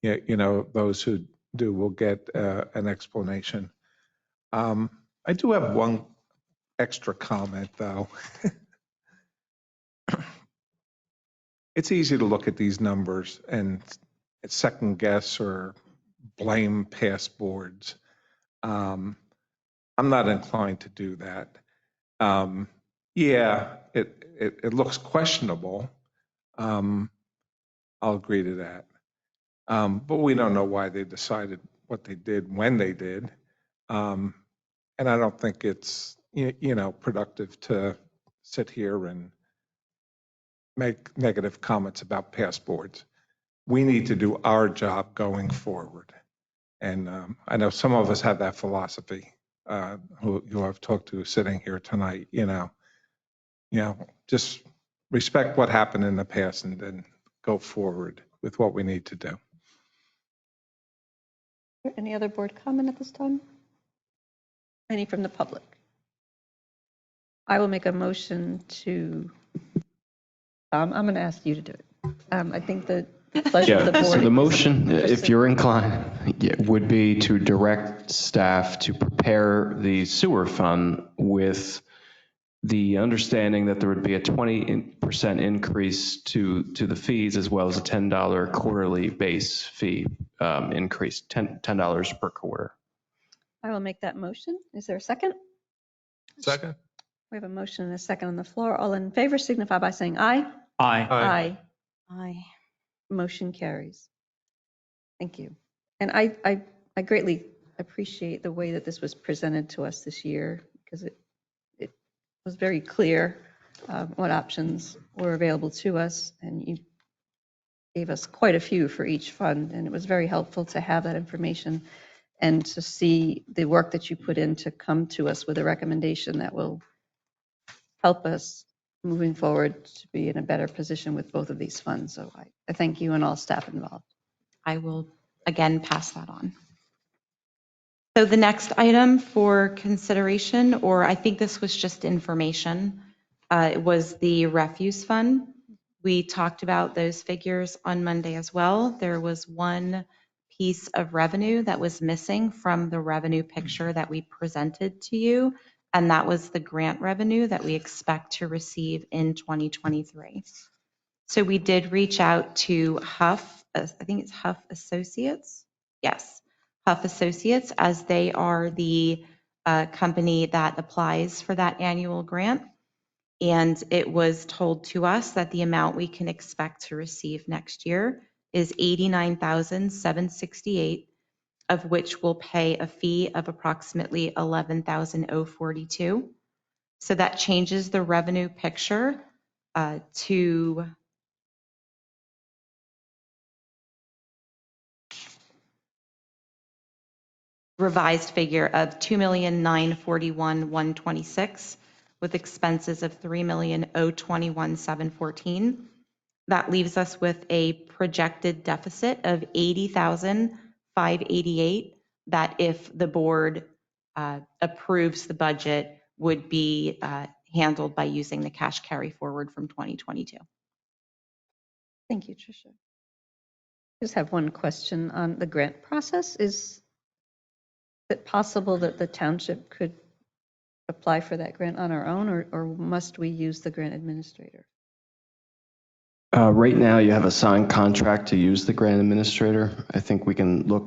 those who do will get an explanation. I do have one extra comment, though. It's easy to look at these numbers and second guess or blame past boards. I'm not inclined to do that. Yeah, it looks questionable. I'll agree to that. But we don't know why they decided what they did when they did. And I don't think it's, productive to sit here and make negative comments about past boards. We need to do our job going forward. And I know some of us have that philosophy, who I've talked to sitting here tonight, just respect what happened in the past and then go forward with what we need to do. Any other board comment at this time? Any from the public? I will make a motion to, I'm going to ask you to do it. I think the pleasure of the board. So the motion, if you're inclined, would be to direct staff to prepare the sewer fund with the understanding that there would be a 20% increase to the fees, as well as a $10 quarterly base fee increase, $10 per quarter. I will make that motion. Is there a second? Second. We have a motion and a second on the floor. All in favor signify by saying aye. Aye. Aye. Aye. Motion carries. Thank you. And I greatly appreciate the way that this was presented to us this year, because it was very clear what options were available to us, and you gave us quite a few for each fund, and it was very helpful to have that information and to see the work that you put in to come to us with a recommendation that will help us moving forward to be in a better position with both of these funds. So I thank you and all staff involved. I will again pass that on. So the next item for consideration, or I think this was just information, was the refuse fund. We talked about those figures on Monday as well. There was one piece of revenue that was missing from the revenue picture that we presented to you, and that was the grant revenue that we expect to receive in 2023. So we did reach out to Huff, I think it's Huff Associates. Yes, Huff Associates, as they are the company that applies for that annual grant. And it was told to us that the amount we can expect to receive next year is $89,768, of which we'll pay a fee of approximately $11,042. So that changes the revenue picture to revised figure of $2,941,126 with expenses of $3,021,714. That leaves us with a projected deficit of $80,538 588 that, if the board approves the budget, would be handled by using the cash carry forward from 2022. Thank you, Tricia. I just have one question on the grant process. Is it possible that the township could apply for that grant on our own, or must we use the grant administrator? Right now, you have a signed contract to use the grant administrator. I think we can look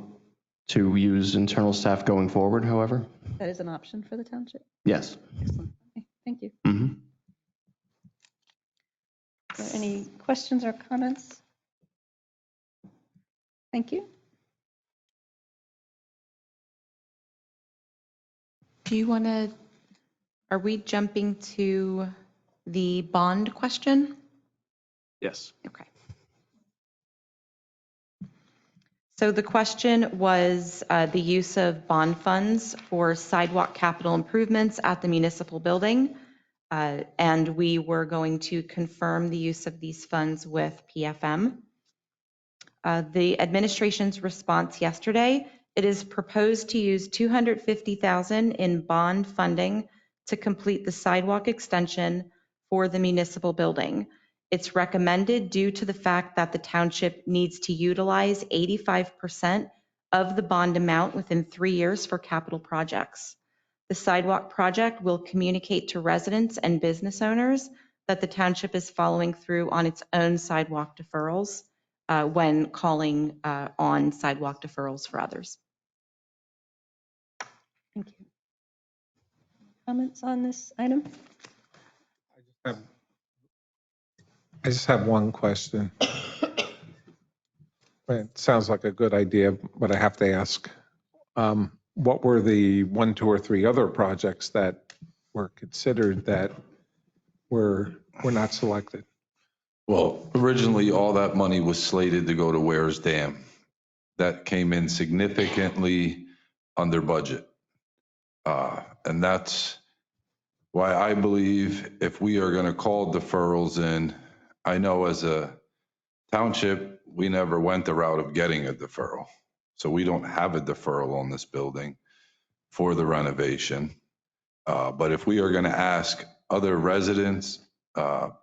to use internal staff going forward, however. That is an option for the township? Yes. Excellent. Okay, thank you. Mm-hmm. Are there any questions or comments? Thank you. Do you want to, are we jumping to the bond question? Yes. Okay. So the question was the use of bond funds for sidewalk capital improvements at the municipal building. And we were going to confirm the use of these funds with PFM. The administration's response yesterday, it is proposed to use $250,000 in bond funding to complete the sidewalk extension for the municipal building. It's recommended due to the fact that the township needs to utilize 85% of the bond amount within 3 years for capital projects. The sidewalk project will communicate to residents and business owners that the township is following through on its own sidewalk deferrals when calling on sidewalk deferrals for others. Thank you. Comments on this item? I just have one question. It sounds like a good idea, but I have to ask, what were the 1, 2, or 3 other projects that were considered that were not selected? Well, originally, all that money was slated to go to Ware's Dam. That came in significantly under budget. And that's why I believe if we are going to call deferrals in, I know as a township, we never went the route of getting a deferral. So we don't have a deferral on this building for the renovation. But if we are going to ask other residents,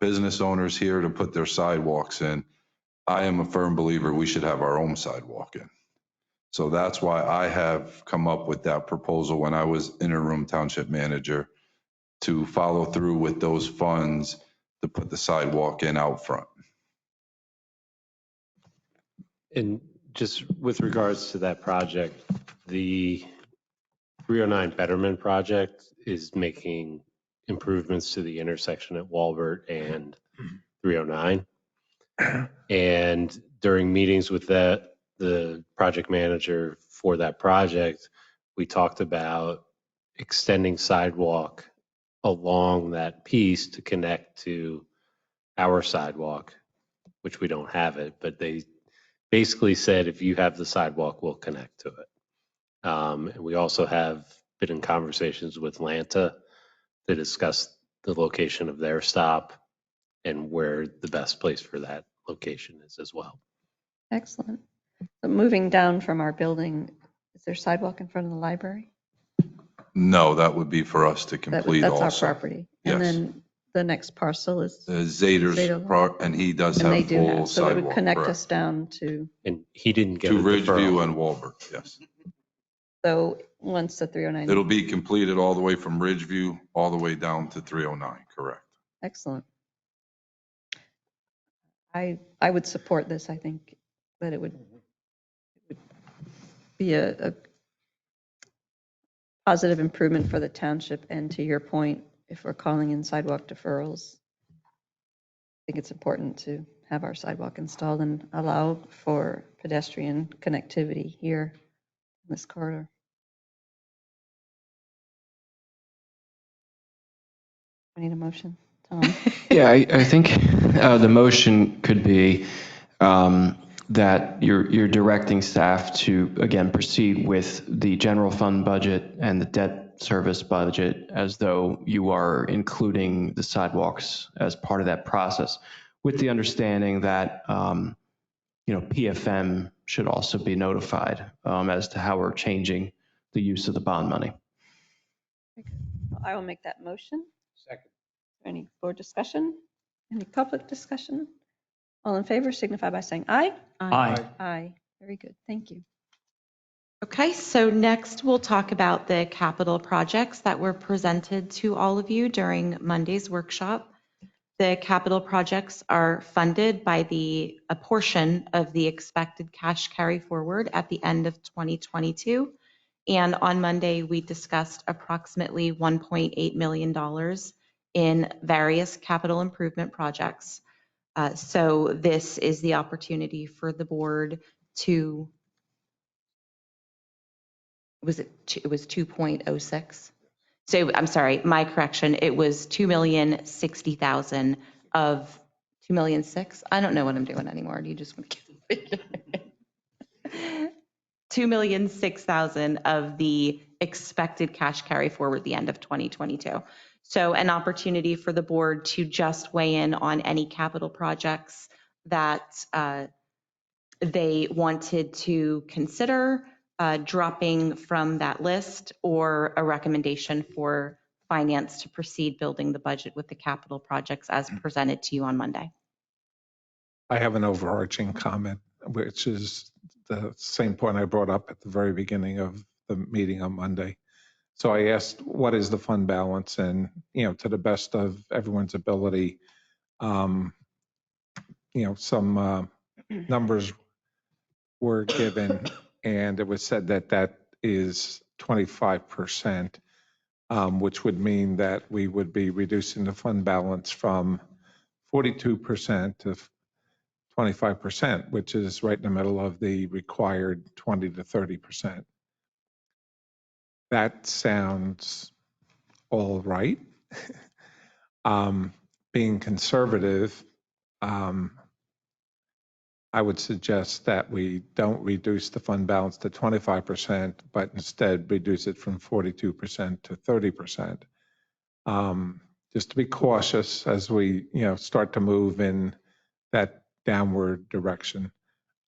business owners here to put their sidewalks in, I am a firm believer we should have our own sidewalk in. So that's why I have come up with that proposal when I was interim township manager to follow through with those funds to put the sidewalk in out front. And just with regards to that project, the 309 Betterment project is making improvements to the intersection at Walbert and 309. And during meetings with the project manager for that project, we talked about extending sidewalk along that piece to connect to our sidewalk, which we don't have it, but they basically said, if you have the sidewalk, we'll connect to it. And we also have been in conversations with Lanta to discuss the location of their stop and where the best place for that location is as well. Excellent. So moving down from our building, is there sidewalk in front of the library? No, that would be for us to complete also. That's our property. Yes. And then the next parcel is Zader's, and he does and have they do full have, so it would sidewalk. connect correct. us down to, And he didn't get To a Ridgeview deferral. and Walbert, yes. so once the 309. It'll be completed all the way from Ridgeview, all the way down to 309, correct. Excellent. I would support this. I think that it would be a positive improvement for the township. And to your point, if we're calling in sidewalk deferrals, I think it's important to have our sidewalk installed and allow for pedestrian connectivity here in this corridor. I need a motion, Tom. Yeah, I think the motion could be that you're directing staff to, again, proceed with the general fund budget and the debt service budget as though you are including the sidewalks as part of that process, with the understanding that PFM should also be notified as to how we're changing the use of the bond money. Well, I will make that motion. Second. Is there any board discussion? Any public discussion? All in favor signify by saying aye. Aye. Aye. Very good. Thank you. Okay, so next we'll talk about the capital projects that were presented to all of you during Monday's workshop. The capital projects are funded by a portion of the expected cash carry forward at the end of 2022. And on Monday, we discussed approximately $1.8 million in various capital improvement projects. So this is the opportunity for the board to, was 2.06? So I'm sorry, my correction, it was $2,060,000 of 2,006,000. I don't know what I'm doing anymore. Do you just want to give it? 2,006,000 of the expected cash carry forward at the end of 2022. So an opportunity for the board to just weigh in on any capital projects that they wanted to consider dropping from that list, or a recommendation for finance to proceed building the budget with the capital projects as presented to you on Monday. I have an overarching comment, which is the same point I brought up at the very beginning of the meeting on Monday. So I asked, what is the fund balance? And, to the best of everyone's ability, some numbers were given, and it was said that that is 25%, which would mean that we would be reducing the fund balance from 42% to 25%, which is right in the middle of the required 20 to 30%. That sounds all right. Being conservative, I would suggest that we don't reduce the fund balance to 25%, but instead reduce it from 42% to 30%. Just to be cautious as we, start to move in that downward direction.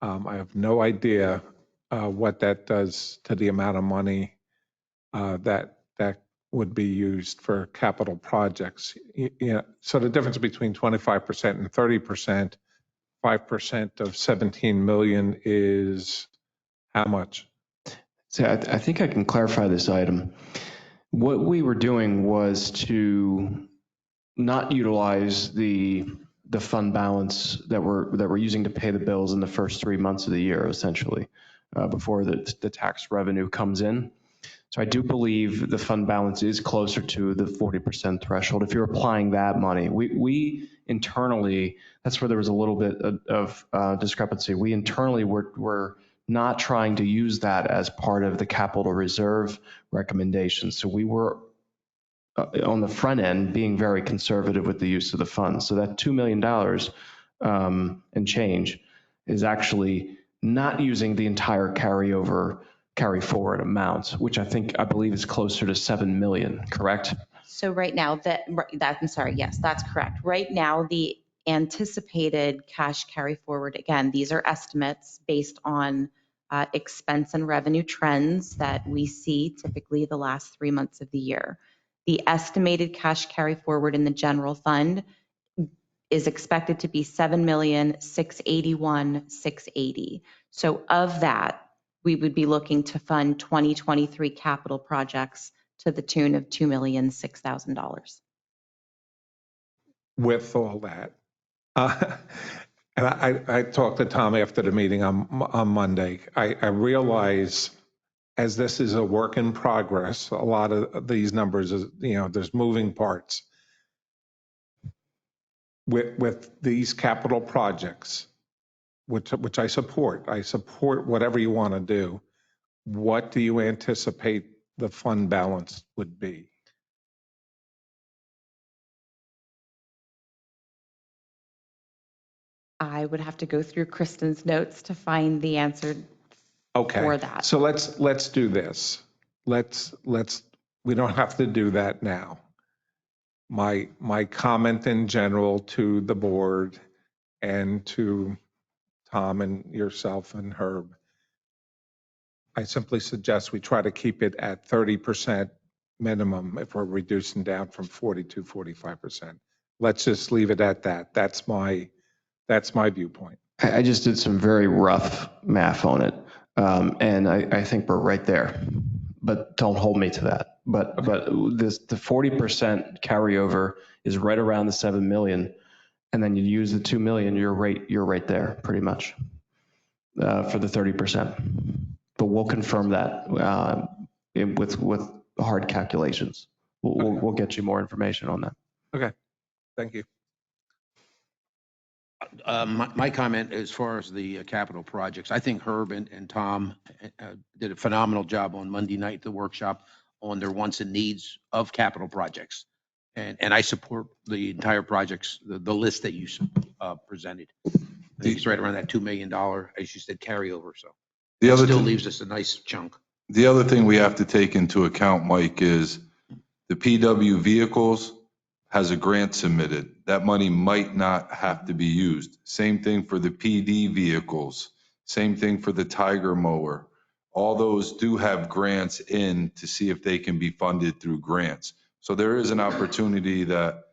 I have no idea what that does to the amount of money that would be used for capital projects. So the difference between 25% and 30%, 5% of 17 million is how much? So I think I can clarify this item. What we were doing was to not utilize the fund balance that we're using to pay the bills in the first 3 months of the year, essentially, before the tax revenue comes in. So I do believe the fund balance is closer to the 40% threshold. If you're applying that money, we internally, that's where there was a little bit of discrepancy. We internally were not trying to use that as part of the capital reserve recommendation. So we were on the front end being very conservative with the use of the funds. So that $2 million and change is actually not using the entire carry forward amounts, which I believe is closer to 7 million, correct? So right now, I'm sorry, yes, that's correct. Right now, the anticipated cash carry forward, again, these are estimates based on expense and revenue trends that we see typically the last 3 months of the year. The estimated cash carry forward in the general fund is expected to be $7,681,680. So of that, we would be looking to fund 2023 capital projects to the tune of $2,006,000. With all that. And I talked to Tom after the meeting on Monday. I realize, as this is a work in progress, a lot of these numbers, there's moving parts. With these capital projects, which I support whatever you want to do. What do you anticipate the fund balance would be? I would have to go through Kristen's notes to find the answer for that. So let's do this. We don't have to do that now. My comment in general to the board and to Tom and yourself and Herb, I simply suggest we try to keep it at 30% minimum if we're reducing down from 40 to 45%. Let's just leave it at that. That's my viewpoint. I just did some very rough math on it, and I think we're right there. But don't hold me to that. But the 40% carryover is right around the 7 million, and then you use the 2 million. You're right there pretty much for the 30%. But we'll confirm that with hard calculations. We'll get you more information on that. Okay, thank you. My comment as far as the capital projects, I think Herb and Tom did a phenomenal job on Monday night, the workshop on their wants and needs of capital projects. And I support the entire projects, the list that you presented. I think it's right around that $2 million, as you said, carryover. So that still leaves us a nice chunk. The other thing we have to take into account, Mike, is the PW vehicles has a grant submitted. That money might not have to be used. Same thing for the PD vehicles. Same thing for the Tiger mower. All those do have grants in to see if they can be funded through grants. So there is an opportunity that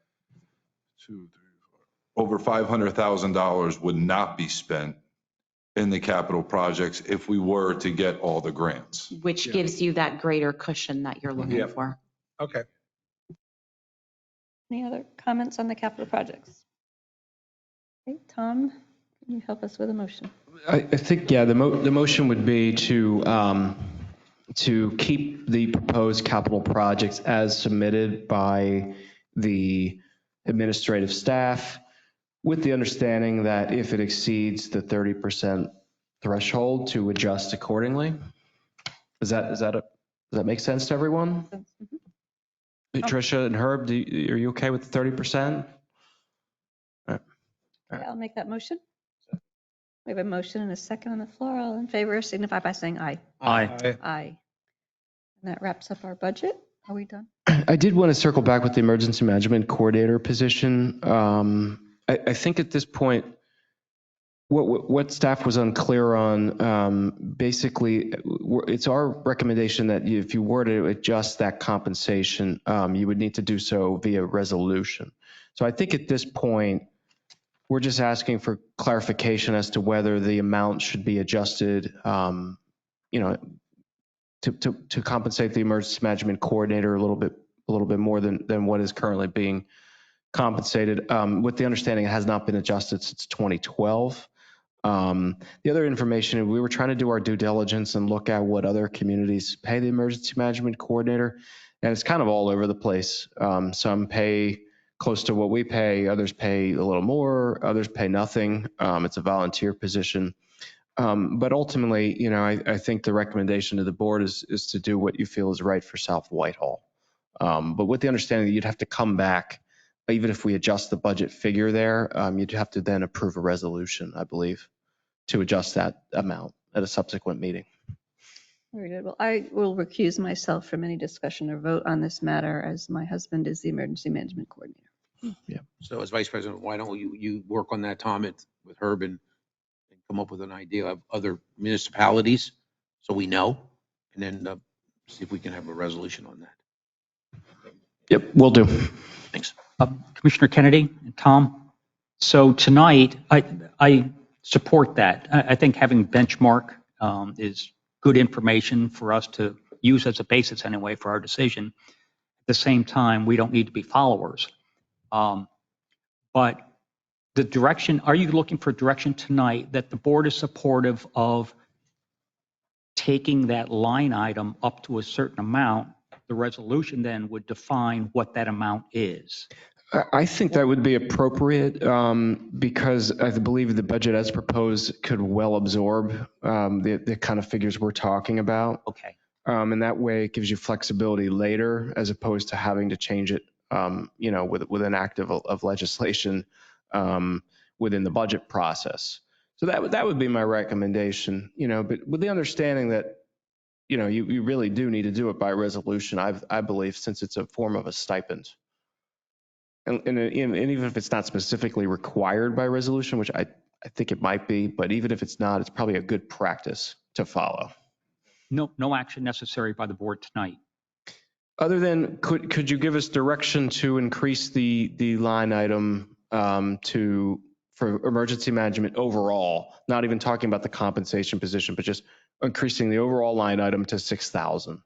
over $500,000 would not be spent in the capital projects if we were to get all the grants. Which gives you that greater cushion that you're looking for. Okay. Any other comments on the capital projects? Okay, Tom, can you help us with a motion? I think, yeah, the motion would be to keep the proposed capital projects as submitted by the administrative staff, with the understanding that if it exceeds the 30% threshold, to adjust accordingly. Does that make sense to everyone? Mm-hmm. Tricia and Herb, are you okay with the 30%? Yeah, I'll make that motion. We have a motion and a second on the floor. All in favor signify by saying aye. Aye. Aye. And that wraps up our budget. Are we done? I did want to circle back with the emergency management coordinator position. I think at this point, what staff was unclear on, basically, it's our recommendation that if you were to adjust that compensation, you would need to do so via resolution. So I think at this point, we're just asking for clarification as to whether the amount should be adjusted, to compensate the emergency management coordinator a little bit more than what is currently being compensated, with the understanding it has not been adjusted since 2012. The other information, we were trying to do our due diligence and look at what other communities pay the emergency management coordinator, and it's kind of all over the place. Some pay close to what we pay, others pay a little more, others pay nothing. It's a volunteer position. But ultimately, I think the recommendation to the board is to do what you feel is right for South Whitehall. But with the understanding that you'd have to come back, even if we adjust the budget figure there, you'd have to then approve a resolution, I believe, to adjust that amount at a subsequent meeting. Very good. Well, I will recuse myself from any discussion or vote on this matter, as my husband is the emergency management coordinator. Yeah. So as Vice President, why don't you work on that, Tom, with Herb and come up with an idea of other municipalities so we know, and then see if we can have a resolution on that. Yep, will do. Thanks. Commissioner Kennedy, Tom. So tonight, I support that. I think having benchmark is good information for us to use as a basis anyway for our decision. At the same time, we don't need to be followers. But the direction, are you looking for direction tonight that the board is supportive of taking that line item up to a certain amount? The resolution then would define what that amount is. I think that would be appropriate because I believe the budget as proposed could well absorb the kind of figures we're talking about. Okay. And that way it gives you flexibility later as opposed to having to change it, with an act of legislation within the budget process. So that would be my recommendation, but with the understanding that, you really do need to do it by resolution, I believe, since it's a form of a stipend. And even if it's not specifically required by resolution, which I think it might be, but even if it's not, it's probably a good practice to follow. No action necessary by the board tonight. Other than, could you give us direction to increase the line item for emergency management overall, not even talking about the compensation position, but just increasing the overall line item to 6,000?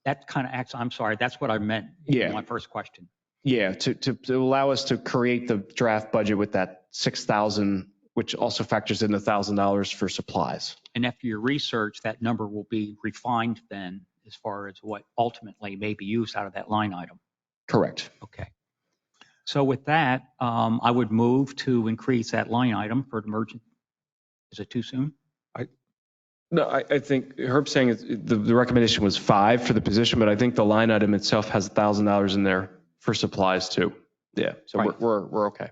That kind of acts, I'm sorry, that's what I meant in my first question. Yeah, to allow us to create the draft budget with that 6,000, which also factors in $1,000 for supplies. And after your research, that number will be refined then as far as what ultimately may be used out of that line item. Correct. Okay. So with that, I would move to increase that line item for emergency. Is it too soon? No, I think Herb's saying the recommendation was 5 for the position, but I think the line item itself has $1,000 in there for supplies too. Yeah, so right. we're okay.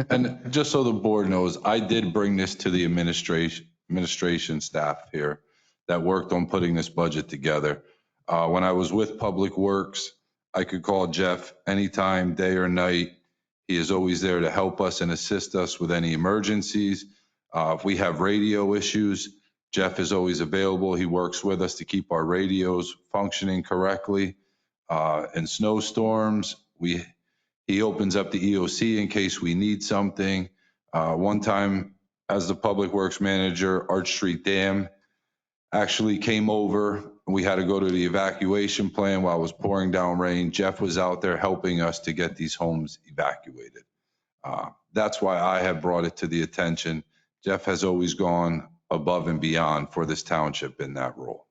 And just so the board knows, I did bring this to the administration staff here that worked on putting this budget together. When I was with Public Works, I could call Jeff anytime, day or night. He is always there to help us and assist us with any emergencies. If we have radio issues, Jeff is always available. He works with us to keep our radios functioning correctly. In snowstorms, he opens up the EOC in case we need something. One time, as the Public Works manager, Arch Street Dam actually came over. We had to go to the evacuation plan while it was pouring down rain. Jeff was out there helping us to get these homes evacuated. That's why I have brought it to the attention. Jeff has always gone above and beyond for this township in that role.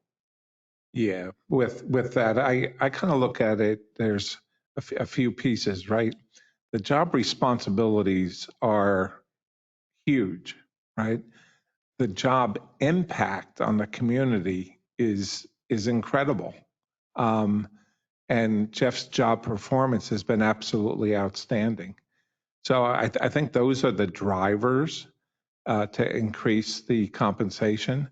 Yeah, with that, I kind of look at it, there's a few pieces, right? The job responsibilities are huge, right? The job impact on the community is incredible. And Jeff's job performance has been absolutely outstanding. So I think those are the drivers to increase the compensation.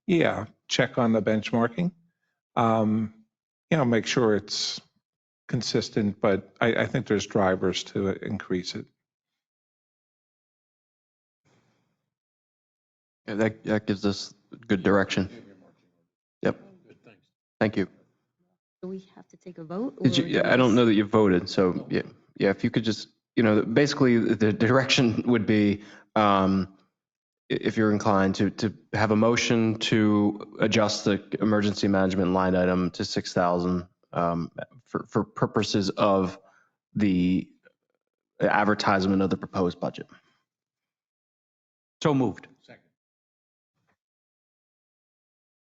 Yeah, check on the benchmarking. Make sure it's consistent, but I think there's drivers to increase it. Yeah, that gives us good direction. Yep. Thank you. Do we have to take a vote? I don't know that you voted, so yeah, if you could just, basically the direction would be, if you're inclined to have a motion to adjust the emergency management line item to 6,000 for purposes of the advertisement of the proposed budget. So moved.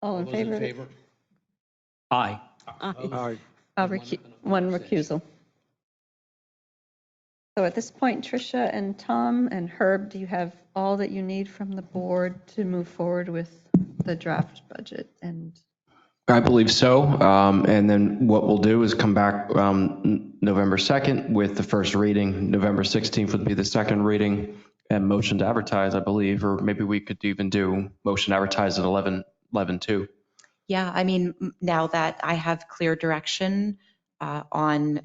All in favor? Aye. Aye. One recusal. So at this point, Tricia and Tom and Herb, do you have all that you need from the board to move forward with the draft budget? And I believe so. And then what we'll do is come back November 2nd with the first reading. November 16th would be the second reading, and motion to advertise, I believe, or maybe we could even do motion to advertise at 11/2. Yeah, I mean, now that I have clear direction on,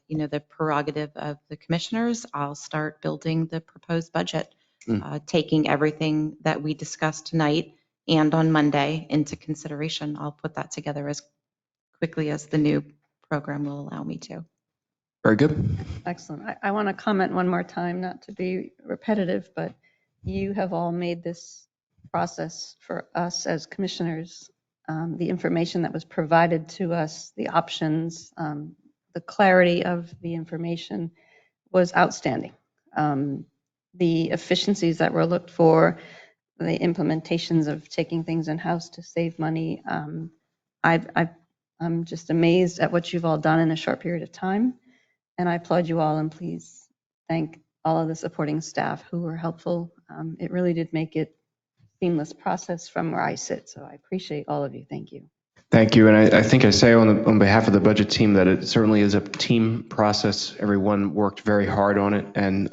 the prerogative of the commissioners, I'll start building the proposed budget, taking everything that we discussed tonight and on Monday into consideration. I'll put that together as quickly as the new program will allow me to. Very good. excellent. I want to comment one more time, not to be repetitive, but you have all made this process for us as commissioners. The information that was provided to us, the options, the clarity of the information was outstanding. The efficiencies that were looked for, the implementations of taking things in-house to save money. I'm just amazed at what you've all done in a short period of time. And I applaud you all, and please thank all of the supporting staff who were helpful. It really did make it a seamless process from where I sit. So I appreciate all of you. Thank you. Thank you. And I think I say on behalf of the budget team that it certainly is a team process. Everyone worked very hard on it. And,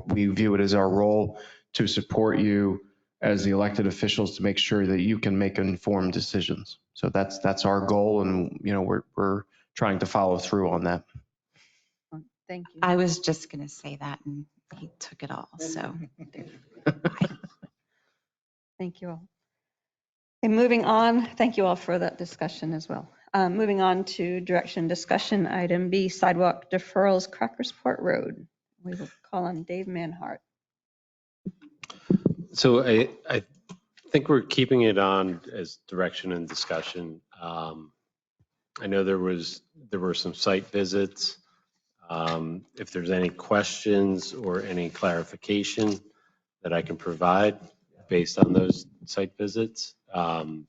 we view it as our role to support you as the elected officials to make sure that you can make informed decisions. So that's our goal. And, we're trying to follow through on that. Thank you. I was just going to say that, and he took it all, so. Thank you all. Okay, moving on, thank you all for that discussion as well. Moving on to direction discussion, item B, sidewalk deferrals, Crackersport Road. We will call on Dave Manhart. So I think we're keeping it on as direction and discussion. I know there were some site visits. If there's any questions or any clarification that I can provide based on those site visits, I'm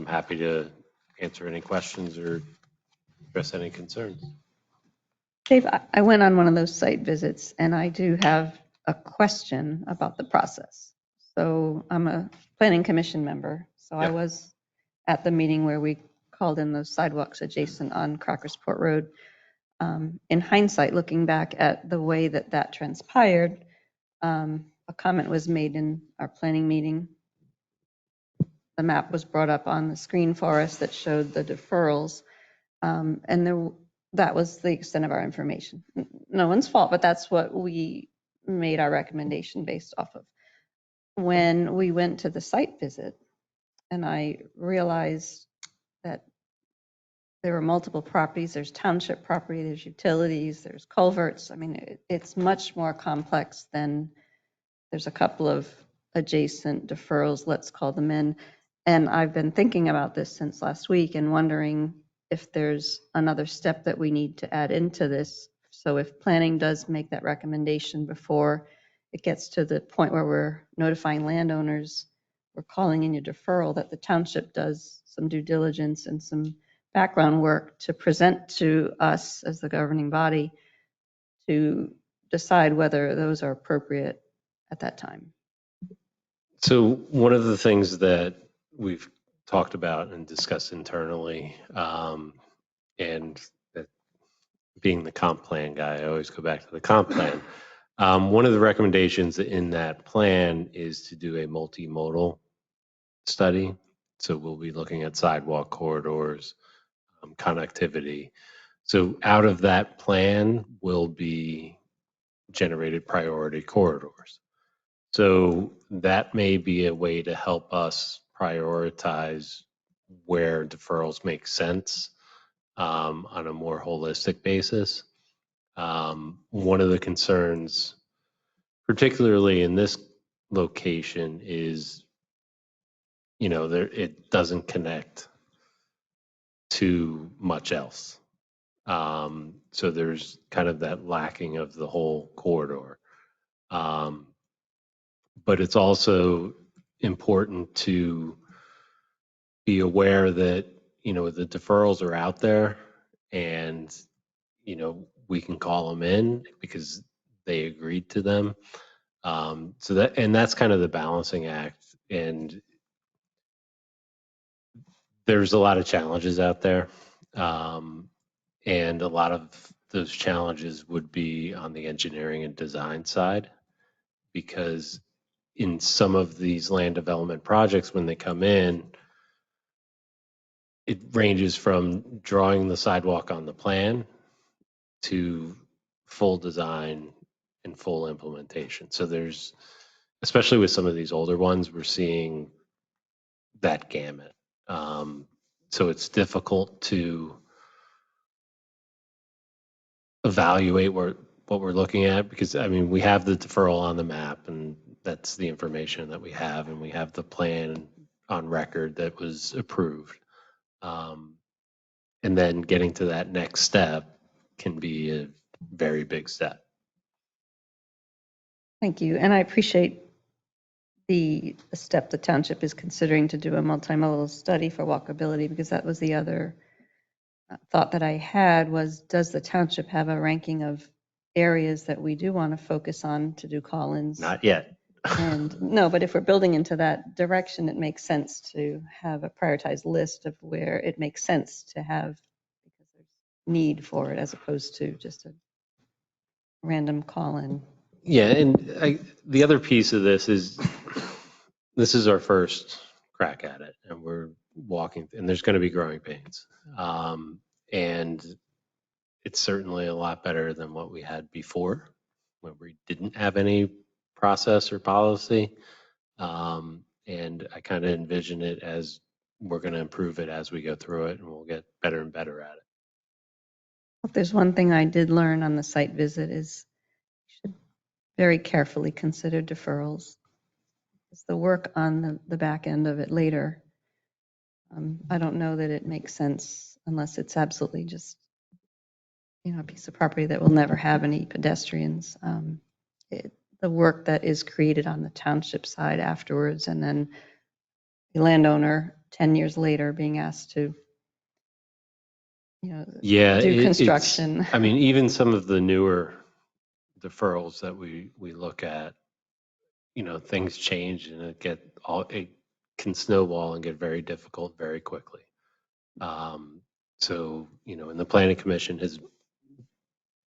happy to answer any questions or address any concerns. Dave, I went on one of those site visits and I do have a question about the process. So I'm a planning commission member. So I was at the meeting where we called in those sidewalks adjacent on Crackersport Road. In hindsight, looking back at the way that that transpired, a comment was made in our planning meeting. The map was brought up on the screen for us that showed the deferrals. That was the extent of our information. No one's fault, but that's what we made our recommendation based off of. When we went to the site visit and I realized that there were multiple properties, there's township property, there's utilities, there's culverts. I mean, it's much more complex than there's a couple of adjacent deferrals, let's call them in. And I've been thinking about this since last week and wondering if there's another step that we need to add into this. So if planning does make that recommendation before it gets to the point where we're notifying landowners, we're calling in your deferral, that the township does some due diligence and some background work to present to us as the governing body to decide whether those are appropriate at that time. So one of the things that we've talked about and discussed internally, and that being the comp plan guy, I always go back to the comp plan. One of the recommendations in that plan is to do a multimodal study. So we'll be looking at sidewalk corridors, connectivity. So out of that plan will be generated priority corridors. So that may be a way to help us prioritize where deferrals make sense on a more holistic basis. One of the concerns, particularly in this location, is, it doesn't connect to much else. So there's kind of that lacking of the whole corridor. But it's also important to be aware that, the deferrals are out there and, we can call them in because they agreed to them. That's kind of the balancing act. And there's a lot of challenges out there. And a lot of those challenges would be on the engineering and design side, because in some of these land development projects, when they come in, it ranges from drawing the sidewalk on the plan to full design and full implementation. So there's, especially with some of these older ones, we're seeing that gamut. So it's difficult to evaluate what we're looking at, because we have the deferral on the map and that's the information that we have, and we have the plan on record that was approved. And then getting to that next step can be a very big step. Thank you. And I appreciate the step the township is considering to do a multimodal study for walkability, because that was the other thought that I had was, does the township have a ranking of areas that we do want to focus on to do call-ins? Not yet. And no, but if we're building into that direction, it makes sense to have a prioritized list of where it makes sense to have, because there's need for it as opposed to just a random call-in. Yeah, and the other piece of this is our first crack at it, and we're walking, and there's going to be growing pains. And it's certainly a lot better than what we had before when we didn't have any process or policy. And I kind of envision it as we're going to improve it as we go through it, and we'll get better and better at it. If there's one thing I did learn on the site visit is you should very carefully consider deferrals. It's the work on the back end of it later. I don't know that it makes sense unless it's absolutely just, a piece of property that will never have any pedestrians. The work that is created on the township side afterwards, and then the landowner 10 years later being asked to, Yeah, do construction. I mean, even some of the newer deferrals that we look at, things change and it can snowball and get very difficult very quickly. So, and the Planning Commission has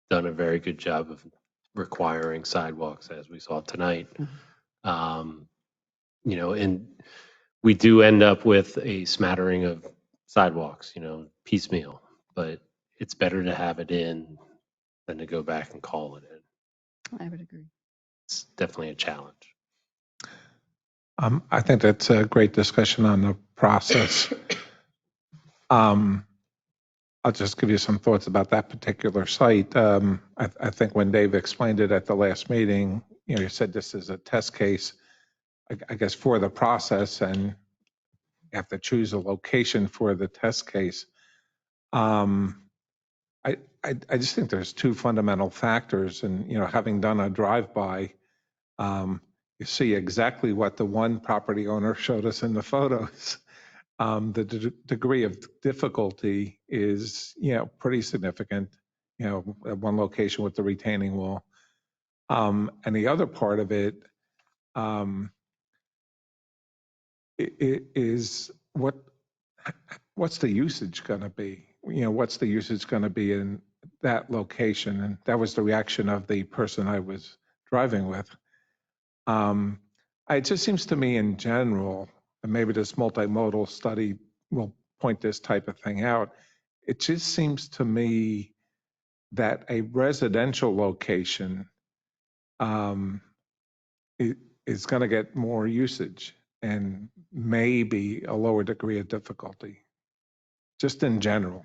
done a very good job of requiring sidewalks, as we saw tonight. And we do end up with a smattering of sidewalks, piecemeal, but it's better to have it in than to go back and call it in. I would agree. It's definitely a challenge. I think that's a great discussion on the process. I'll just give you some thoughts about that particular site. I think when Dave explained it at the last meeting, you said this is a test case, I guess, for the process, and you have to choose a location for the test case. I just think there's two fundamental factors, and having done a drive-by, you see exactly what the one property owner showed us in the photos. The degree of difficulty is, pretty significant, at one location with the retaining wall. And the other part of it is what's the usage going to be? What's the usage going to be in that location? And that was the reaction of the person I was driving with. It just seems to me in general, and maybe this multimodal study will point this type of thing out, it just seems to me that a residential location is going to get more usage and maybe a lower degree of difficulty, just in general.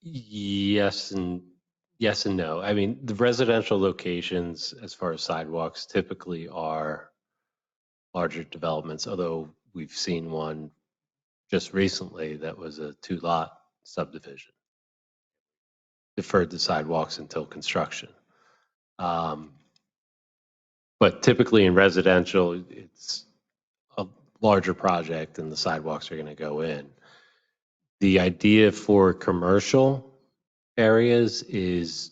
Yes and no. I mean, the residential locations, as far as sidewalks, typically are larger developments, although we've seen one just recently that was a 2-lot subdivision. Deferred the sidewalks until construction. But typically in residential, it's a larger project and the sidewalks are going to go in. The idea for commercial areas is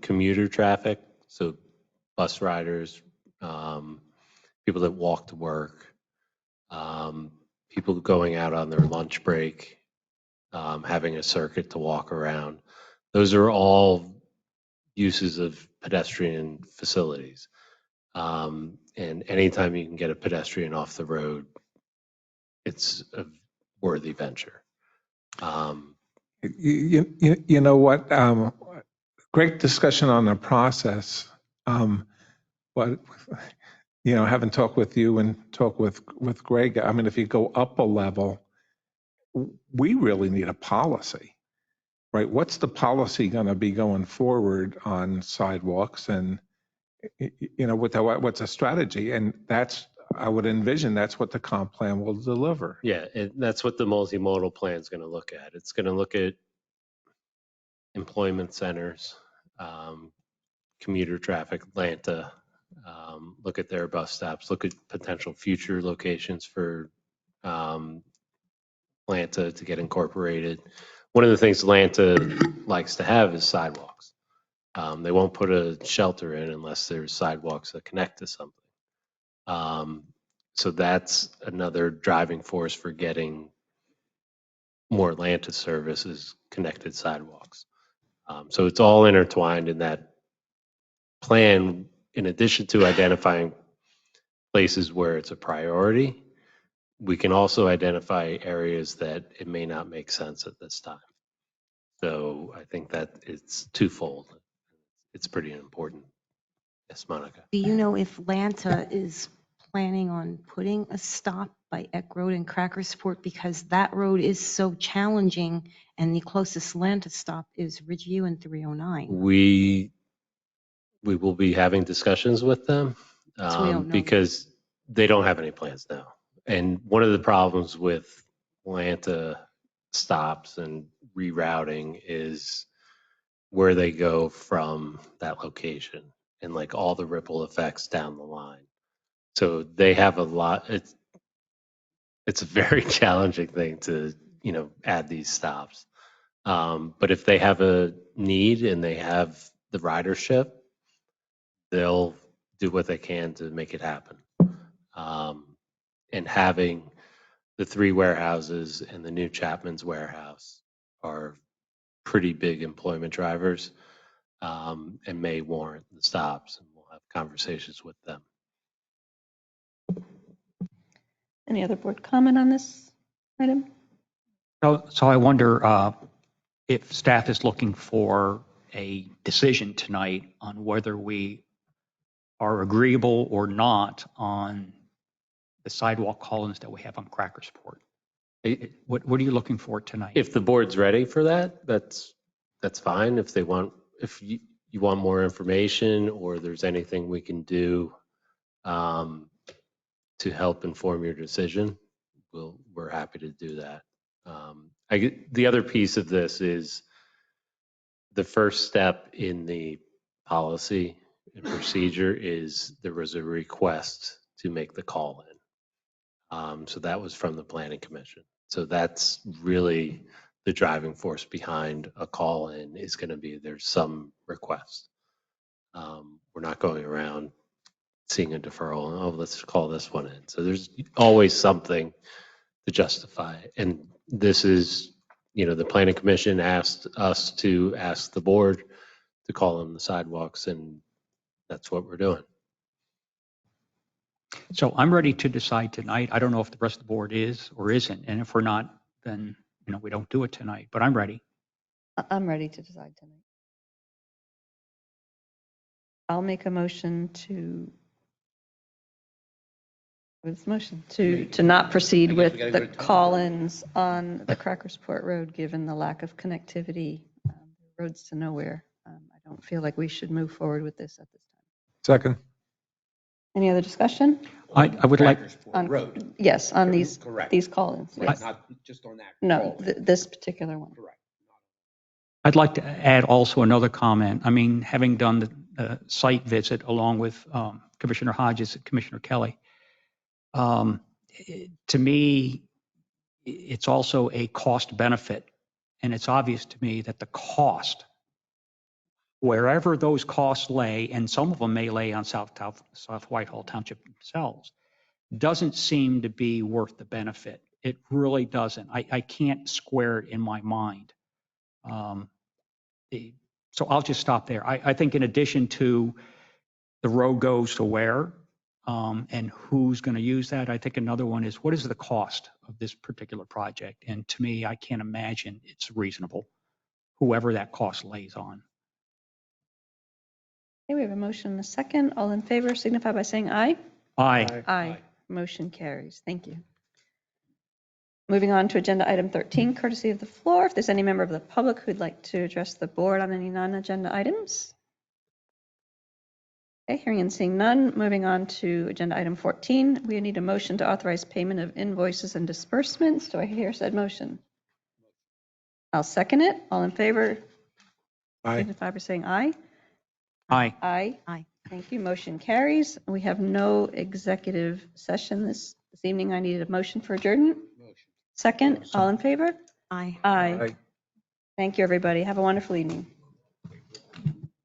commuter traffic, so bus riders, people that walk to work, people going out on their lunch break, having a circuit to walk around. Those are all uses of pedestrian facilities. And anytime you can get a pedestrian off the road, it's a worthy venture. You know what? Great discussion on the process. But having talked with you and talked with Greg, I mean, if you go up a level, we really need a policy, right? What's the policy going to be going forward on sidewalks, and what's a strategy? And I would envision that's what the comp plan will deliver. Yeah, that's what the multimodal plan is going to look at. It's going to look at employment centers, commuter traffic, Atlanta, look at their bus stops, look at potential future locations for Atlanta to get incorporated. One of the things Atlanta likes to have is sidewalks. They won't put a shelter in unless there's sidewalks that connect to something. So that's another driving force for getting more Atlanta service is connected sidewalks. So it's all intertwined in that plan. In addition to identifying places where it's a priority, we can also identify areas that it may not make sense at this time. So I think that it's twofold. It's pretty important. Yes, Monica. Do you know if Lanta is planning on putting a stop by Eck Road and Crackersport, because that road is so challenging and the closest Lanta stop is Ridgeview and 309? We will be having discussions with them So we don't know. because they don't have any plans now. And one of the problems with Atlanta stops and rerouting is where they go from that location and like all the ripple effects down the line. So they have a lot. It's a very challenging thing to, add these stops. But if they have a need and they have the ridership, they'll do what they can to make it happen. And having the 3 warehouses and the new Chapman's warehouse are pretty big employment drivers, and may warrant the stops, and we'll have conversations with them. Any other board comment on this item? So I wonder if staff is looking for a decision tonight on whether we are agreeable or not on the sidewalk call-ins that we have on Crackersport. What are you looking for tonight? If the board's ready for that, that's fine. If you want more information or there's anything we can do to help inform your decision, we're happy to do that. The other piece of this is the first step in the policy and procedure is there was a request to make the call in. So that was from the Planning Commission. So that's really the driving force behind a call in is going to be there's some request. We're not going around seeing a deferral and, oh, let's call this one in. So there's always something to justify. And this is, the Planning Commission asked us to ask the board to call in the sidewalks, and that's what we're doing. So I'm ready to decide tonight. I don't know if the rest of the board is or isn't. And if we're not, then, we don't do it tonight, but I'm ready. I'm ready to decide tonight. I'll make a motion to, what's the motion? To not proceed with the call-ins on the Crackersport Road, given the lack of connectivity, roads to nowhere. I don't feel like we should move forward with this at this time. Second. Any other discussion? I would like, On Road. Yes, on these Correct. call-ins. Yes. Not just on that. No, call. this particular one. Correct. I'd like to add also another comment. I mean, having done the site visit along with Commissioner Hodges and Commissioner Kelly, to me, it's also a cost benefit. And it's obvious to me that the cost, wherever those costs lay, and some of them may lay on South Whitehall Township themselves, doesn't seem to be worth the benefit. It really doesn't. I can't square it in my mind. So I'll just stop there. I think in addition to the road goes to where and who's going to use that, I think another one is what is the cost of this particular project? And to me, I can't imagine it's reasonable, whoever that cost lays on. Okay, we have a motion and a second. All in favor signify by saying aye. Aye. Aye. Motion carries. Thank you. Moving on to agenda item 13, courtesy of the floor. If there's any member of the public who'd like to address the board on any non-agenda items. Okay, hearing and seeing none. Moving on to agenda item 14, we need a motion to authorize payment of invoices and disbursements. Do I hear said motion? I'll second it. All in favor? Aye. Signify by saying aye. Aye. Aye. Aye. Thank you. Motion carries. We have no executive session this evening. I needed a motion for adjournment. Second, all in favor? Aye. Aye. Thank you, everybody. Have a wonderful evening.